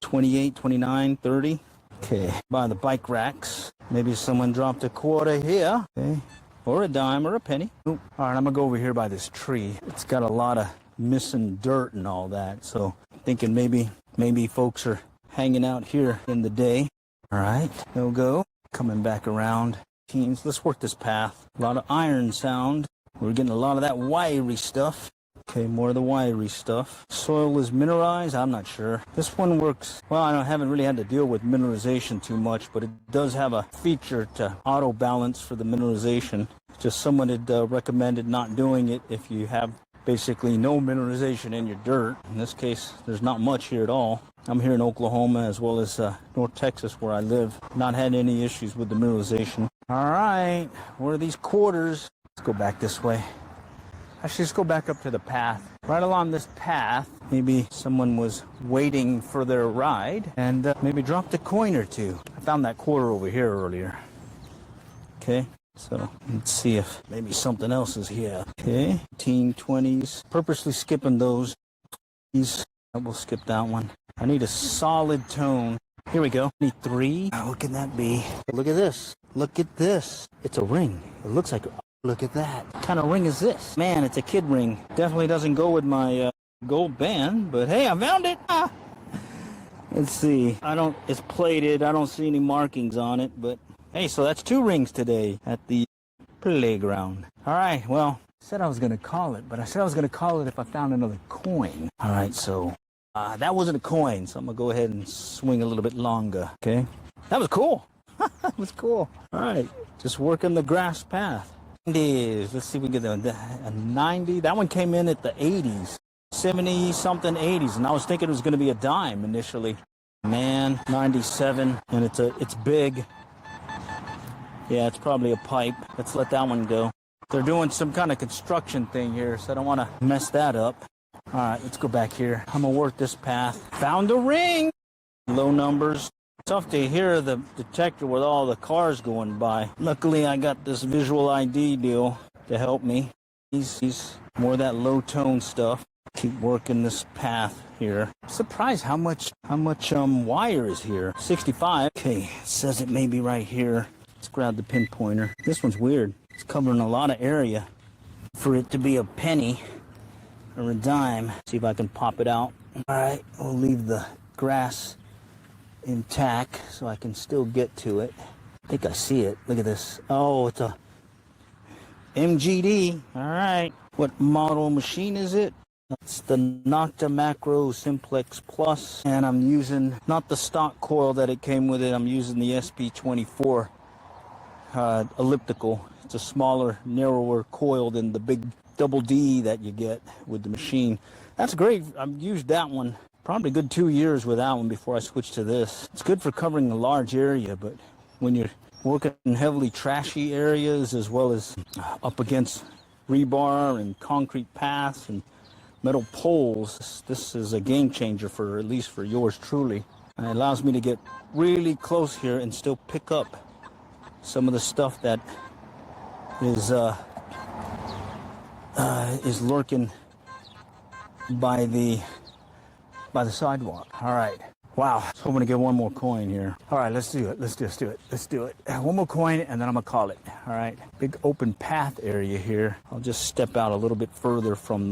28, 29, 30. Okay, by the bike racks. Maybe someone dropped a quarter here. Okay. Or a dime or a penny. All right, I'm gonna go over here by this tree. It's got a lot of missing dirt and all that, so I'm thinking maybe Maybe folks are hanging out here in the day. All right, no go. Coming back around. Teams, let's work this path. A lot of iron sound. We're getting a lot of that wiry stuff. Okay, more of the wiry stuff. Soil is mineralized? I'm not sure. This one works, well, I haven't really had to deal with mineralization too much, but it does have a feature to auto balance for the mineralization. Just someone had recommended not doing it if you have basically no mineralization in your dirt. In this case, there's not much here at all. I'm here in Oklahoma as well as North Texas where I live. Not had any issues with the mineralization. All right, where are these quarters? Let's go back this way. Actually, let's go back up to the path. Right along this path, maybe someone was waiting for their ride and maybe dropped a coin or two. I found that quarter over here earlier. Okay, so let's see if maybe something else is here. Okay, 1920s. Purposely skipping those. We'll skip that one. I need a solid tone. Here we go. Need 3. What can that be? Look at this. Look at this. It's a ring. It looks like... Look at that. What kind of ring is this? Man, it's a kid ring. Definitely doesn't go with my gold band, but hey, I found it. Ah. Let's see. It's plated. I don't see any markings on it, but hey, so that's 2 rings today at the playground. All right, well, I said I was going to call it, but I said I was going to call it if I found another coin. All right, so that wasn't a coin, so I'm going to go ahead and swing a little bit longer, okay? That was cool. That was cool. All right, just working the grass path. Let's see if we can get a 90. That one came in at the 80s, 70 something 80s, and I was thinking it was going to be a dime initially. Man, 97, and it's big. Yeah, it's probably a pipe. Let's let that one go. They're doing some kind of construction thing here, so I don't want to mess that up. All right, let's go back here. I'm gonna work this path. Found a ring. Low numbers. Tough to hear the detector with all the cars going by. Luckily, I got this visual ID deal to help me. He's more of that low tone stuff. Keep working this path here. Surprised how much wire is here. 65. Okay, it says it may be right here. Let's grab the pinpointer. This one's weird. It's covering a lot of area for it to be a penny or a dime. See if I can pop it out. All right, we'll leave the grass intact so I can still get to it. I think I see it. Look at this. Oh, it's a MGD. All right. What model machine is it? It's the Nocta Macro Simplex Plus, and I'm using not the stock coil that it came with it. I'm using the SP24 elliptical. It's a smaller, narrower coil than the big double D that you get with the machine. That's great. I've used that one probably a good 2 years with that one before I switched to this. It's good for covering a large area, but when you're working in heavily trashy areas as well as up against rebar and concrete paths and metal poles, this is a game changer for at least for yours truly. And it allows me to get really close here and still pick up some of the stuff that is lurking by the sidewalk. All right. Wow. So I'm going to get one more coin here. All right, let's do it. Let's just do it. Let's do it. One more coin, and then I'm going to call it. All right. Big open path area here. I'll just step out a little bit further from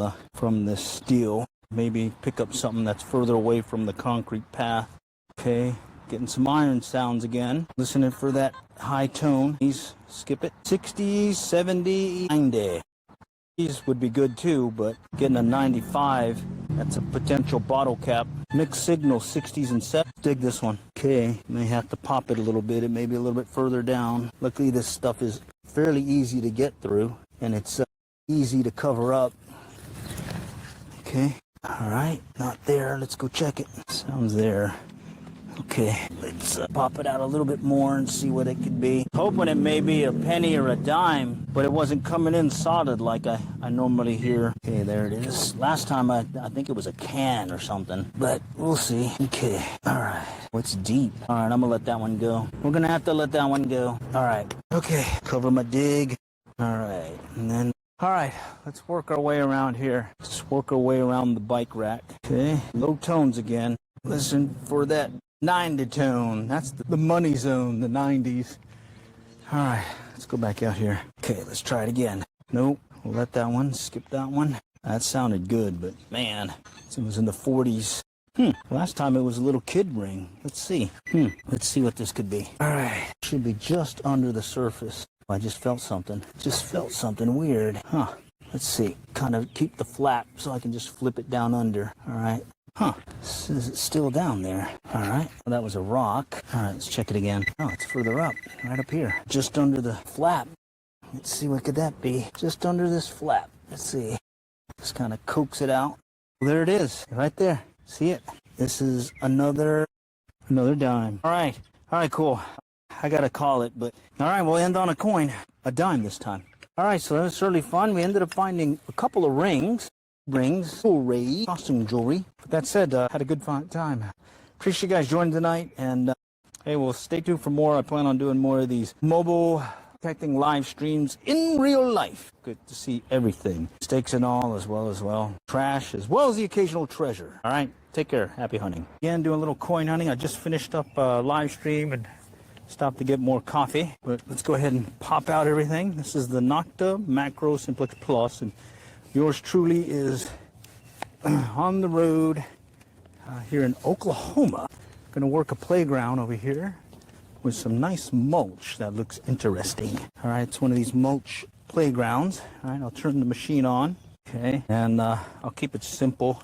this steel. Maybe pick up something that's further away from the concrete path. Okay. Getting some iron sounds again. Listening for that high tone. Please skip it. 60, 70, 90. These would be good too, but getting a 95, that's a potential bottle cap. Mixed signal, 60s and 70s. Dig this one. Okay, may have to pop it a little bit. It may be a little bit further down. Luckily, this stuff is fairly easy to get through, and it's easy to cover up. Okay, all right, not there. Let's go check it. Sounds there. Okay, let's pop it out a little bit more and see what it could be. Hoping it may be a penny or a dime, but it wasn't coming in solid like I normally hear. Okay, there it is. Last time I think it was a can or something, but we'll see. Okay, all right. What's deep? All right, I'm gonna let that one go. We're gonna have to let that one go. All right, okay, cover my dig. All right, and then, all right, let's work our way around here. Just work our way around the bike rack. Okay, low tones again. Listen for that 90 tone. That's the money zone, the 90s. All right, let's go back out here. Okay, let's try it again. Nope, we'll let that one, skip that one. That sounded good, but man, it was in the 40s. Last time it was a little kid ring. Let's see. Let's see what this could be. All right. Should be just under the surface. I just felt something. Just felt something weird. Let's see. Kind of keep the flap so I can just flip it down under. All right. Is it still down there? All right. Well, that was a rock. All right. Let's check it again. Oh, it's further up. Right up here. Just under the flap. Let's see. What could that be? Just under this flap. Let's see. Just kind of coax it out. Well, there it is. Right there. See it? This is another dime. All right. All right, cool. I got to call it, but all right, we'll end on a coin. A dime this time. All right, so that was certainly fun. We ended up finding a couple of rings, jewelry, costume jewelry. But that said, had a good fun time. Appreciate you guys joining tonight, and hey, well, stay tuned for more. I plan on doing more of these mobile detecting live streams in real life. Good to see everything. Mistakes and all, as well. Trash, as well as the occasional treasure. All right, take care. Happy hunting. Again, doing a little coin hunting. I just finished up a live stream and stopped to get more coffee. But let's go ahead and pop out everything. This is the Nocta Macro Simplex Plus, and yours truly is on the road here in Oklahoma. Going to work a playground over here with some nice mulch that looks interesting. All right, it's one of these mulch playgrounds. All right, I'll turn the machine on. Okay, and I'll keep it simple.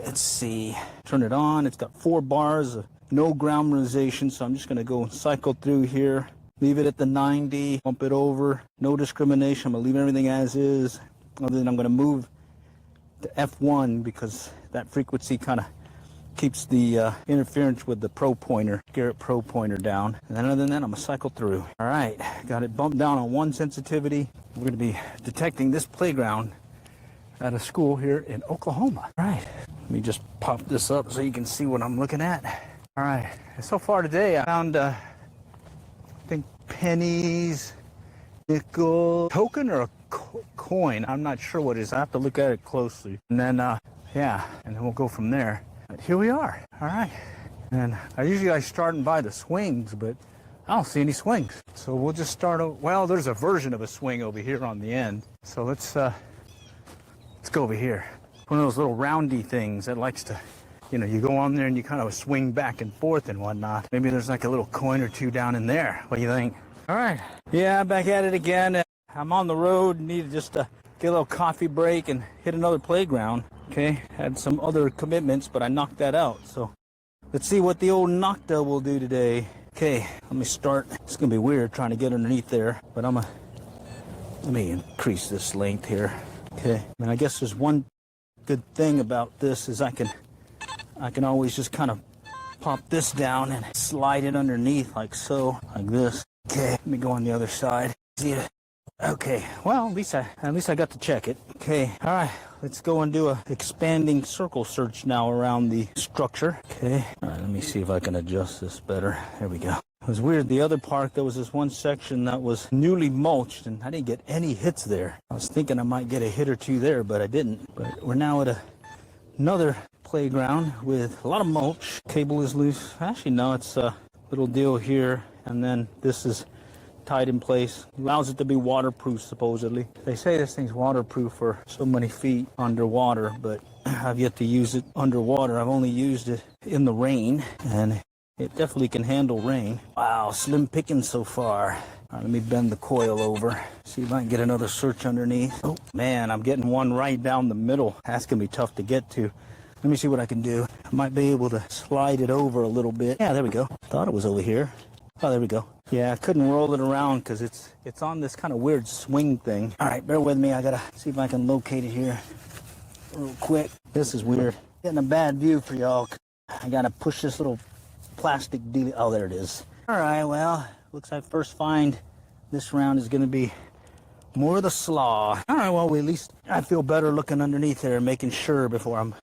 Let's see, turn it on. It's got 4 bars, no ground mineralization, so I'm just gonna go cycle through here, leave it at the 90, bump it over, no discrimination. I'm gonna leave everything as is, other than I'm gonna move to F1 because that frequency kind of keeps the interference with the Garrett Pro pointer down. And then other than that, I'm gonna cycle through. All right, got it bumped down on 1 sensitivity. We're gonna be detecting this playground at a school here in Oklahoma. All right, let me just pop this up so you can see what I'm looking at. All right, so far today I found, I think pennies, nickel, token or a coin. I'm not sure what it is. I have to look at it closely. And then, yeah, and then we'll go from there. But here we are. All right. And I usually start by the swings, but I don't see any swings. So we'll just start. Well, there's a version of a swing over here on the end. So let's go over here. One of those little roundy things that likes to, you go on there and you kind of swing back and forth and whatnot. Maybe there's like a little coin or two down in there. What do you think? All right. Yeah, back at it again. I'm on the road. Need just to get a little coffee break and hit another playground. Okay, had some other commitments, but I knocked that out. So let's see what the old Nocta will do today. Okay, let me start. It's gonna be weird trying to get underneath there, but let me increase this length here. Okay, and I guess there's one good thing about this is I can always just kind of pop this down and slide it underneath like so, like this. Okay, let me go on the other side. See it? Okay, well, at least I got to check it. Okay, all right, let's go and do a expanding circle search now around the structure. Okay, all right, let me see if I can adjust this better. There we go. It was weird. The other park, there was this one section that was newly mulched, and I didn't get any hits there. I was thinking I might get a hit or two there, but I didn't. But we're now at another playground with a lot of mulch. Cable is loose. Actually, no, it's a little deal here, and then this is tied in place. Allows it to be waterproof, supposedly. They say this thing's waterproof for so many feet underwater, but I've yet to use it underwater. I've only used it in the rain, and it definitely can handle rain. Wow, slim pickings so far. All right, let me bend the coil over, see if I can get another search underneath. Oh, man, I'm getting one right down the middle. That's going to be tough to get to. Let me see what I can do. I might be able to slide it over a little bit. Yeah, there we go. Thought it was over here. Oh, there we go. Yeah, I couldn't roll it around because it's on this kind of weird swing thing. All right, bear with me. I got to see if I can locate it here real quick. This is weird. Getting a bad view for y'all. I got to push this little plastic deal. Oh, there it is. All right, well, looks like first find this round is going to be more of the slaw. All right, well, at least I feel better looking underneath there and making sure before I'm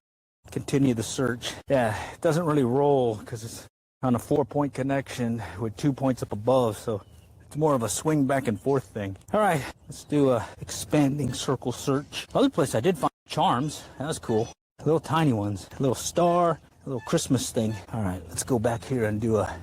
continue the search. Yeah, it doesn't really roll because it's on a 4-point connection with 2 points up above, so it's more of a swing back and forth thing. All right, let's do a expanding circle search. Other place I did find charms. That was cool. Little tiny ones. A little star, a little Christmas thing. All right, let's go back here and do a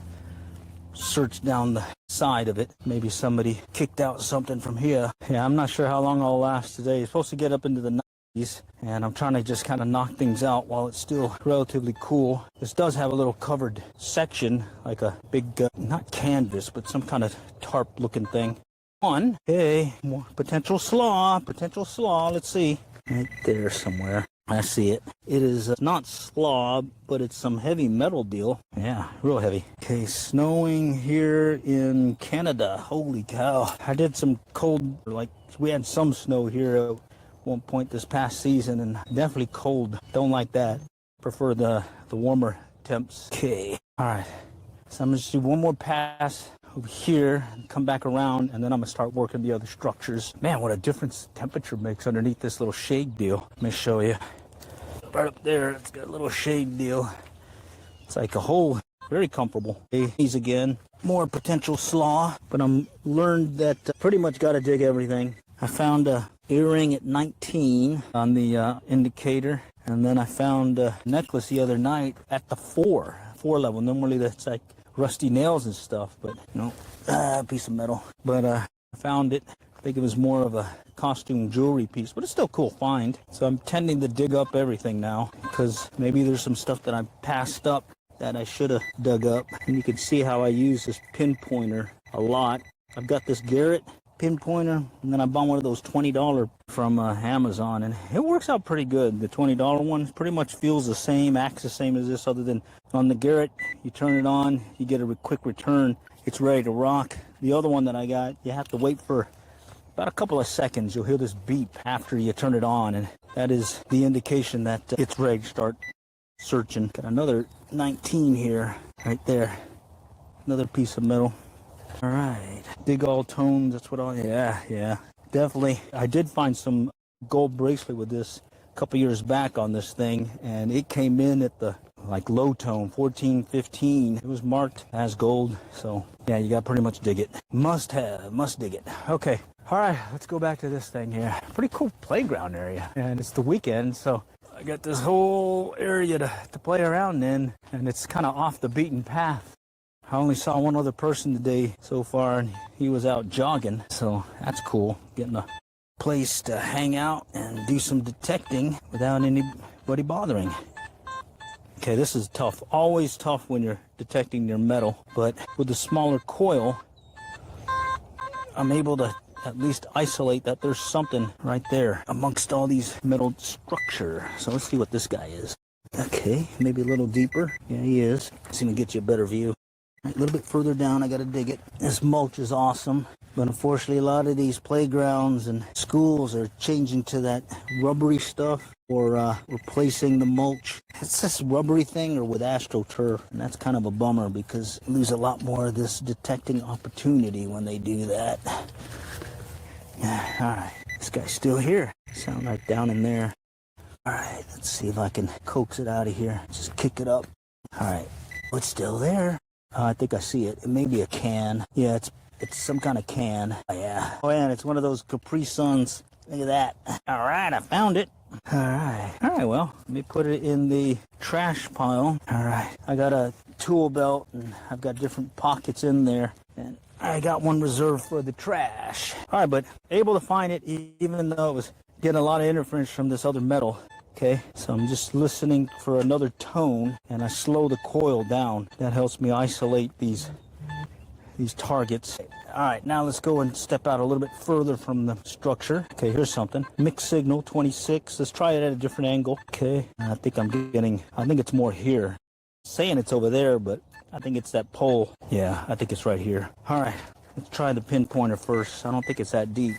search down the side of it. Maybe somebody kicked out something from here. Yeah, I'm not sure how long I'll last today. It's supposed to get up into the and I'm trying to just kind of knock things out while it's still relatively cool. This does have a little covered section, like a big, not canvas, but some kind of tarp looking thing. Okay, more potential slaw, let's see. Right there somewhere. I see it. It is not slaw, but it's some heavy metal deal. Yeah, real heavy. Okay, snowing here in Canada. Holy cow. I did some cold, like we had some snow here at one point this past season, and definitely cold. Don't like that. Prefer the warmer temps. Okay, all right. So I'm going to do one more pass over here, come back around, and then I'm going to start working the other structures. Man, what a difference temperature makes underneath this little shade deal. Let me show you. Right up there, it's got a little shade deal. It's like a hole, very comfortable. These again, more potential slaw, but I'm learned that pretty much got to dig everything. I found a earring at 19 on the indicator, and then I found a necklace the other night at the 4 level. Normally that's like rusty nails and stuff, but you know, piece of metal. But I found it. I think it was more of a costume jewelry piece, but it's still a cool find. So I'm tending to dig up everything now, because maybe there's some stuff that I passed up that I should have dug up. And you can see how I use this pinpointer a lot. I've got this Garrett pinpointer, and then I bought one of those $20 from Amazon, and it works out pretty good. The $20 one pretty much feels the same, acts the same as this, other than on the Garrett, you turn it on, you get a quick return, it's ready to rock. The other one that I got, you have to wait for about a couple of seconds. You'll hear this beep after you turn it on, and that is the indication that it's ready to start searching. Got another 19 here, right there. Another piece of metal. All right, dig all tones, that's what yeah, definitely. I did find some gold bracelet with this a couple years back on this thing, and it came in at the like low tone, 14, 15. It was marked as gold, so yeah, you got pretty much dig it. Must dig it. Okay, all right, let's go back to this thing here. Pretty cool playground area, and it's the weekend, so I got this whole area to play around in, and it's kind of off the beaten path. I only saw one other person today so far, and he was out jogging, so that's cool. Getting a place to hang out and do some detecting without anybody bothering. Okay, this is tough. Always tough when you're detecting your metal, but with the smaller coil, I'm able to at least isolate that there's something right there amongst all these metal structure. So let's see what this guy is. Okay, maybe a little deeper. Yeah, he is. See if we get you a better view. A little bit further down, I gotta dig it. This mulch is awesome, but unfortunately a lot of these playgrounds and schools are changing to that rubbery stuff, or replacing the mulch. It's this rubbery thing, or with AstroTurf, and that's kind of a bummer, because you lose a lot more of this detecting opportunity when they do that. Alright, this guy's still here. Sound like down in there. Alright, let's see if I can coax it out of here. Just kick it up. Alright, it's still there. I think I see it. It may be a can. Yeah, it's some kind of can. Oh, yeah. Oh, and it's one of those Capri Suns. Look at that. All right, I found it. All right, well, let me put it in the trash pile. All right, I got a tool belt, and I've got different pockets in there, and I got one reserved for the trash. All right, but able to find it, even though it was getting a lot of interference from this other metal. Okay, so I'm just listening for another tone, and I slow the coil down. That helps me isolate these targets. All right, now let's go and step out a little bit further from the structure. Okay, here's something. Mixed signal, 26. Let's try it at a different angle. Okay, I think it's more here. Saying it's over there, but I think it's that pole. Yeah, I think it's right here. All right, let's try the pinpointer first. I don't think it's that deep.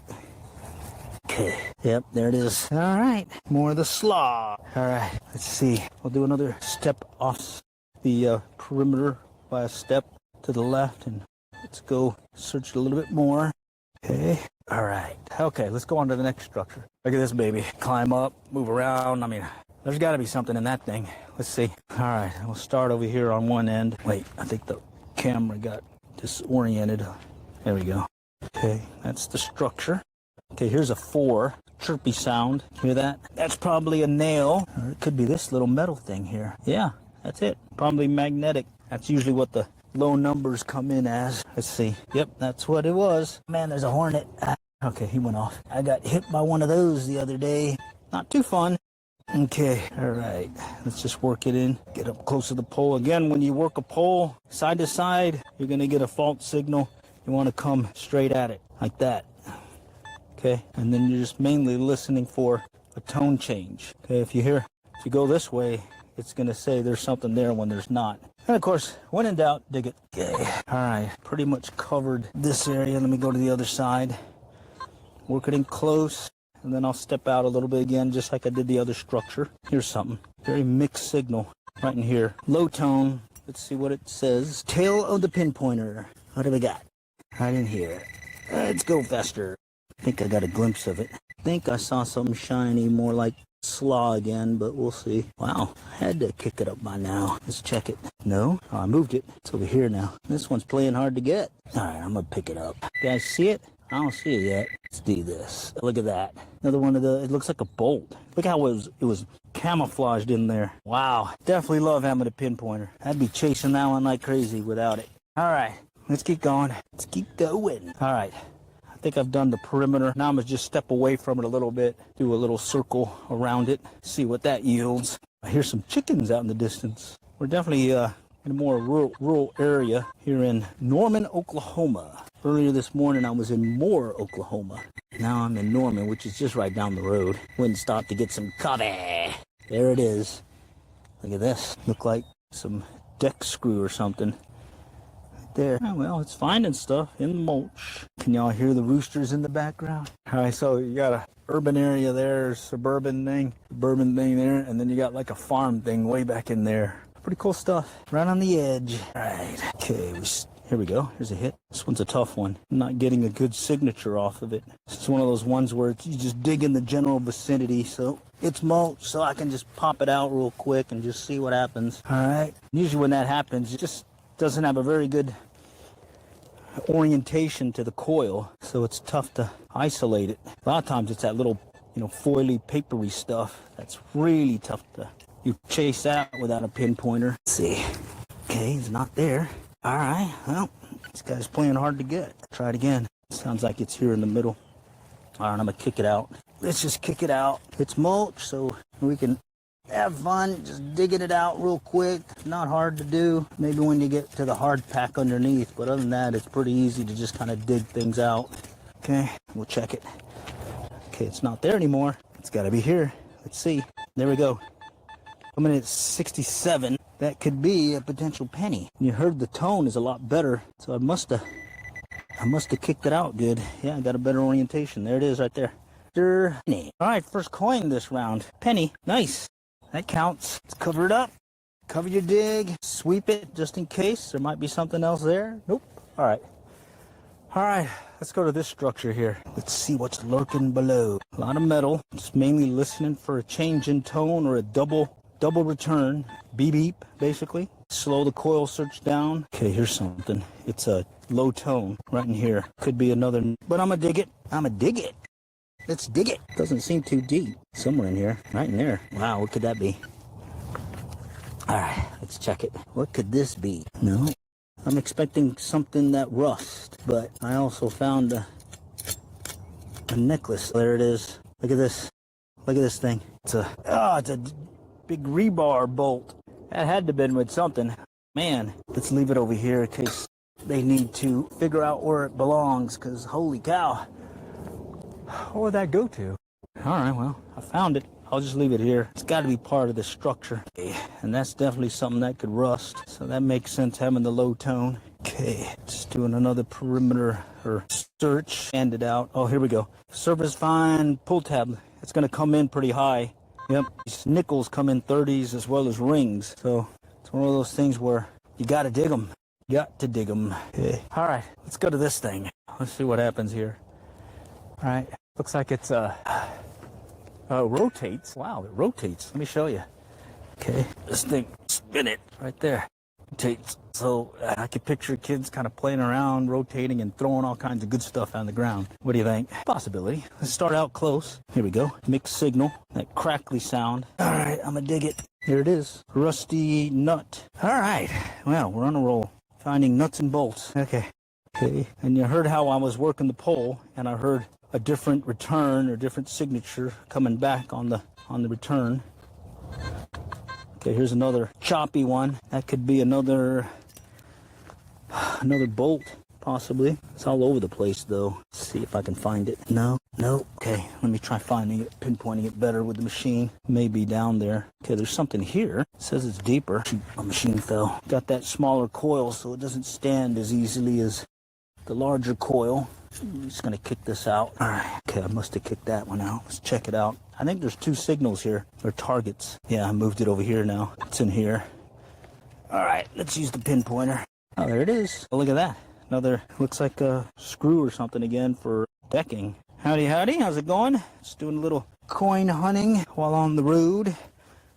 Okay, yep, there it is. All right, more of the slaw. All right, let's see. I'll do another step off the perimeter by a step to the left, and let's go search it a little bit more. Okay, all right. Okay, let's go on to the next structure. Look at this baby. Climb up, move around. I mean, there's got to be something in that thing. Let's see. All right, we'll start over here on one end. Wait, I think the camera got disoriented. There we go. Okay, that's the structure. Okay, here's a 4. Chirpy sound. Hear that? That's probably a nail. Or it could be this little metal thing here. Yeah, that's it. Probably magnetic. That's usually what the low numbers come in as. Let's see. Yep, that's what it was. Man, there's a hornet. Okay, he went off. I got hit by one of those the other day. Not too fun. Okay, all right. Let's just work it in. Get up close to the pole. Again, when you work a pole side to side, you're going to get a fault signal. You want to come straight at it, like that. Okay, and then you're just mainly listening for a tone change. Okay, if you go this way, it's going to say there's something there when there's not. And of course, when in doubt, dig it. Okay, all right, pretty much covered this area. Let me go to the other side. Work it in close, and then I'll step out a little bit again, just like I did the other structure. Here's something. Very mixed signal right in here. Low tone. Let's see what it says. Tail of the pinpointer. What do we got? Right in here. Let's go faster. I think I got a glimpse of it. I think I saw something shiny, more like slaw again, but we'll see. Wow, I had to kick it up by now. Let's check it. No? Oh, I moved it. It's over here now. This one's playing hard to get. All right, I'm going to pick it up. You guys see it? I don't see it yet. Let's do this. Look at that. Another one of it looks like a bolt. Look how it was camouflaged in there. Wow. Definitely love having a pinpointer. I'd be chasing that one like crazy without it. All right, let's keep going. Let's keep going. All right. I think I've done the perimeter. Now I'm going to just step away from it a little bit, do a little circle around it, see what that yields. I hear some chickens out in the distance. We're definitely in a more rural area here in Norman, Oklahoma. Earlier this morning, I was in Moore, Oklahoma. Now I'm in Norman, which is just right down the road. Wouldn't stop to get some coffee. There it is. Look at this. Look like some deck screw or something. There. Oh, well, it's finding stuff in the mulch. Can y'all hear the roosters in the background? All right, so you got a urban area there, suburban thing there, and then you got like a farm thing way back in there. Pretty cool stuff. Right on the edge. All right. Okay, here we go. Here's a hit. This one's a tough one. I'm not getting a good signature off of it. It's one of those ones where you just dig in the general vicinity, so it's mulch, so I can just pop it out real quick and just see what happens. All right. Usually when that happens, it just doesn't have a very good orientation to the coil, so it's tough to isolate it. A lot of times it's that little, foily, papery stuff that's really tough to chase out without a pinpointer. Let's see. Okay, he's not there. All right, well, this guy's playing hard to get. Try it again. Sounds like it's here in the middle. All right, I'm gonna kick it out. Let's just kick it out. It's mulch, so we can have fun just digging it out real quick. Not hard to do. Maybe when you get to the hard pack underneath, but other than that, it's pretty easy to just kind of dig things out. Okay, we'll check it. Okay, it's not there anymore. It's got to be here. Let's see. There we go. Coming in at 67. That could be a potential penny. You heard the tone is a lot better, so I must have kicked it out good. Yeah, I got a better orientation. There it is right there. Penny. All right, first coin this round. Penny. Nice. That counts. Let's cover it up. Cover your dig. Sweep it just in case. There might be something else there. Nope. All right. All right. Let's go to this structure here. Let's see what's lurking below. A lot of metal. Just mainly listening for a change in tone or a double return. Beep beep, basically. Slow the coil search down. Okay, here's something. It's a low tone right in here. Could be another, but I'm gonna dig it. Let's dig it. Doesn't seem too deep. Somewhere in here. Right in there. Wow, what could that be? All right, let's check it. What could this be? No. I'm expecting something that rust, but I also found a necklace. There it is. Look at this. Look at this thing. It's a big rebar bolt. That had to have been with something. Man, let's leave it over here in case they need to figure out where it belongs, because holy cow. What would that go to? All right, well, I found it. I'll just leave it here. It's got to be part of the structure. Okay, and that's definitely something that could rust. So that makes sense having the low tone. Okay, just doing another perimeter or search. Hand it out. Oh, here we go. Surface fine pull tab. It's going to come in pretty high. Yep, these nickels come in 30s as well as rings. So it's one of those things where you got to dig them. Got to dig them. Okay. All right, let's go to this thing. Let's see what happens here. All right, looks like it's rotates. Wow, it rotates. Let me show you. Okay, this thing, spin it right there. Rotates. So I can picture kids kind of playing around, rotating, and throwing all kinds of good stuff on the ground. What do you think? Possibility. Let's start out close. Here we go. Mixed signal. That crackly sound. All right, I'm gonna dig it. Here it is. Rusty nut. All right. Well, we're on a roll. Finding nuts and bolts. Okay. Okay, and you heard how I was working the pole, and I heard a different return or different signature coming back on the return. Okay, here's another choppy one. That could be another bolt, possibly. It's all over the place, though. Let's see if I can find it. No. Okay, let me try finding it, pinpointing it better with the machine. Maybe down there. Okay, there's something here. It says it's deeper. My machine fell. Got that smaller coil, so it doesn't stand as easily as the larger coil. I'm just gonna kick this out. All right. Okay, I must have kicked that one out. Let's check it out. I think there's 2 signals here, or targets. Yeah, I moved it over here now. It's in here. All right, let's use the pinpointer. Oh, there it is. Oh, look at that. Another, looks like a screw or something again for decking. Howdy, how's it going? Just doing a little coin hunting while on the road. All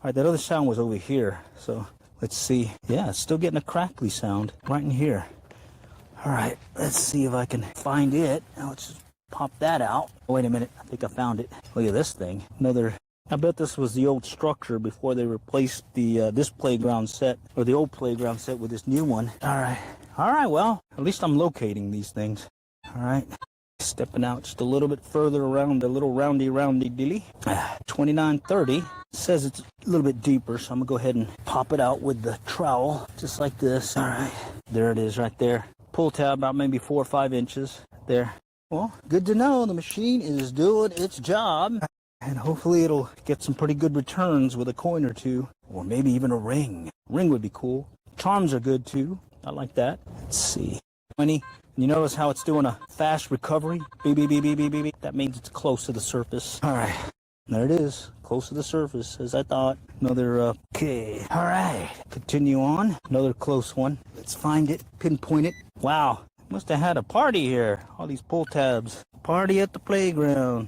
right, that other sound was over here. So let's see. Yeah, it's still getting a crackly sound right in here. All right, let's see if I can find it. Now let's just pop that out. Oh, wait a minute, I think I found it. Look at this thing. Another, I bet this was the old structure before they replaced the this playground set, or the old playground set with this new one. All right, well, at least I'm locating these things. All right, stepping out just a little bit further around the little roundy dilly. 2930. Says it's a little bit deeper, so I'm gonna go ahead and pop it out with the trowel, just like this. All right, there it is right there. Pull tab about maybe 4 or 5 inches there. Well, good to know the machine is doing its job, and hopefully it'll get some pretty good returns with a coin or two, or maybe even a ring. Ring would be cool. Charms are good too. I like that. Let's see. 20. You notice how it's doing a fast recovery? Beep, beep, beep, beep, beep, beep. That means it's close to the surface. All right. There it is. Close to the surface, as I thought. Another, okay. All right. Continue on. Another close one. Let's find it. Pinpoint it. Wow. Must have had a party here. All these pull tabs. Party at the playground.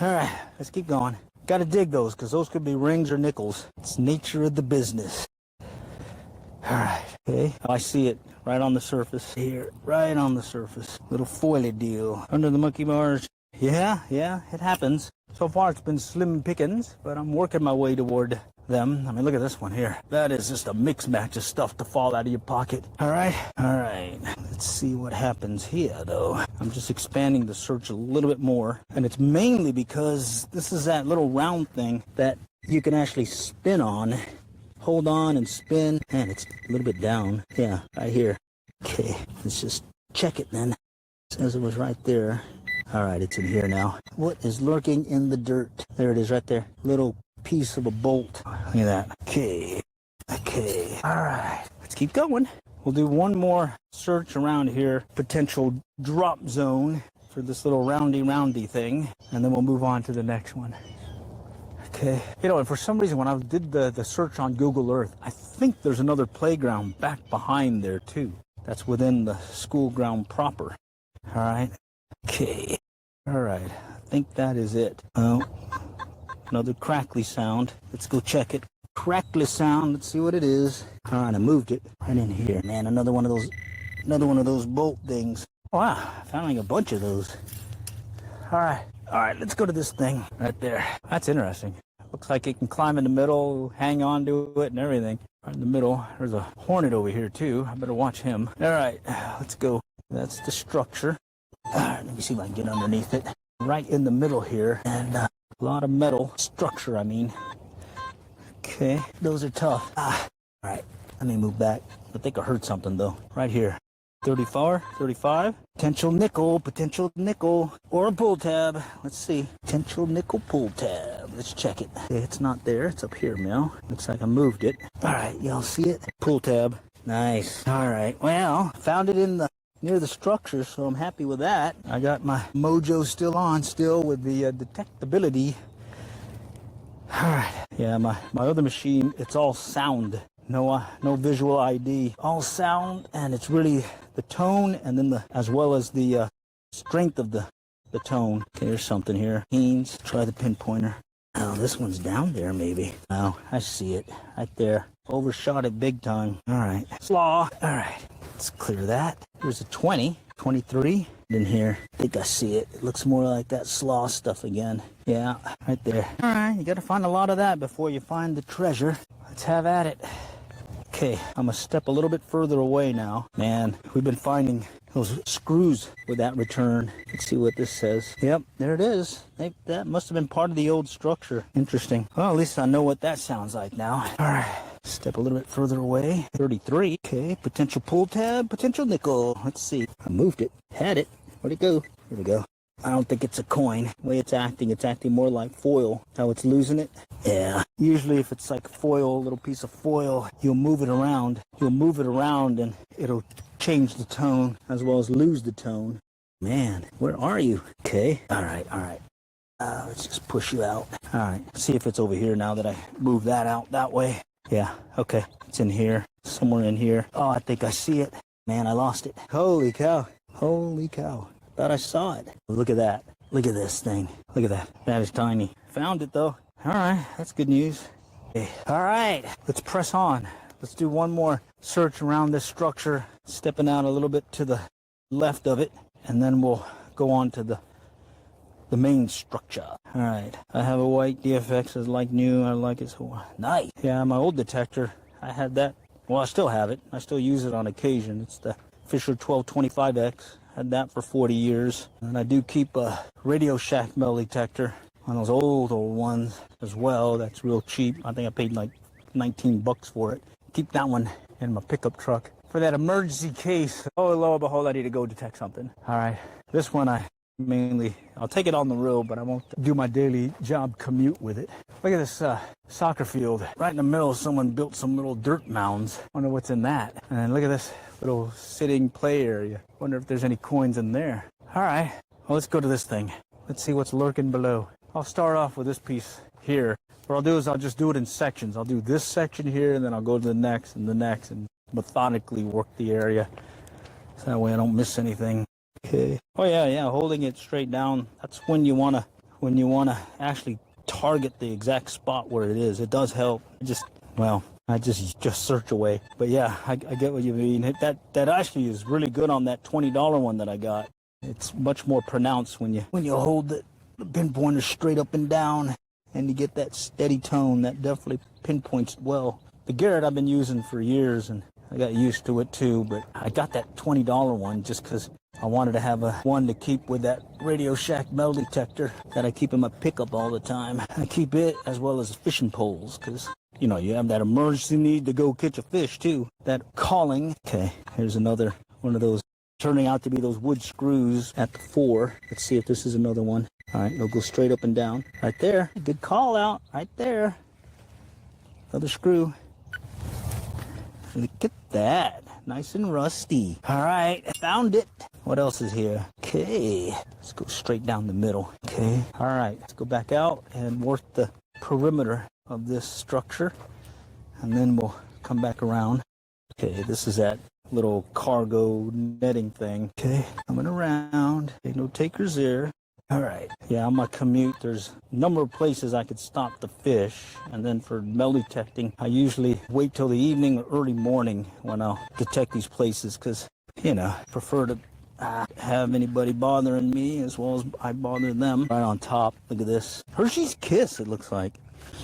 All right. Let's keep going. Got to dig those, because those could be rings or nickels. It's nature of the business. All right. Okay. I see it. Right on the surface. Here. Right on the surface. Little foily deal. Under the monkey bars. Yeah. It happens. So far it's been slim pickings, but I'm working my way toward them. I mean, look at this one here. That is just a mix match of stuff to fall out of your pocket. All right. Let's see what happens here, though. I'm just expanding the search a little bit more, and it's mainly because this is that little round thing that you can actually spin on. Hold on and spin, and it's a little bit down. Yeah, right here. Okay, let's just check it then. It says it was right there. All right, it's in here now. What is lurking in the dirt? There it is right there. Little piece of a bolt. Look at that. Okay. All right, let's keep going. We'll do one more search around here. Potential drop zone for this little roundy thing, and then we'll move on to the next one. Okay. You know, and for some reason, when I did the search on Google Earth, I think there's another playground back behind there, too. That's within the school ground proper. All right. Okay. All right. I think that is it. Oh, another crackly sound. Let's go check it. Crackly sound. Let's see what it is. All right. I moved it right in here. Man, another one of those bolt things. Wow. Finding a bunch of those. All right. Let's go to this thing right there. That's interesting. Looks like it can climb in the middle, hang on to it and everything. Right in the middle. There's a hornet over here, too. I better watch him. All right. Let's go. That's the structure. All right, let me see if I can get underneath it. Right in the middle here, and a lot of metal structure, I mean. Okay, those are tough. All right, let me move back. I think I heard something, though. Right here. 34, 35. Potential nickel, or a pull tab. Let's see. Potential nickel pull tab. Let's check it. Okay, it's not there. It's up here now. Looks like I moved it. All right, y'all see it? Pull tab. Nice. All right, well, found it in the near the structure, so I'm happy with that. I got my mojo still on, with the detectability. All right. Yeah, my other machine, it's all sound. No visual ID. All sound, and it's really the tone, and then as well as the strength of the tone. Okay, there's something here. Haynes, try the pinpointer. Oh, this one's down there, maybe. Oh, I see it. Right there. Overshot it big time. All right. Slaw. All right. Let's clear that. Here's a 20, 23 in here. I think I see it. It looks more like that slaw stuff again. Yeah, right there. All right. You got to find a lot of that before you find the treasure. Let's have at it. Okay, I'm gonna step a little bit further away now. Man, we've been finding those screws with that return. Let's see what this says. Yep, there it is. That must have been part of the old structure. Interesting. Well, at least I know what that sounds like now. All right, step a little bit further away. 33. Okay, potential pull tab, potential nickel. Let's see. I moved it. Had it. Where'd it go? Here we go. I don't think it's a coin. The way it's acting more like foil. How it's losing it? Yeah. Usually if it's like foil, a little piece of foil, you'll move it around. You'll move it around and it'll change the tone as well as lose the tone. Man, where are you? Okay. All right. Let's just push you out. All right. See if it's over here now that I move that out that way. Yeah. Okay. It's in here. Somewhere in here. Oh, I think I see it. Man, I lost it. Holy cow. Holy cow. Thought I saw it. Look at that. Look at this thing. Look at that. That is tiny. Found it though. All right. That's good news. Okay. All right. Let's press on. Let's do one more search around this structure, stepping out a little bit to the left of it, and then we'll go on to the main structure. All right. I have a white DFX as like new. I like it so nice. Yeah, my old detector, I had that. Well, I still have it. I still use it on occasion. It's the Fisher 1225X. Had that for 40 years. And I do keep a Radio Shack metal detector on those old ones as well. That's real cheap. I think I paid like 19 bucks for it. Keep that one in my pickup truck for that emergency case. Oh, lo and behold, I need to go detect something. All right. This one I'll take it on the road, but I won't do my daily job commute with it. Look at this soccer field. Right in the middle, someone built some little dirt mounds. Wonder what's in that. And look at this little sitting play area. Wonder if there's any coins in there. All right, well, let's go to this thing. Let's see what's lurking below. I'll start off with this piece here. What I'll do is I'll just do it in sections. I'll do this section here, and then I'll go to the next, and methodically work the area. So that way I don't miss anything. Okay. Oh yeah, holding it straight down. That's when you wanna actually target the exact spot where it is. It does help. I just search away. But yeah, I get what you mean. That actually is really good on that $20 one that I got. It's much more pronounced when you hold the pinpointer straight up and down, and you get that steady tone. That definitely pinpoints well. The Garrett I've been using for years, and I got used to it too, but I got that $20 one just because I wanted to have one to keep with that Radio Shack metal detector that I keep in my pickup all the time. I keep it as well as fishing poles because, you have that emergency need to go catch a fish too. That calling. Okay, here's another one of those turning out to be those wood screws at the 4. Let's see if this is another one. All right, it'll go straight up and down. Right there. Good call out. Right there. Another screw. Look at that. Nice and rusty. All right, found it. What else is here? Okay, let's go straight down the middle. Okay, all right, let's go back out and work the perimeter of this structure, and then we'll come back around. Okay, this is that little cargo netting thing. Okay, coming around. Okay, no takers there. All right. Yeah, on my commute, there's a number of places I could stop the fish. And then for metal detecting, I usually wait till the evening or early morning when I'll detect these places because, I prefer to have anybody bothering me as well as I bother them. Right on top. Look at this. Hershey's Kiss, it looks like.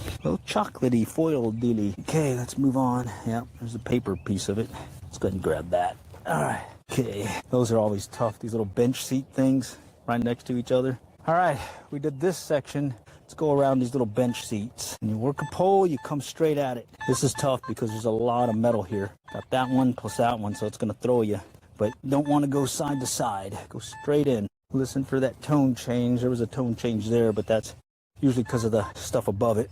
A little chocolatey foil dealy. Okay, let's move on. Yep, there's a paper piece of it. Let's go ahead and grab that. All right. Okay, those are always tough, these little bench seat things. Right next to each other. All right, we did this section. Let's go around these little bench seats. And you work a pole, you come straight at it. This is tough because there's a lot of metal here. Got that one plus that one, so it's gonna throw you. But don't want to go side to side. Go straight in. Listen for that tone change. There was a tone change there, but that's usually because of the stuff above it.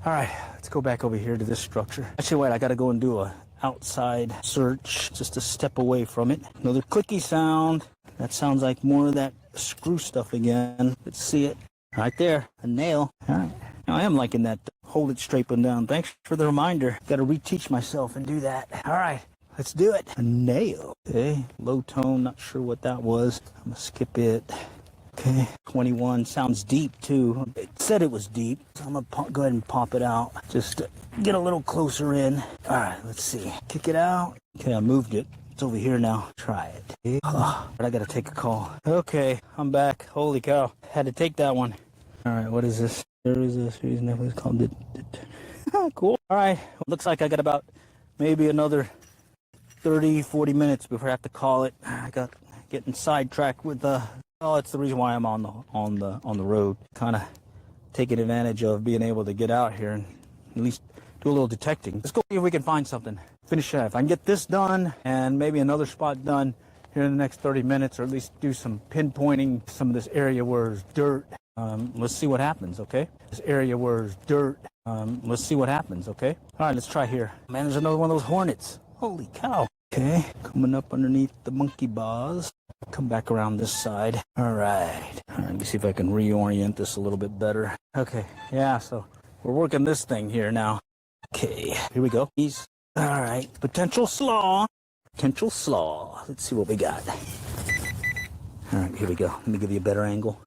All right, let's go back over here to this structure. Actually, wait, I gotta go and do a outside search just a step away from it. Another clicky sound. That sounds like more of that screw stuff again. Let's see it. Right there. A nail. All right. Now, I am liking that. Hold it straight and down. Thanks for the reminder. Got to reteach myself and do that. All right. Let's do it. A nail. Okay. Low tone. Not sure what that was. I'm going to skip it. Okay. 21. Sounds deep, too. It said it was deep. So I'm going to go ahead and pop it out. Just to get a little closer in. All right. Let's see. Kick it out. Okay. I moved it. It's over here now. Try it. Okay. Oh, but I gotta take a call. Okay, I'm back. Holy cow. Had to take that one. All right, what is this? There is a series Netflix called Cool. All right. Looks like I got about maybe another 30-40 minutes before I have to call it. I got getting sidetracked with oh, it's the reason why I'm on the road, kind of taking advantage of being able to get out here and at least do a little detecting. Let's go see if we can find something. Finish that. If I can get this done and maybe another spot done here in the next 30 minutes, or at least do some pinpointing some of this area where there's dirt. Let's see what happens, okay? This area where there's dirt. Let's see what happens, okay? All right, let's try here. Man, there's another one of those hornets. Holy cow. Okay, coming up underneath the monkey bars. Come back around this side. All right. Let me see if I can reorient this a little bit better. Okay, yeah, so we're working this thing here now. Okay, here we go. All right, potential slaw. Potential slaw. Let's see what we got. All right, here we go. Let me give you a better angle.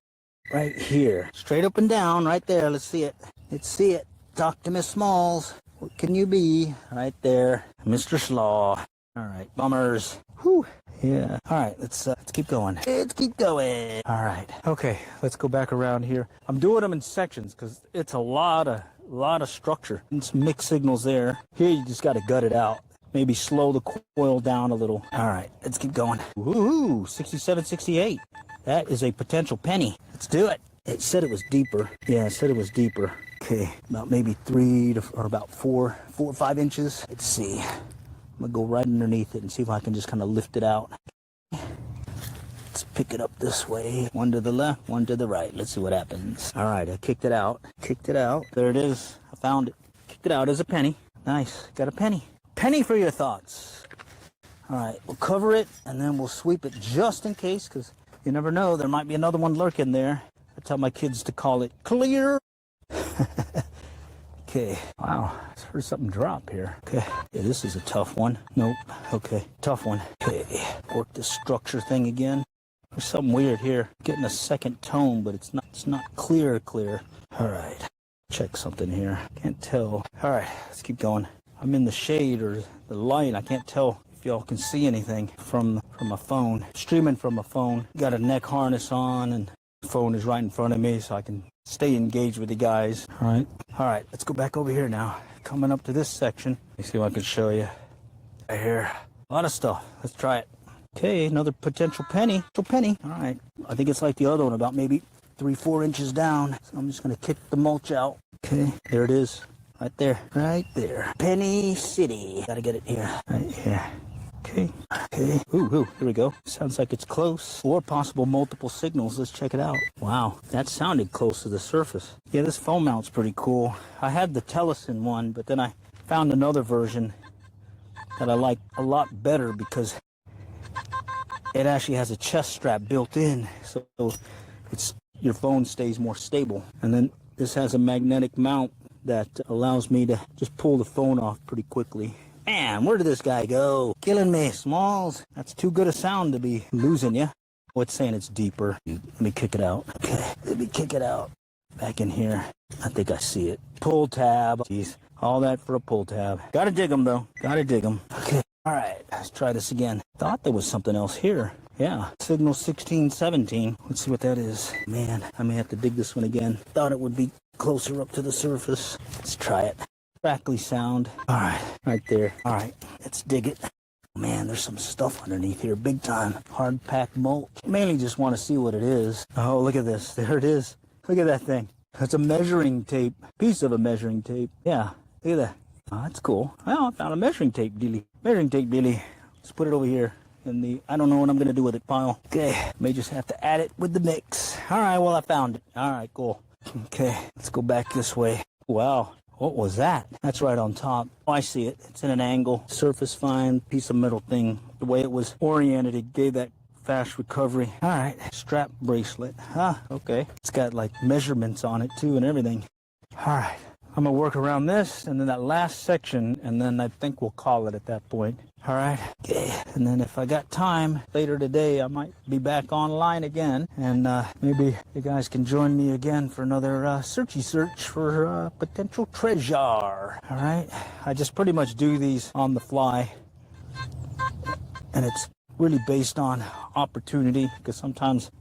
Right here. Straight up and down, right there. Let's see it. Let's see it. Talk to Miss Smalls. What can you be? Right there. Mr. Slaw. All right, bummers. Whew. Yeah. All right, let's keep going. Let's keep going. All right. Okay, let's go back around here. I'm doing them in sections because it's a lot of structure. And some mixed signals there. Here you just got to gut it out. Maybe slow the coil down a little. All right, let's keep going. Woohoo! 67, 68. That is a potential penny. Let's do it. It said it was deeper. Yeah, it said it was deeper. Okay, about maybe 4 or 5 inches. Let's see. I'm gonna go right underneath it and see if I can just kind of lift it out. Let's pick it up this way. One to the left, one to the right. Let's see what happens. All right, I kicked it out. Kicked it out. There it is. I found it. Kicked it out as a penny. Nice. Got a penny. Penny for your thoughts. All right, we'll cover it and then we'll sweep it just in case, because you never know, there might be another one lurking there. I tell my kids to call it clear. Okay, wow, I heard something drop here. Okay, yeah, this is a tough one. Nope, okay, tough one. Okay, work this structure thing again. There's something weird here. Getting a second tone, but it's not clear. All right, check something here. Can't tell. All right, let's keep going. I'm in the shade or the light. I can't tell if y'all can see anything from my phone. Streaming from my phone. Got a neck harness on and the phone is right in front of me so I can stay engaged with the guys. All right, let's go back over here now. Coming up to this section. Let me see if I can show you. Right here. A lot of stuff. Let's try it. Okay, another potential penny. All right. I think it's like the other one, about maybe 3-4 inches down. So I'm just going to kick the mulch out. Okay, there it is. Right there. Penny City. Gotta get it here. Right here. Okay. Ooh, here we go. Sounds like it's close. Or possible multiple signals. Let's check it out. Wow, that sounded close to the surface. Yeah, this phone mount's pretty cool. I had the Tellison one, but then I found another version that I like a lot better because it actually has a chest strap built in. So your phone stays more stable. And then this has a magnetic mount that allows me to just pull the phone off pretty quickly. Man, where did this guy go? Killing me, Smalls. That's too good a sound to be losing you. Oh, it's saying it's deeper. Let me kick it out. Okay, let me kick it out. Back in here. I think I see it. Pull tab. Jeez, all that for a pull tab. Gotta dig them, though. Gotta dig them. Okay, all right, let's try this again. Thought there was something else here. Yeah, signal 1617. Let's see what that is. Man, I may have to dig this one again. Thought it would be closer up to the surface. Let's try it. Crackly sound. All right there. All right, let's dig it. Man, there's some stuff underneath here, big time. Hard packed mulch. Mainly just want to see what it is. Oh, look at this. There it is. Look at that thing. That's a measuring tape. Piece of a measuring tape. Yeah, look at that. Oh, that's cool. Well, I found a measuring tape dealie. Let's put it over here in the I don't know what I'm going to do with it pile. Okay, may just have to add it with the mix. All right, well, I found it. All right, cool. Okay, let's go back this way. Wow, what was that? That's right on top. Oh, I see it. It's in an angle. Surface fine, piece of metal thing. The way it was oriented, it gave that fast recovery. All right, strap bracelet. Okay. It's got like measurements on it too and everything. All right, I'm gonna work around this and then that last section, and then I think we'll call it at that point. All right, okay. And then if I got time later today, I might be back online again, and maybe you guys can join me again for another search for potential treasure. All right, I just pretty much do these on the fly, and it's really based on opportunity, because sometimes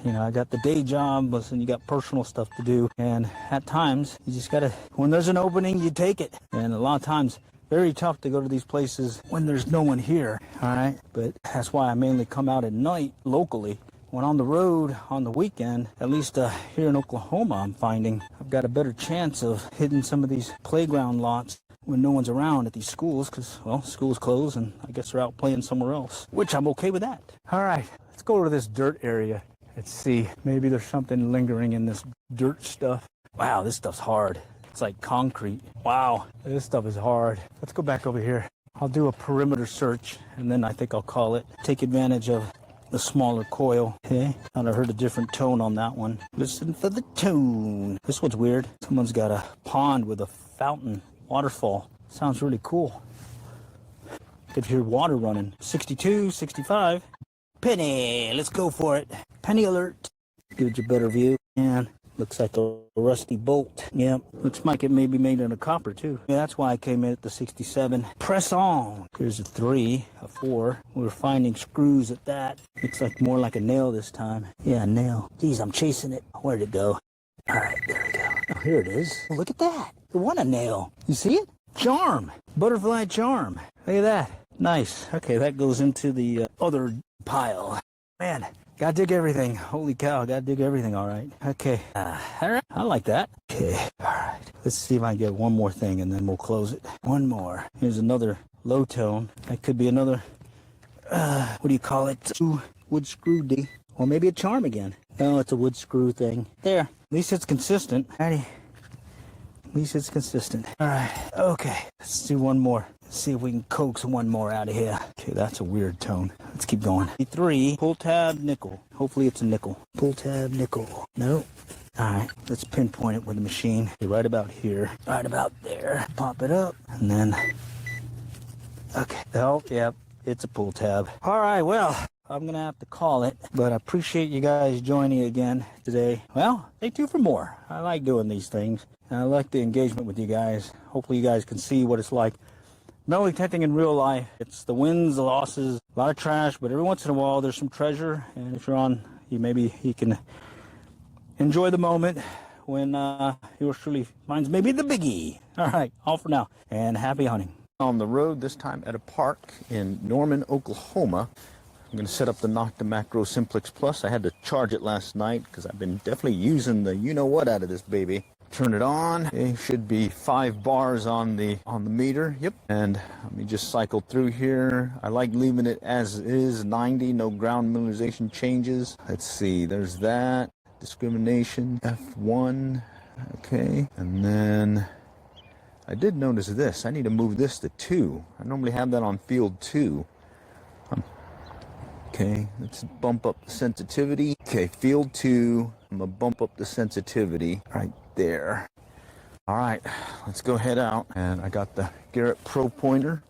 You know, I got the day job, but then you got personal stuff to do. And at times, you just gotta, when there's an opening, you take it. And a lot of times, very tough to go to these places when there's no one here, all right? But that's why I mainly come out at night locally. When on the road on the weekend, at least here in Oklahoma, I'm finding I've got a better chance of hitting some of these playground lots when no one's around at these schools, because, well, school's closed and I guess they're out playing somewhere else, which I'm okay with that. All right, let's go to this dirt area. Let's see, maybe there's something lingering in this dirt stuff. Wow, this stuff's hard. It's like concrete. Wow, this stuff is hard. Let's go back over here. I'll do a perimeter search, and then I think I'll call it. Take advantage of the smaller coil. Okay, thought I heard a different tone on that one. Listen for the tone. This one's weird. Someone's got a pond with a fountain waterfall. Sounds really cool. Could hear water running. 62, 65. Penny, let's go for it. Penny alert. Gives you a better view. And looks like a rusty bolt. Yep. Looks like it may be made out of copper too. Yeah, that's why I came in at the 67. Press on. Here's a 3, a 4. We're finding screws at that. Looks like more like a nail this time. Yeah, a nail. Geez, I'm chasing it. Where'd it go? All right, there we go. Oh, here it is. Look at that. It won a nail. You see it? Charm. Butterfly charm. Look at that. Nice. Okay, that goes into the other pile. Man, gotta dig everything. Holy cow, gotta dig everything, all right. Okay. All right. I like that. Okay. All right. Let's see if I can get one more thing, and then we'll close it. One more. Here's another low tone. That could be another, what do you call it? Wood screw D. Or maybe a charm again. Oh, it's a wood screw thing. There. At least it's consistent. Alrighty. At least it's consistent. All right. Okay. Let's do one more. Let's see if we can coax one more out of here. Okay, that's a weird tone. Let's keep going. 3, pull tab nickel. Hopefully it's a nickel. Pull tab nickel. No. All right. Let's pinpoint it with the machine. Okay, right about here. Right about there. Pop it up. And then. Okay. Oh, yep. It's a pull tab. All right. Well, I'm going to have to call it, but I appreciate you guys joining again today. Well, stay tuned for more. I like doing these things, and I like the engagement with you guys. Hopefully you guys can see what it's like. Not only hunting in real life, it's the wins, the losses, a lot of trash, but every once in a while there's some treasure, and if you're on, maybe you can enjoy the moment when yours truly finds maybe the biggie. All right, all for now, and happy hunting. On the road, this time at a park in Norman, Oklahoma. I'm going to set up the Nocta Macro Simplex Plus. I had to charge it last night because I've been definitely using the you-know-what out of this baby. Turn it on. It should be 5 bars on the meter. Yep. And let me just cycle through here. I like leaving it as is, 90, no ground mineralization changes. Let's see, there's that. Discrimination, F1. Okay. And then I did notice this. I need to move this to 2. I normally have that on field 2. Okay, let's bump up the sensitivity. Okay, field 2, I'm gonna bump up the sensitivity right there. All right, let's go head out. And I got the Garrett Pro Pointer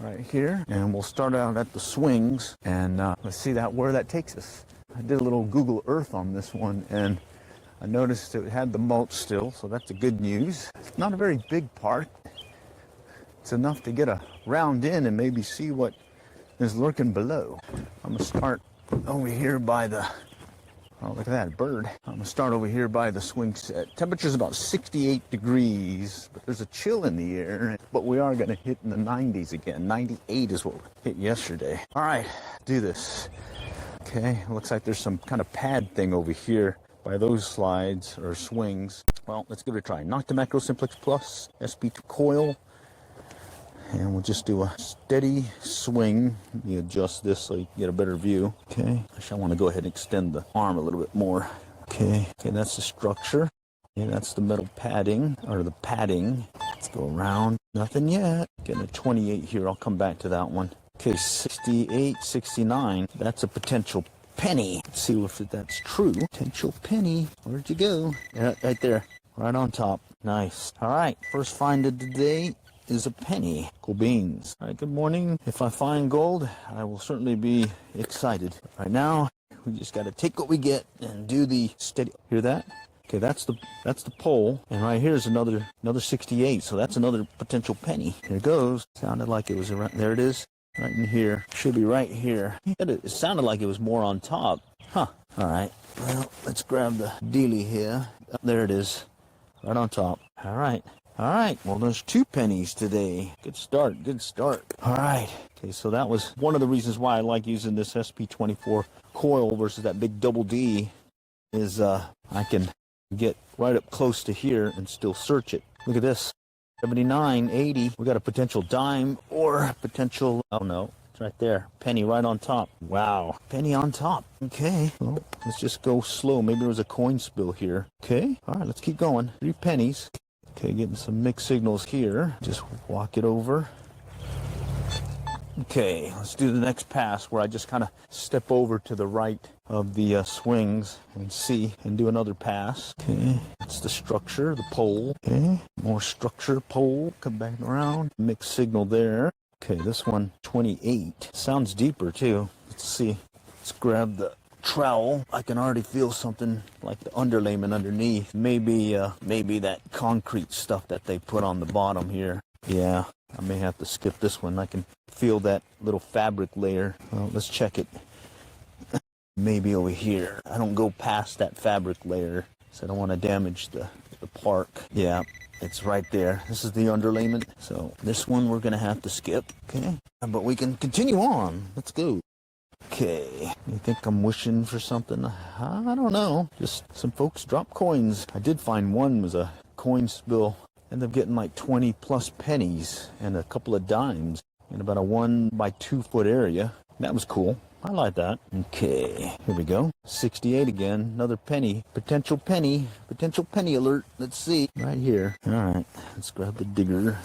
right here. And we'll start out at the swings, and let's see where that takes us. I did a little Google Earth on this one, and I noticed it had the mulch still, so that's a good news. It's not a very big park. It's enough to get a round in and maybe see what is lurking below. I'm gonna start over here by the, oh, look at that bird. I'm gonna start over here by the swing set. Temperature's about 68 degrees, but there's a chill in the air, but we are gonna hit in the 90s again. 98 is what we hit yesterday. All right, do this. Okay, looks like there's some kind of pad thing over here by those slides or swings. Well, let's give it a try. Nocta Macro Simplex Plus, SP2 coil. And we'll just do a steady swing. Let me adjust this so you can get a better view. Okay. Actually, I want to go ahead and extend the arm a little bit more. Okay. Okay, that's the structure. Okay, that's the metal padding, or the padding. Let's go around. Nothing yet. Getting a 28 here. I'll come back to that one. Okay, 68, 69. That's a potential penny. Let's see if that's true. Potential penny. Where'd you go? Yeah, right there. Right on top. Nice. All right. First find of the day is a penny. Cool beans. All right, good morning. If I find gold, I will certainly be excited. Right now, we just got to take what we get and do the steady. Hear that? Okay, that's the pole, and right here is another 68. So that's another potential penny. Here it goes. Sounded like it was around. There it is. Right in here. Should be right here. It sounded like it was more on top. Huh. All right. Well, let's grab the dealie here. Oh, there it is. Right on top. All right. All right. Well, there's 2 pennies today. Good start. Good start. All right. Okay, so that was one of the reasons why I like using this SP24 coil versus that big double D is I can get right up close to here and still search it. Look at this. 79, 80. We got a potential dime or potential, oh no, it's right there. Penny right on top. Wow. Penny on top. Okay. Well, let's just go slow. Maybe there was a coin spill here. Okay. All right, let's keep going. 3 pennies. Okay, getting some mixed signals here. Just walk it over. Okay, let's do the next pass where I just kind of step over to the right of the swings and see and do another pass. Okay, that's the structure, the pole. Okay, more structure, pole, come back around. Mixed signal there. Okay, this one, 28. Sounds deeper too. Let's see. Let's grab the trowel. I can already feel something like the underlayment underneath. Maybe that concrete stuff that they put on the bottom here. Yeah, I may have to skip this one. I can feel that little fabric layer. Well, let's check it. Maybe over here. I don't go past that fabric layer, so I don't want to damage the park. Yeah, it's right there. This is the underlayment. So this one we're going to have to skip. Okay, but we can continue on. Let's go. Okay, you think I'm wishing for something? I don't know. Just some folks drop coins. I did find one was a coin spill. Ended up getting like 20 plus pennies and a couple of dimes in about a 1 by 2 foot area. That was cool. I like that. Okay, here we go. 68 again. Another penny. Potential penny alert. Let's see. Right here. All right. Let's grab the digger.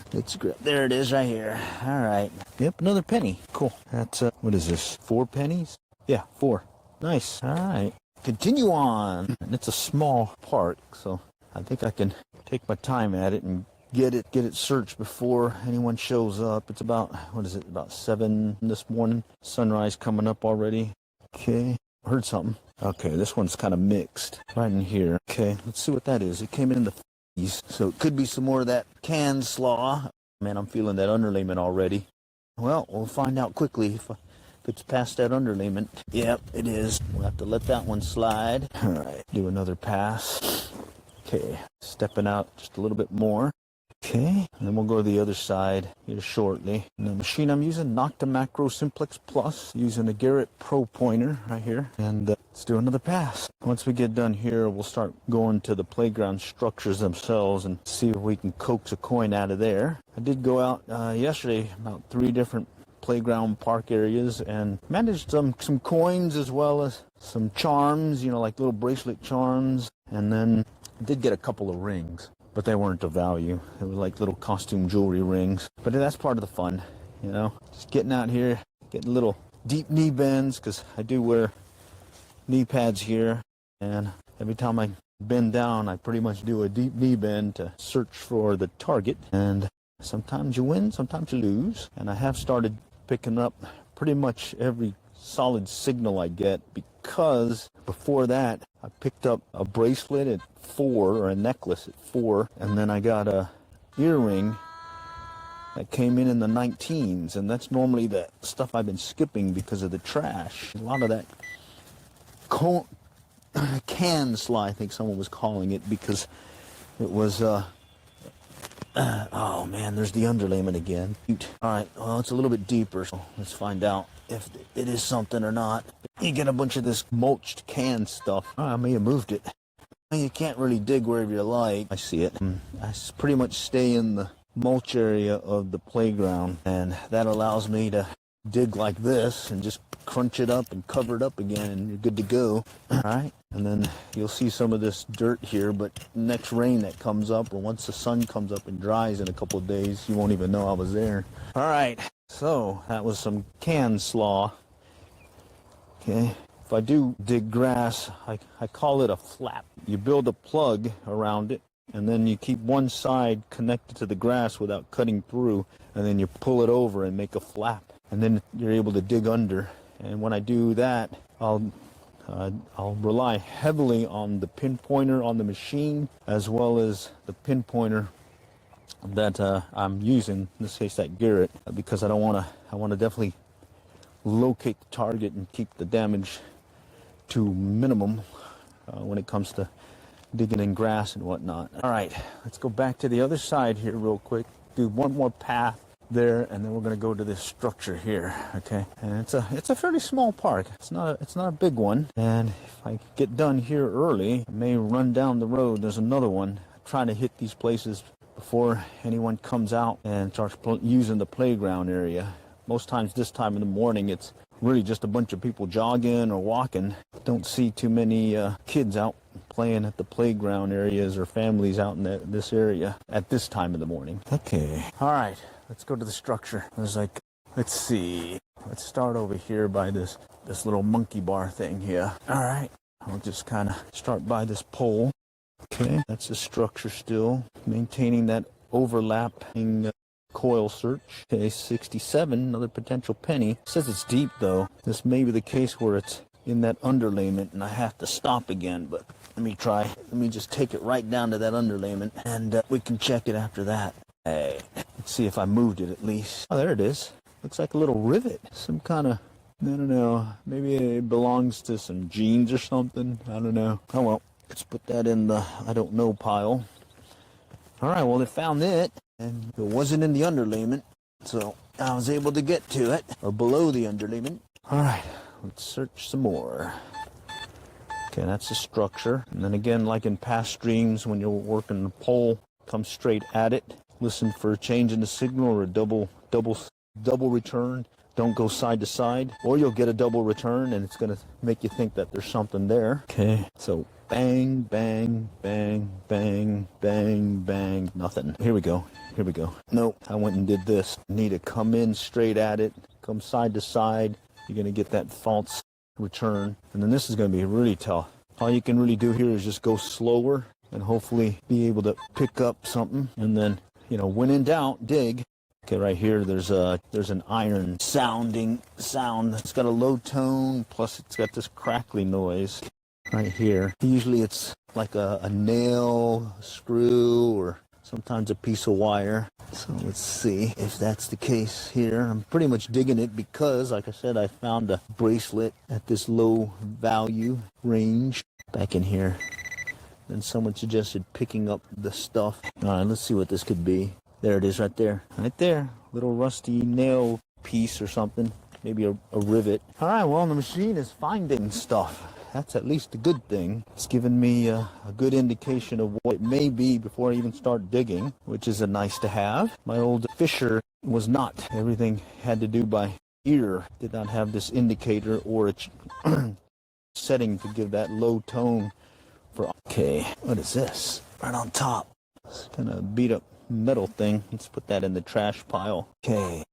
There it is right here. All right. Yep, another penny. Cool. That's, what is this? 4 pennies? Yeah, 4. Nice. All right. Continue on. And it's a small park, so I think I can take my time at it and get it searched before anyone shows up. It's about, what is it, about 7 this morning. Sunrise coming up already. Okay, heard something. Okay, this one's kind of mixed right in here. Okay, let's see what that is. It came in the 50s, so it could be some more of that canned slaw. Man, I'm feeling that underlayment already. Well, we'll find out quickly if it's past that underlayment. Yep, it is. We'll have to let that one slide. All right, do another pass. Okay, stepping out just a little bit more. Okay, and then we'll go to the other side here shortly. And the machine I'm using, Nocta Macro Simplex Plus, using a Garrett Pro pointer right here. And let's do another pass. Once we get done here, we'll start going to the playground structures themselves and see if we can coax a coin out of there. I did go out yesterday, about 3 different playground park areas, and managed some coins as well as some charms, you know, like little bracelet charms. And then I did get a couple of rings, but they weren't of value. It was like little costume jewelry rings. But that's part of the fun, you know. Just getting out here, getting little deep knee bends, because I do wear knee pads here. And every time I bend down, I pretty much do a deep knee bend to search for the target. And sometimes you win, sometimes you lose. And I have started picking up pretty much every solid signal I get, because before that I picked up a bracelet at 4, or a necklace at 4, and then I got a earring that came in the 19s, and that's normally the stuff I've been skipping because of the trash. A lot of that can slaw, I think someone was calling it, because it was oh man, there's the underlayment again. All right, well, it's a little bit deeper, so let's find out if it is something or not. You get a bunch of this mulched can stuff. Oh, I may have moved it. You can't really dig wherever you like. I see it. I pretty much stay in the mulch area of the playground, and that allows me to dig like this and just crunch it up and cover it up again, and you're good to go. All right, and then you'll see some of this dirt here, but next rain that comes up, or once the sun comes up and dries in a couple of days, you won't even know I was there. All right, so that was some can slaw. Okay, if I do dig grass, I call it a flap. You build a plug around it, and then you keep one side connected to the grass without cutting through, and then you pull it over and make a flap, and then you're able to dig under. And when I do that, I'll rely heavily on the pinpointer on the machine, as well as the pinpointer that I'm using, in this case that Garrett, because I want to definitely locate the target and keep the damage to minimum when it comes to digging in grass and whatnot. All right, let's go back to the other side here real quick. Do one more path there, and then we're going to go to this structure here. Okay, and it's a fairly small park. It's not a big one. And if I get done here early, I may run down the road. There's another one. I'm trying to hit these places before anyone comes out and starts using the playground area. Most times this time in the morning, it's really just a bunch of people jogging or walking. Don't see too many kids out playing at the playground areas or families out in this area at this time of the morning. Okay, all right, let's go to the structure. There's like, let's see, let's start over here by this little monkey bar thing here. All right, I'll just kind of start by this pole. Okay, that's the structure still, maintaining that overlapping coil search. Okay, 67, another potential penny. It says it's deep though. This may be the case where it's in that underlayment and I have to stop again, but let me try. Let me just take it right down to that underlayment and we can check it after that. Hey, let's see if I moved it at least. Oh, there it is. Looks like a little rivet. Some kind of, I don't know, maybe it belongs to some jeans or something. I don't know. Oh well, let's put that in the I don't know pile. All right, well, they found it. And it wasn't in the underlayment, so I was able to get to it, or below the underlayment. All right, let's search some more. Okay, that's the structure. And then again, like in past streams, when you're working the pole, come straight at it. Listen for a change in the signal or a double return. Don't go side to side, or you'll get a double return, and it's going to make you think that there's something there. Okay, so bang, bang, bang, bang, bang, bang, nothing. Here we go. Here we go. Nope, I went and did this. Need to come in straight at it, come side to side. You're going to get that false return. And then this is going to be really tough. All you can really do here is just go slower and hopefully be able to pick up something. And then, you know, when in doubt, dig. Okay, right here, there's an iron sounding sound. It's got a low tone, plus it's got this crackly noise right here. Usually it's like a nail, a screw, or sometimes a piece of wire. So let's see if that's the case here. I'm pretty much digging it because, like I said, I found a bracelet at this low value range back in here. Then someone suggested picking up the stuff. All right, let's see what this could be. There it is right there. Right there. Little rusty nail piece or something. Maybe a rivet. All right, well, the machine is finding stuff. That's at least a good thing. It's given me a good indication of what it may be before I even start digging, which is a nice to have. My old fisher was not. Everything had to do by ear. Did not have this indicator or a setting to give that low tone for... Okay, what is this? Right on top. It's kind of beat up metal thing. Let's put that in the trash pile. Okay,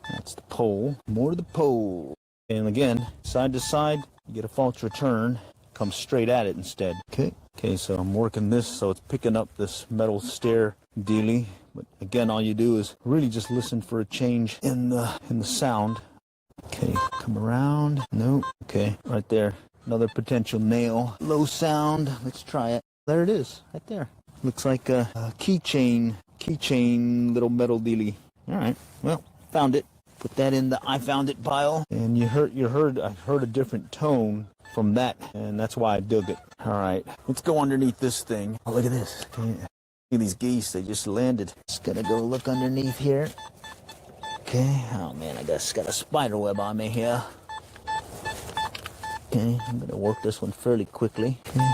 that's the pole. More to the pole. And again, side to side, you get a false return. Come straight at it instead. Okay, so I'm working this so it's picking up this metal stair dealy. But again, all you do is really just listen for a change in the sound. Okay, come around. Nope. Okay, right there. Another potential nail. Low sound. Let's try it. There it is, right there. Looks like a keychain little metal dealy. All right, well, found it. Put that in the I found it pile. And I heard a different tone from that, and that's why I dug it. All right, let's go underneath this thing. Oh, look at this. Okay. Look at these geese, they just landed. Just gonna go look underneath here. Okay, oh man, I just got a spider web on me here. Okay, I'm gonna work this one fairly quickly. Okay.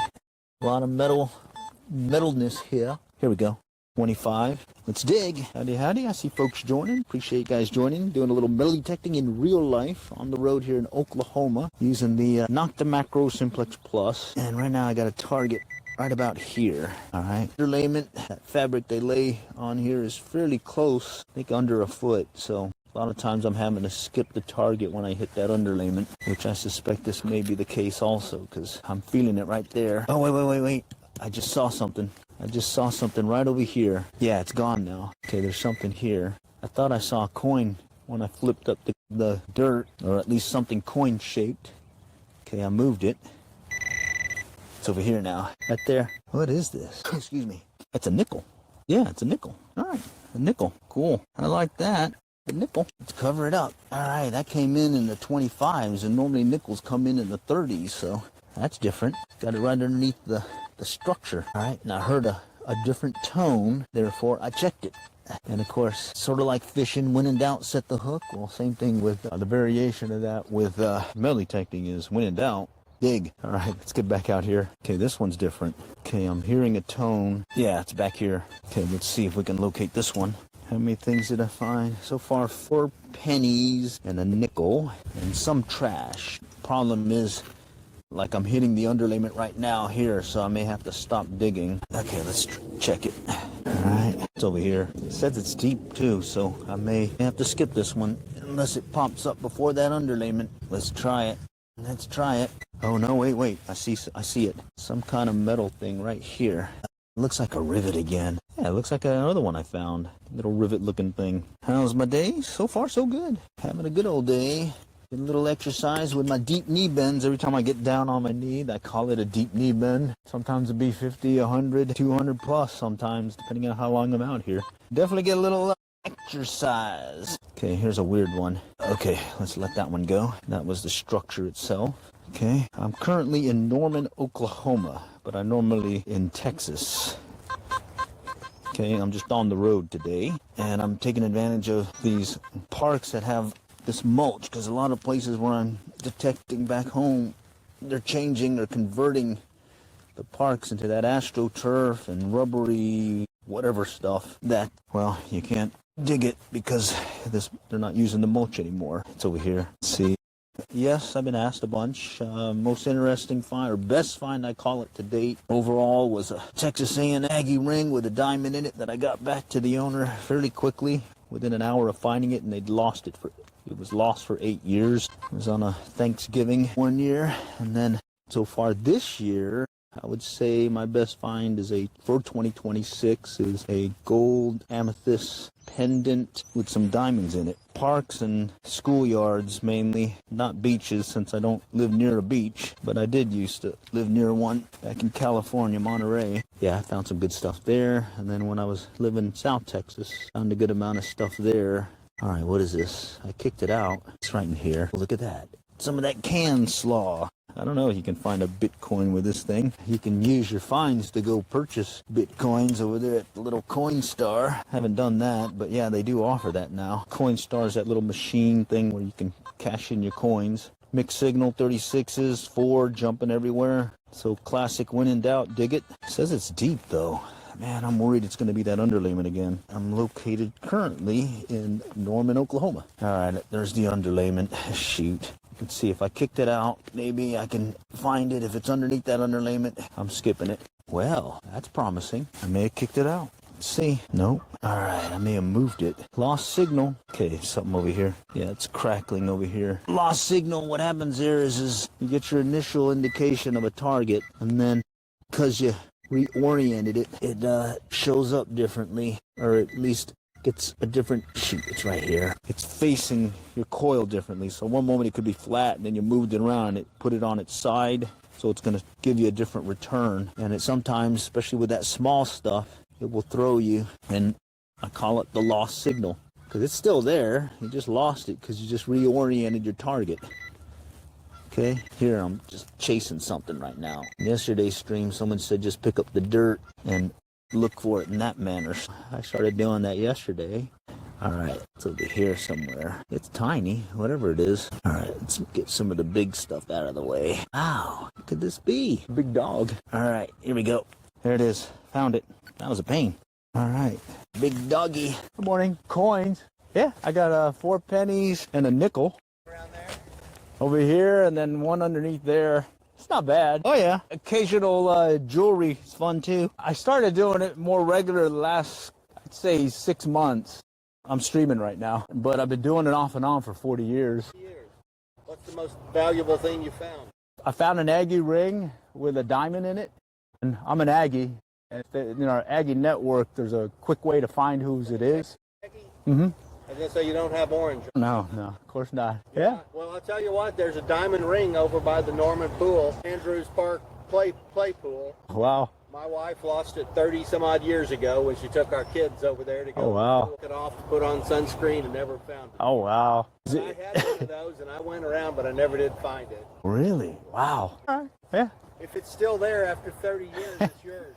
A lot of metalness here. Here we go. 25. Let's dig. Howdy, howdy. I see folks joining. Appreciate you guys joining. Doing a little metal detecting in real life on the road here in Oklahoma using the Nocta Macro Simplex Plus. And right now I got a target right about here. All right. Underlayment, that fabric they lay on here is fairly close. I think under a foot. So a lot of times I'm having to skip the target when I hit that underlayment, which I suspect this may be the case also because I'm feeling it right there. Oh, wait. I just saw something. Right over here. Yeah, it's gone now. Okay, there's something here. I thought I saw a coin when I flipped up the dirt, or at least something coin-shaped. Okay, I moved it. It's over here now. Right there. What is this? Excuse me. That's a nickel. Yeah, it's a nickel. All right, a nickel. Cool. I like that. the nickel. Let's cover it up. All right, that came in the 25s, and normally nickels come in the 30s, so that's different. Got it right underneath the structure. All right, and I heard a different tone, therefore I checked it. And of course, sort of like fishing, when in doubt, set the hook. Well, same thing with the variation of that with metal detecting is when in doubt, dig. All right, let's get back out here. Okay, this one's different. Okay, I'm hearing a tone. Yeah, it's back here. Okay, let's see if we can locate this one. How many things did I find? So far, 4 pennies and a nickel and some trash. Problem is, like I'm hitting the underlayment right now here, so I may have to stop digging. Okay, let's check it. All right, it's over here. It says it's deep too, so I may have to skip this one unless it pops up before that underlayment. Let's try it. Let's try it. Oh no, wait. I see it. Some kind of metal thing right here. It looks like a rivet again. Yeah, it looks like another one I found. Little rivet looking thing. How's my day? So far so good. Having a good old day. A little exercise with my deep knee bends. Every time I get down on my knee, I call it a deep knee bend. Sometimes it'll be 50, 100, 200 plus sometimes, depending on how long I'm out here. Definitely get a little exercise. Okay, here's a weird one. Okay, let's let that one go. That was the structure itself. Okay, I'm currently in Norman, Oklahoma, but I'm normally in Texas. Okay, I'm just on the road today, and I'm taking advantage of these parks that have this mulch, because a lot of places where I'm detecting back home, they're converting the parks into that astroturf and rubbery whatever stuff that, well, you can't dig it because they're not using the mulch anymore. It's over here. Let's see. Yes, I've been asked a bunch. Most interesting find, or best find I call it to date, overall was a Texas A&M Aggie ring with a diamond in it that I got back to the owner fairly quickly, within an hour of finding it, and they'd lost it. It was lost for 8 years. It was on a Thanksgiving one year, and then so far this year, I would say my best find is for 2026 is a gold amethyst pendant with some diamonds in it. Parks and schoolyards mainly, not beaches since I don't live near a beach, but I did used to live near one back in California, Monterey. Yeah, I found some good stuff there, and then when I was living in South Texas, found a good amount of stuff there. All right, what is this? I kicked it out. It's right in here. Look at that. Some of that can slaw. I don't know if you can find a Bitcoin with this thing. You can use your finds to go purchase Bitcoins over there at the little Coinstar. Haven't done that, but yeah, they do offer that now. Coinstar is that little machine thing where you can cash in your coins. Mixed signal 36s, 4 jumping everywhere. So classic when in doubt, dig it. It says it's deep though. Man, I'm worried it's going to be that underlayment again. I'm located currently in Norman, Oklahoma. All right, there's the underlayment. Shoot. You can see if I kicked it out, maybe I can find it. If it's underneath that underlayment, I'm skipping it. Well, that's promising. I may have kicked it out. Let's see. Nope. All right, I may have moved it. Lost signal. Okay, something over here. Yeah, it's crackling over here. Lost signal. What happens there is you get your initial indication of a target, and then because you reoriented it, it shows up differently, or at least gets a different, shoot, it's right here. It's facing your coil differently. So one moment it could be flat, and then you moved it around and it put it on its side. So it's going to give you a different return. And it sometimes, especially with that small stuff, it will throw you. And I call it the lost signal, because it's still there. You just lost it because you just reoriented your target. Okay, here I'm just chasing something right now. In yesterday's stream, someone said just pick up the dirt and look for it in that manner. I started doing that yesterday. All right, it's over here somewhere. It's tiny, whatever it is. All right, let's get some of the big stuff out of the way. Wow, what could this be? Big dog. All right, here we go. There it is. Found it. That was a pain. All right, big doggy. Good morning. Coins. Yeah, I got 4 pennies and a nickel. Around there? Over here, and then one underneath there. It's not bad. Oh yeah. Occasional jewelry is fun too. I started doing it more regular the last, I'd say, 6 months. I'm streaming right now, but I've been doing it off and on for 40 years. What's the most valuable thing you found? I found an Aggie ring with a diamond in it, and I'm an Aggie. And in our Aggie network, there's a quick way to find whose it is. Aggie? Mm-hmm. I was going to say you don't have orange. No, of course not. Yeah? Well, I'll tell you what, there's a diamond ring over by the Norman Pool, Andrews Park play pool. Wow. My wife lost it 30 some odd years ago when she took our kids over there to go Oh, wow. look it off to put on sunscreen and never found it. Oh, wow. Is I it had one of those and I went around, but I never did find it. really? Wow. Yeah. If it's still there after 30 years, it's yours.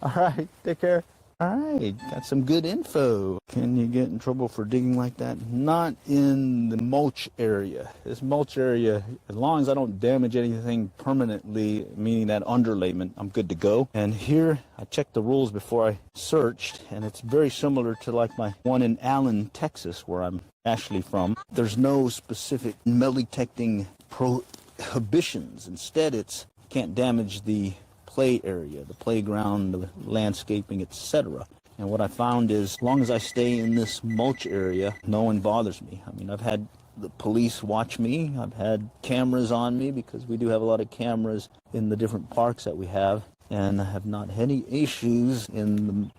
All right. Take care. All right. Got some good info. Can you get in trouble for digging like that? Not in the mulch area. This mulch area, as long as I don't damage anything permanently, meaning that underlayment, I'm good to go. And here, I checked the rules before I searched, and it's very similar to like my one in Allen, Texas, where I'm actually from. There's no specific metal detecting prohibitions. Instead, it's can't damage the play area, the playground, the landscaping, etc. And what I found is, as long as I stay in this mulch area, no one bothers me. I mean, I've had the police watch me. I've had cameras on me because we do have a lot of cameras in the different parks that we have, and I have not had any issues in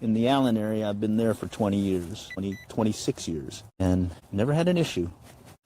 the Allen area. I've been there for 26 years, and never had an issue.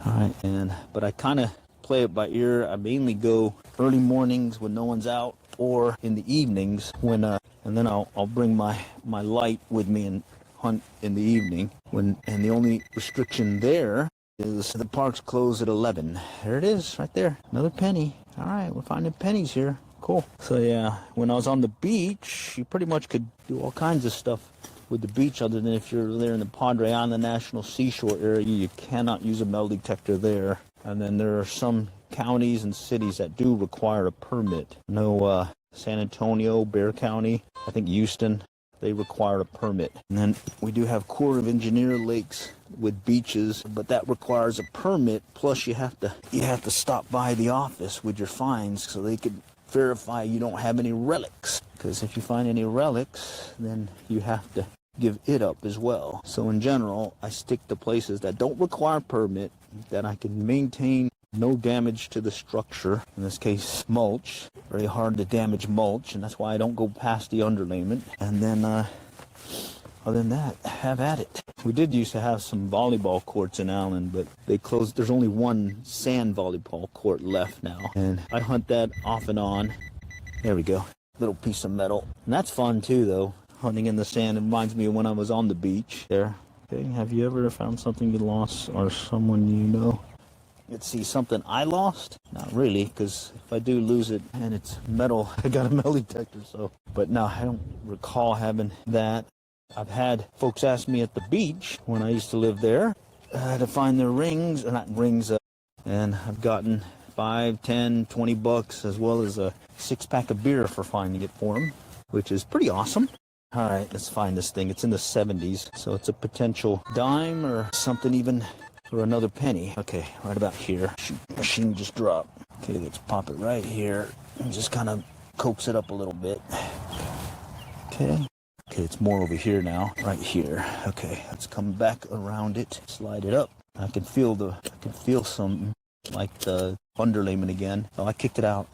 All right, but I kind of play it by ear. I mainly go early mornings when no one's out, or in the evenings when and then I'll bring my light with me and hunt in the evening and the only restriction there is the park's closed at 11. There it is, right there, another penny. All right, we're finding pennies here. Cool. So yeah, when I was on the beach, you pretty much could do all kinds of stuff with the beach, other than if you're there in the Padre Island National Seashore area, you cannot use a metal detector there. And then there are some counties and cities that do require a permit. No, San Antonio, Bexar County, I think Houston, they require a permit. And then we do have Corps of Engineer lakes with beaches, but that requires a permit. Plus you have to stop by the office with your fines so they could verify you don't have any relics. Because if you find any relics, then you have to give it up as well. So in general, I stick to places that don't require permit, that I can maintain no damage to the structure. In this case, mulch. Very hard to damage mulch, and that's why I don't go past the underlayment. And then, other than that, have at it. We did used to have some volleyball courts in Allen, but they closed. There's only one sand volleyball court left now, and I hunt that off and on. There we go. Little piece of metal. And that's fun too, though. Hunting in the sand. It reminds me of when I was on the beach there. Okay, have you ever found something you lost or someone you know? Let's see, something I lost? Not really, because if I do lose it and it's metal, I got a metal detector, so. But no, I don't recall having that. I've had folks ask me at the beach when I used to live there to find their rings, or not rings, and I've gotten $5, $10, $20, as well as a 6-pack of beer for finding it for them, which is pretty awesome. All right, let's find this thing. It's in the 70s, so it's a potential dime or something even, or another penny. Okay, right about here. Shoot, machine just dropped. Okay, let's pop it right here and just kind of coax it up a little bit. Okay, it's more over here now, right here. Okay, let's come back around it, slide it up. I can feel some like the underlayment again. Oh, I kicked it out.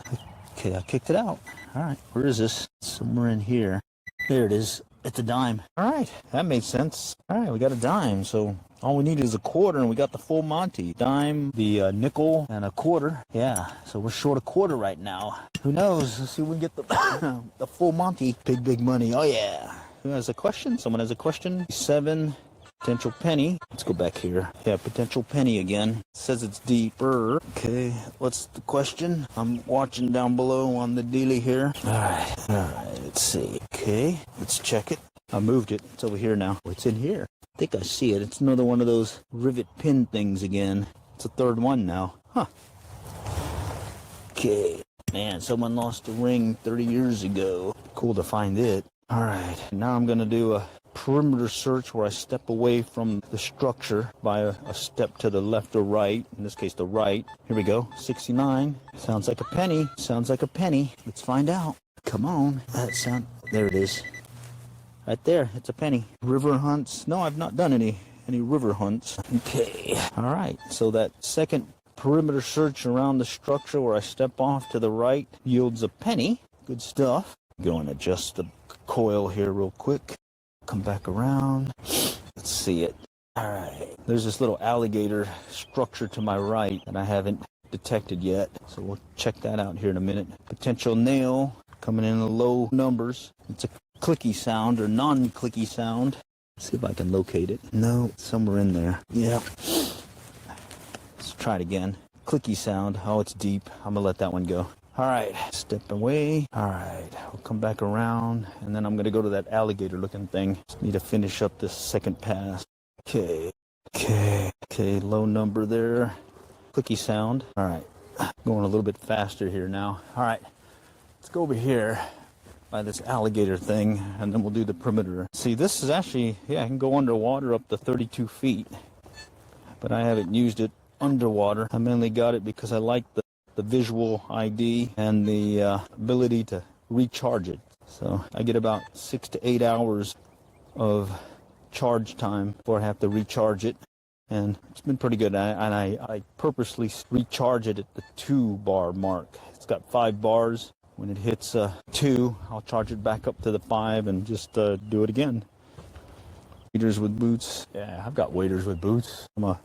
Okay, I kicked it out. All right, where is this? Somewhere in here. There it is. It's a dime. All right, that made sense. All right, we got a dime, so all we need is a quarter, and we got the full Monty. Dime, the nickel, and a quarter. Yeah, so we're short a quarter right now. Who knows? Let's see if we can get the the full Monty. Big money. Oh, yeah. Who has a question? Someone has a question? 7, potential penny. Let's go back here. Yeah, potential penny again. It says it's deeper. Okay, what's the question? I'm watching down below on the dealie here. All right, let's see. Okay, let's check it. I moved it. It's over here now. It's in here. I think I see it. It's another one of those rivet pin things again. It's the third one now. Huh. Okay. Man, someone lost a ring 30 years ago. Cool to find it. All right, now I'm going to do a perimeter search where I step away from the structure by a step to the left or right. In this case, the right. Here we go. 69. Sounds like a penny. Sounds like a penny. Let's find out. Come on. There it is. Right there. It's a penny. River hunts. No, I've not done any river hunts. Okay. All right. So that second perimeter search around the structure where I step off to the right yields a penny. Good stuff. Go and adjust the coil here real quick. Come back around. Let's see it. All right. There's this little alligator structure to my right that I haven't detected yet. So we'll check that out here in a minute. Potential nail. coming in low numbers. It's a clicky sound or non-clicky sound. See if I can locate it. No, somewhere in there. Yeah. Let's try it again. Clicky sound. Oh, it's deep. I'm gonna let that one go. All right, step away. All right, we'll come back around, and then I'm gonna go to that alligator-looking thing. Just need to finish up this second pass. Okay, low number there. Clicky sound. All right, going a little bit faster here now. All right, let's go over here by this alligator thing, and then we'll do the perimeter. See, this is actually, yeah, I can go underwater up to 32 feet, but I haven't used it underwater. I mainly got it because I like the visual ID and the ability to recharge it. So I get about 6 to 8 hours of charge time before I have to recharge it, and it's been pretty good. I purposely recharge it at the 2-bar mark. It's got 5 bars. When it hits 2, I'll charge it back up to the 5 and just do it again. Waders with boots. Yeah, I've got waders with boots. I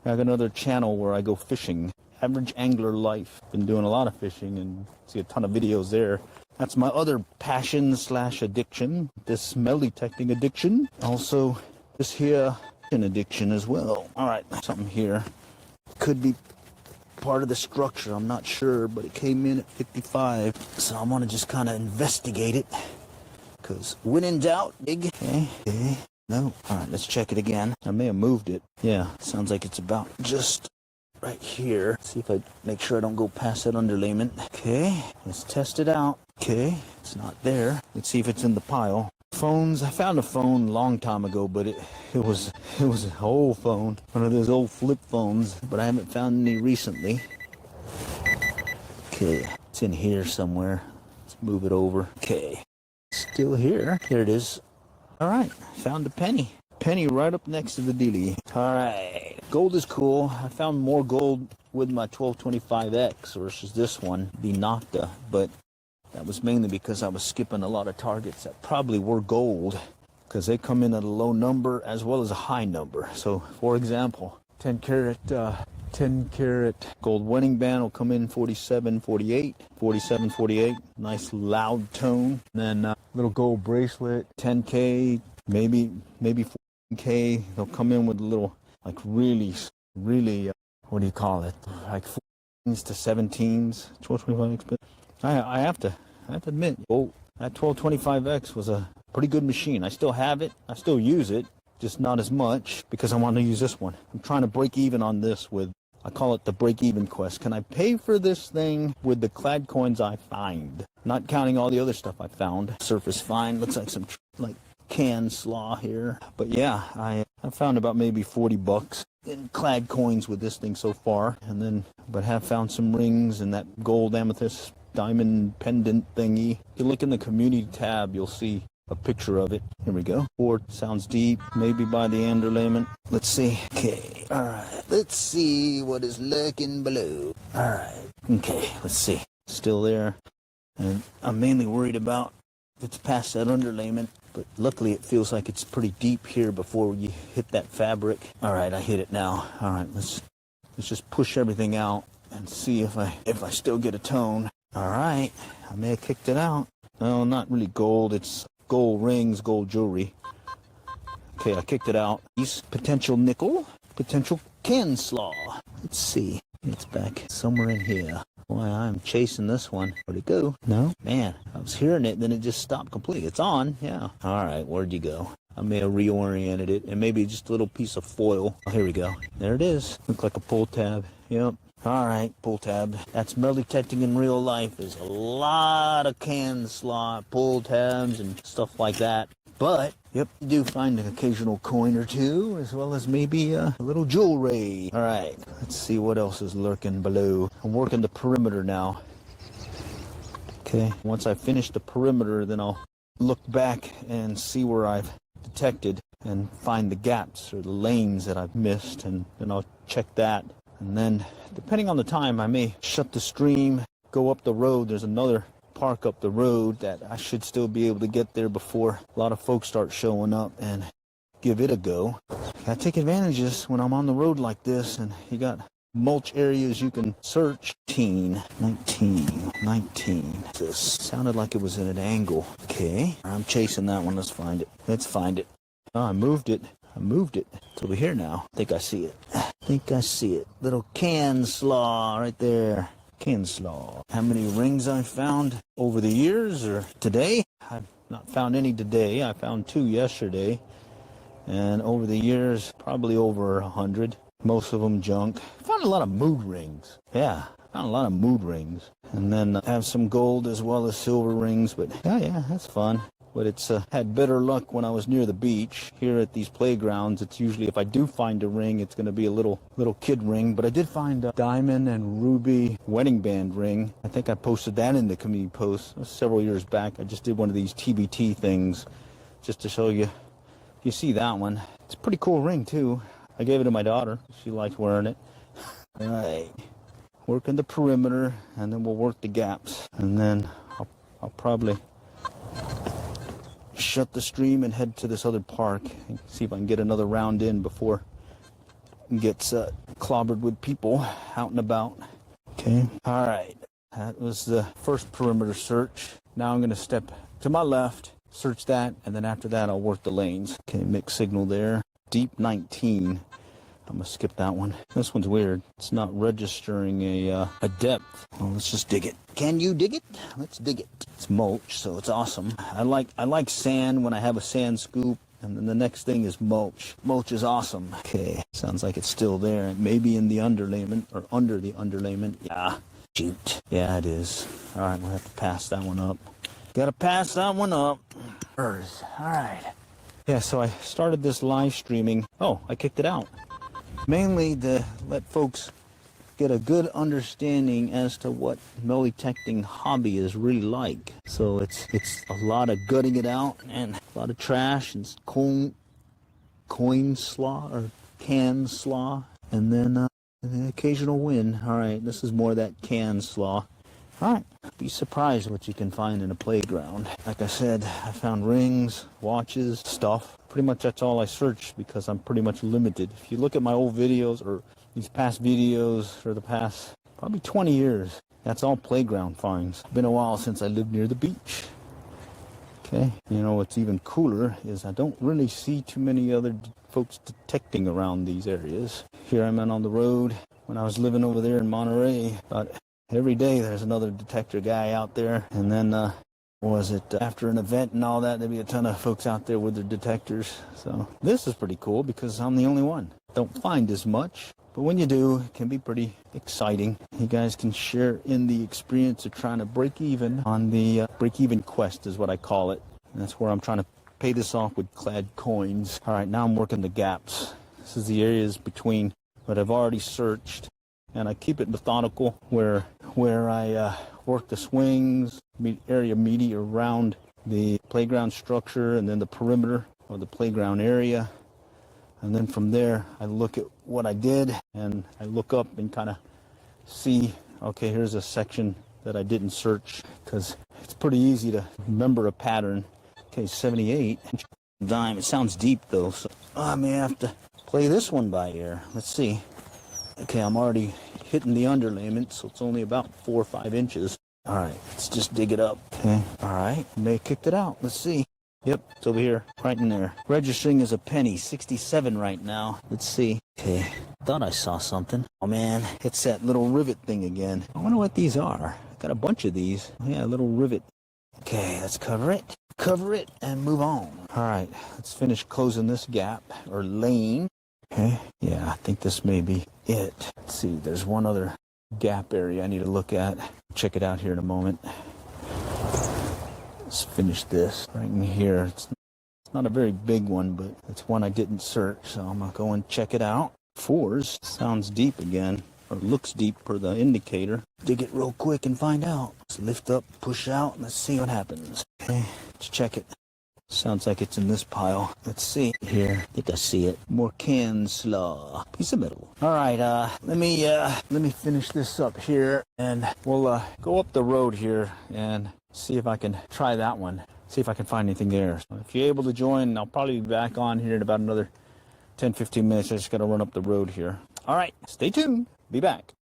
have another channel where I go fishing. Average Angler Life. Been doing a lot of fishing and see a ton of videos there. That's my other passion / addiction. This smell detecting addiction. Also, this here addiction as well. All right, something here. Could be part of the structure. I'm not sure, but it came in at 55. So I want to just kind of investigate it. Because when in doubt, dig. Okay. No. All right, let's check it again. I may have moved it. Yeah, sounds like it's about just right here. See if I make sure I don't go past that underlayment. Okay, let's test it out. Okay, it's not there. Let's see if it's in the pile. Phones. I found a phone a long time ago, but it was an old phone, one of those old flip phones. But I haven't found any recently. Okay, it's in here somewhere. Let's move it over. Okay, still here. Here it is. All right, found a penny. Penny right up next to the dealie. All right, gold is cool. I found more gold with my 1225X versus this one, the Nocta, but that was mainly because I was skipping a lot of targets that probably were gold because they come in at a low number as well as a high number. So, for example, 10 karat gold wedding band will come in 47, 48, 47, 48. Nice loud tone. And then little gold bracelet, 10K, maybe 14K. They'll come in with a little, like really, what do you call it? Like 14s to 17s, 1225X. But I have to admit, that 1225X was a pretty good machine. I still have it. I still use it, just not as much because I want to use this one. I'm trying to break even on this with, I call it the break-even quest. Can I pay for this thing with the clad coins I find? Not counting all the other stuff I found. Surface fine. Looks like some canned slaw here. But yeah, I found about maybe 40 bucks in clad coins with this thing so far. But have found some rings and that gold amethyst diamond pendant thingy. If you look in the community tab, you'll see a picture of it. Here we go. Or sounds deep, maybe by the underlayment. Let's see. Okay. All right. Let's see what is lurking below. All right. Okay. Let's see. Still there. And I'm mainly worried about if it's past that underlayment. But luckily it feels like it's pretty deep here before you hit that fabric. All right. I hit it now. All right. Let's just push everything out and see if I still get a tone. All right. I may have kicked it out. No, not really gold. It's gold rings, gold jewelry. Okay, I kicked it out. These potential nickel, potential can slaw. Let's see. It's back somewhere in here. Boy, I'm chasing this one. Where'd it go? No? Man, I was hearing it, then it just stopped completely. It's on, yeah. All right, where'd you go? I may have reoriented it, and maybe just a little piece of foil. Oh, here we go. There it is. Looks like a pull tab. Yep. All right, pull tab. That's metal detecting in real life. There's a lot of can slot, pull tabs, and stuff like that. But, yep, you do find an occasional coin or two, as well as maybe a little jewelry. All right, let's see what else is lurking below. I'm working the perimeter now. Okay, once I finish the perimeter, then I'll look back and see where I've detected and find the gaps or the lanes that I've missed, and then I'll check that. And then, depending on the time, I may shut the stream, go up the road. There's another park up the road that I should still be able to get there before a lot of folks start showing up and give it a go. Gotta take advantages when I'm on the road like this, and you got mulch areas you can search. 19. This sounded like it was at an angle. Okay, I'm chasing that one. Let's find it. Let's find it. Oh, I moved it. It's over here now. I think I see it. Little can slaw right there. Can slaw. How many rings I found over the years or today? I've not found any today. I found 2 yesterday. And over the years, probably over 100. Most of them junk. Found a lot of mood rings. Yeah, found a lot of mood rings. And then have some gold as well as silver rings. But yeah, that's fun. But it's had better luck when I was near the beach. Here at these playgrounds, it's usually, if I do find a ring, it's going to be a little kid ring. But I did find a diamond and ruby wedding band ring. I think I posted that in the community post several years back. I just did one of these TBT things just to show you. You see that one. It's a pretty cool ring, too. I gave it to my daughter. She likes wearing it. All right. Working the perimeter, and then we'll work the gaps. And then I'll probably shut the stream and head to this other park and see if I can get another round in before it gets clobbered with people out and about. Okay. All right. That was the first perimeter search. Now I'm going to step to my left, search that, and then after that I'll work the lanes. Okay, mixed signal there. Deep 19. I'm going to skip that one. This one's weird. It's not registering a depth. Well, let's just dig it. Can you dig it? Let's dig it. It's mulch, so it's awesome. I like sand when I have a sand scoop, and then the next thing is mulch. Mulch is awesome. Okay, sounds like it's still there. Maybe in the underlayment, or under the underlayment. Yeah, shoot. Yeah, it is. All right, we'll have to pass that one up. Gotta pass that one up. All right. Yeah, so I started this live streaming. Oh, I kicked it out. Mainly to let folks get a good understanding as to what metal detecting hobby is really like. So it's a lot of gutting it out and a lot of trash and coin slaw or can slaw, and then the occasional win. All right, this is more of that can slaw. All right, be surprised what you can find in a playground. Like I said, I found rings, watches, stuff. Pretty much that's all I searched because I'm pretty much limited. If you look at my old videos or these past videos for the past probably 20 years, that's all playground finds. Been a while since I lived near the beach. Okay, you know what's even cooler is I don't really see too many other folks detecting around these areas. Here I'm on the road. When I was living over there in Monterey, about every day there's another detector guy out there, and then after an event and all that, there'd be a ton of folks out there with their detectors. So this is pretty cool because I'm the only one. Don't find as much, but when you do, it can be pretty exciting. You guys can share in the experience of trying to break even on the break-even quest is what I call it. And that's where I'm trying to pay this off with clad coins. All right, now I'm working the gaps. This is the areas between what I've already searched, and I keep it methodical where I work the swings, area media around the playground structure, and then the perimeter of the playground area. And then from there, I look at what I did, and I look up and kind of see, okay, here's a section that I didn't search, because it's pretty easy to remember a pattern. Okay, 78. Dime. It sounds deep, though, so I may have to play this one by ear. Let's see. Okay, I'm already hitting the underlayment, so it's only about 4 or 5 inches. All right, let's just dig it up. Okay, all right, may have kicked it out. Let's see. Yep, it's over here, right in there. Registering is a penny, 67 right now. Let's see. Okay, thought I saw something. Oh man, it's that little rivet thing again. I wonder what these are. Got a bunch of these. Yeah, a little rivet. Okay, let's cover it, and move on. All right, let's finish closing this gap, or lane. Okay, yeah, I think this may be it. Let's see, there's one other gap area I need to look at. Check it out here in a moment. Let's finish this right in here. It's not a very big one, but it's one I didn't search, so I'm going to go and check it out. 4s sounds deep again, or looks deep per the indicator. Dig it real quick and find out. Let's lift up, push out, and let's see what happens. Okay, let's check it. Sounds like it's in this pile. Let's see here. I think I see it. More can slaw. Piece of metal. All right, let me finish this up here, and we'll go up the road here and see if I can try that one. See if I can find anything there. So if you're able to join, I'll probably be back on here in about another 10-15 minutes. I just got to run up the road here. All right, stay tuned. be back.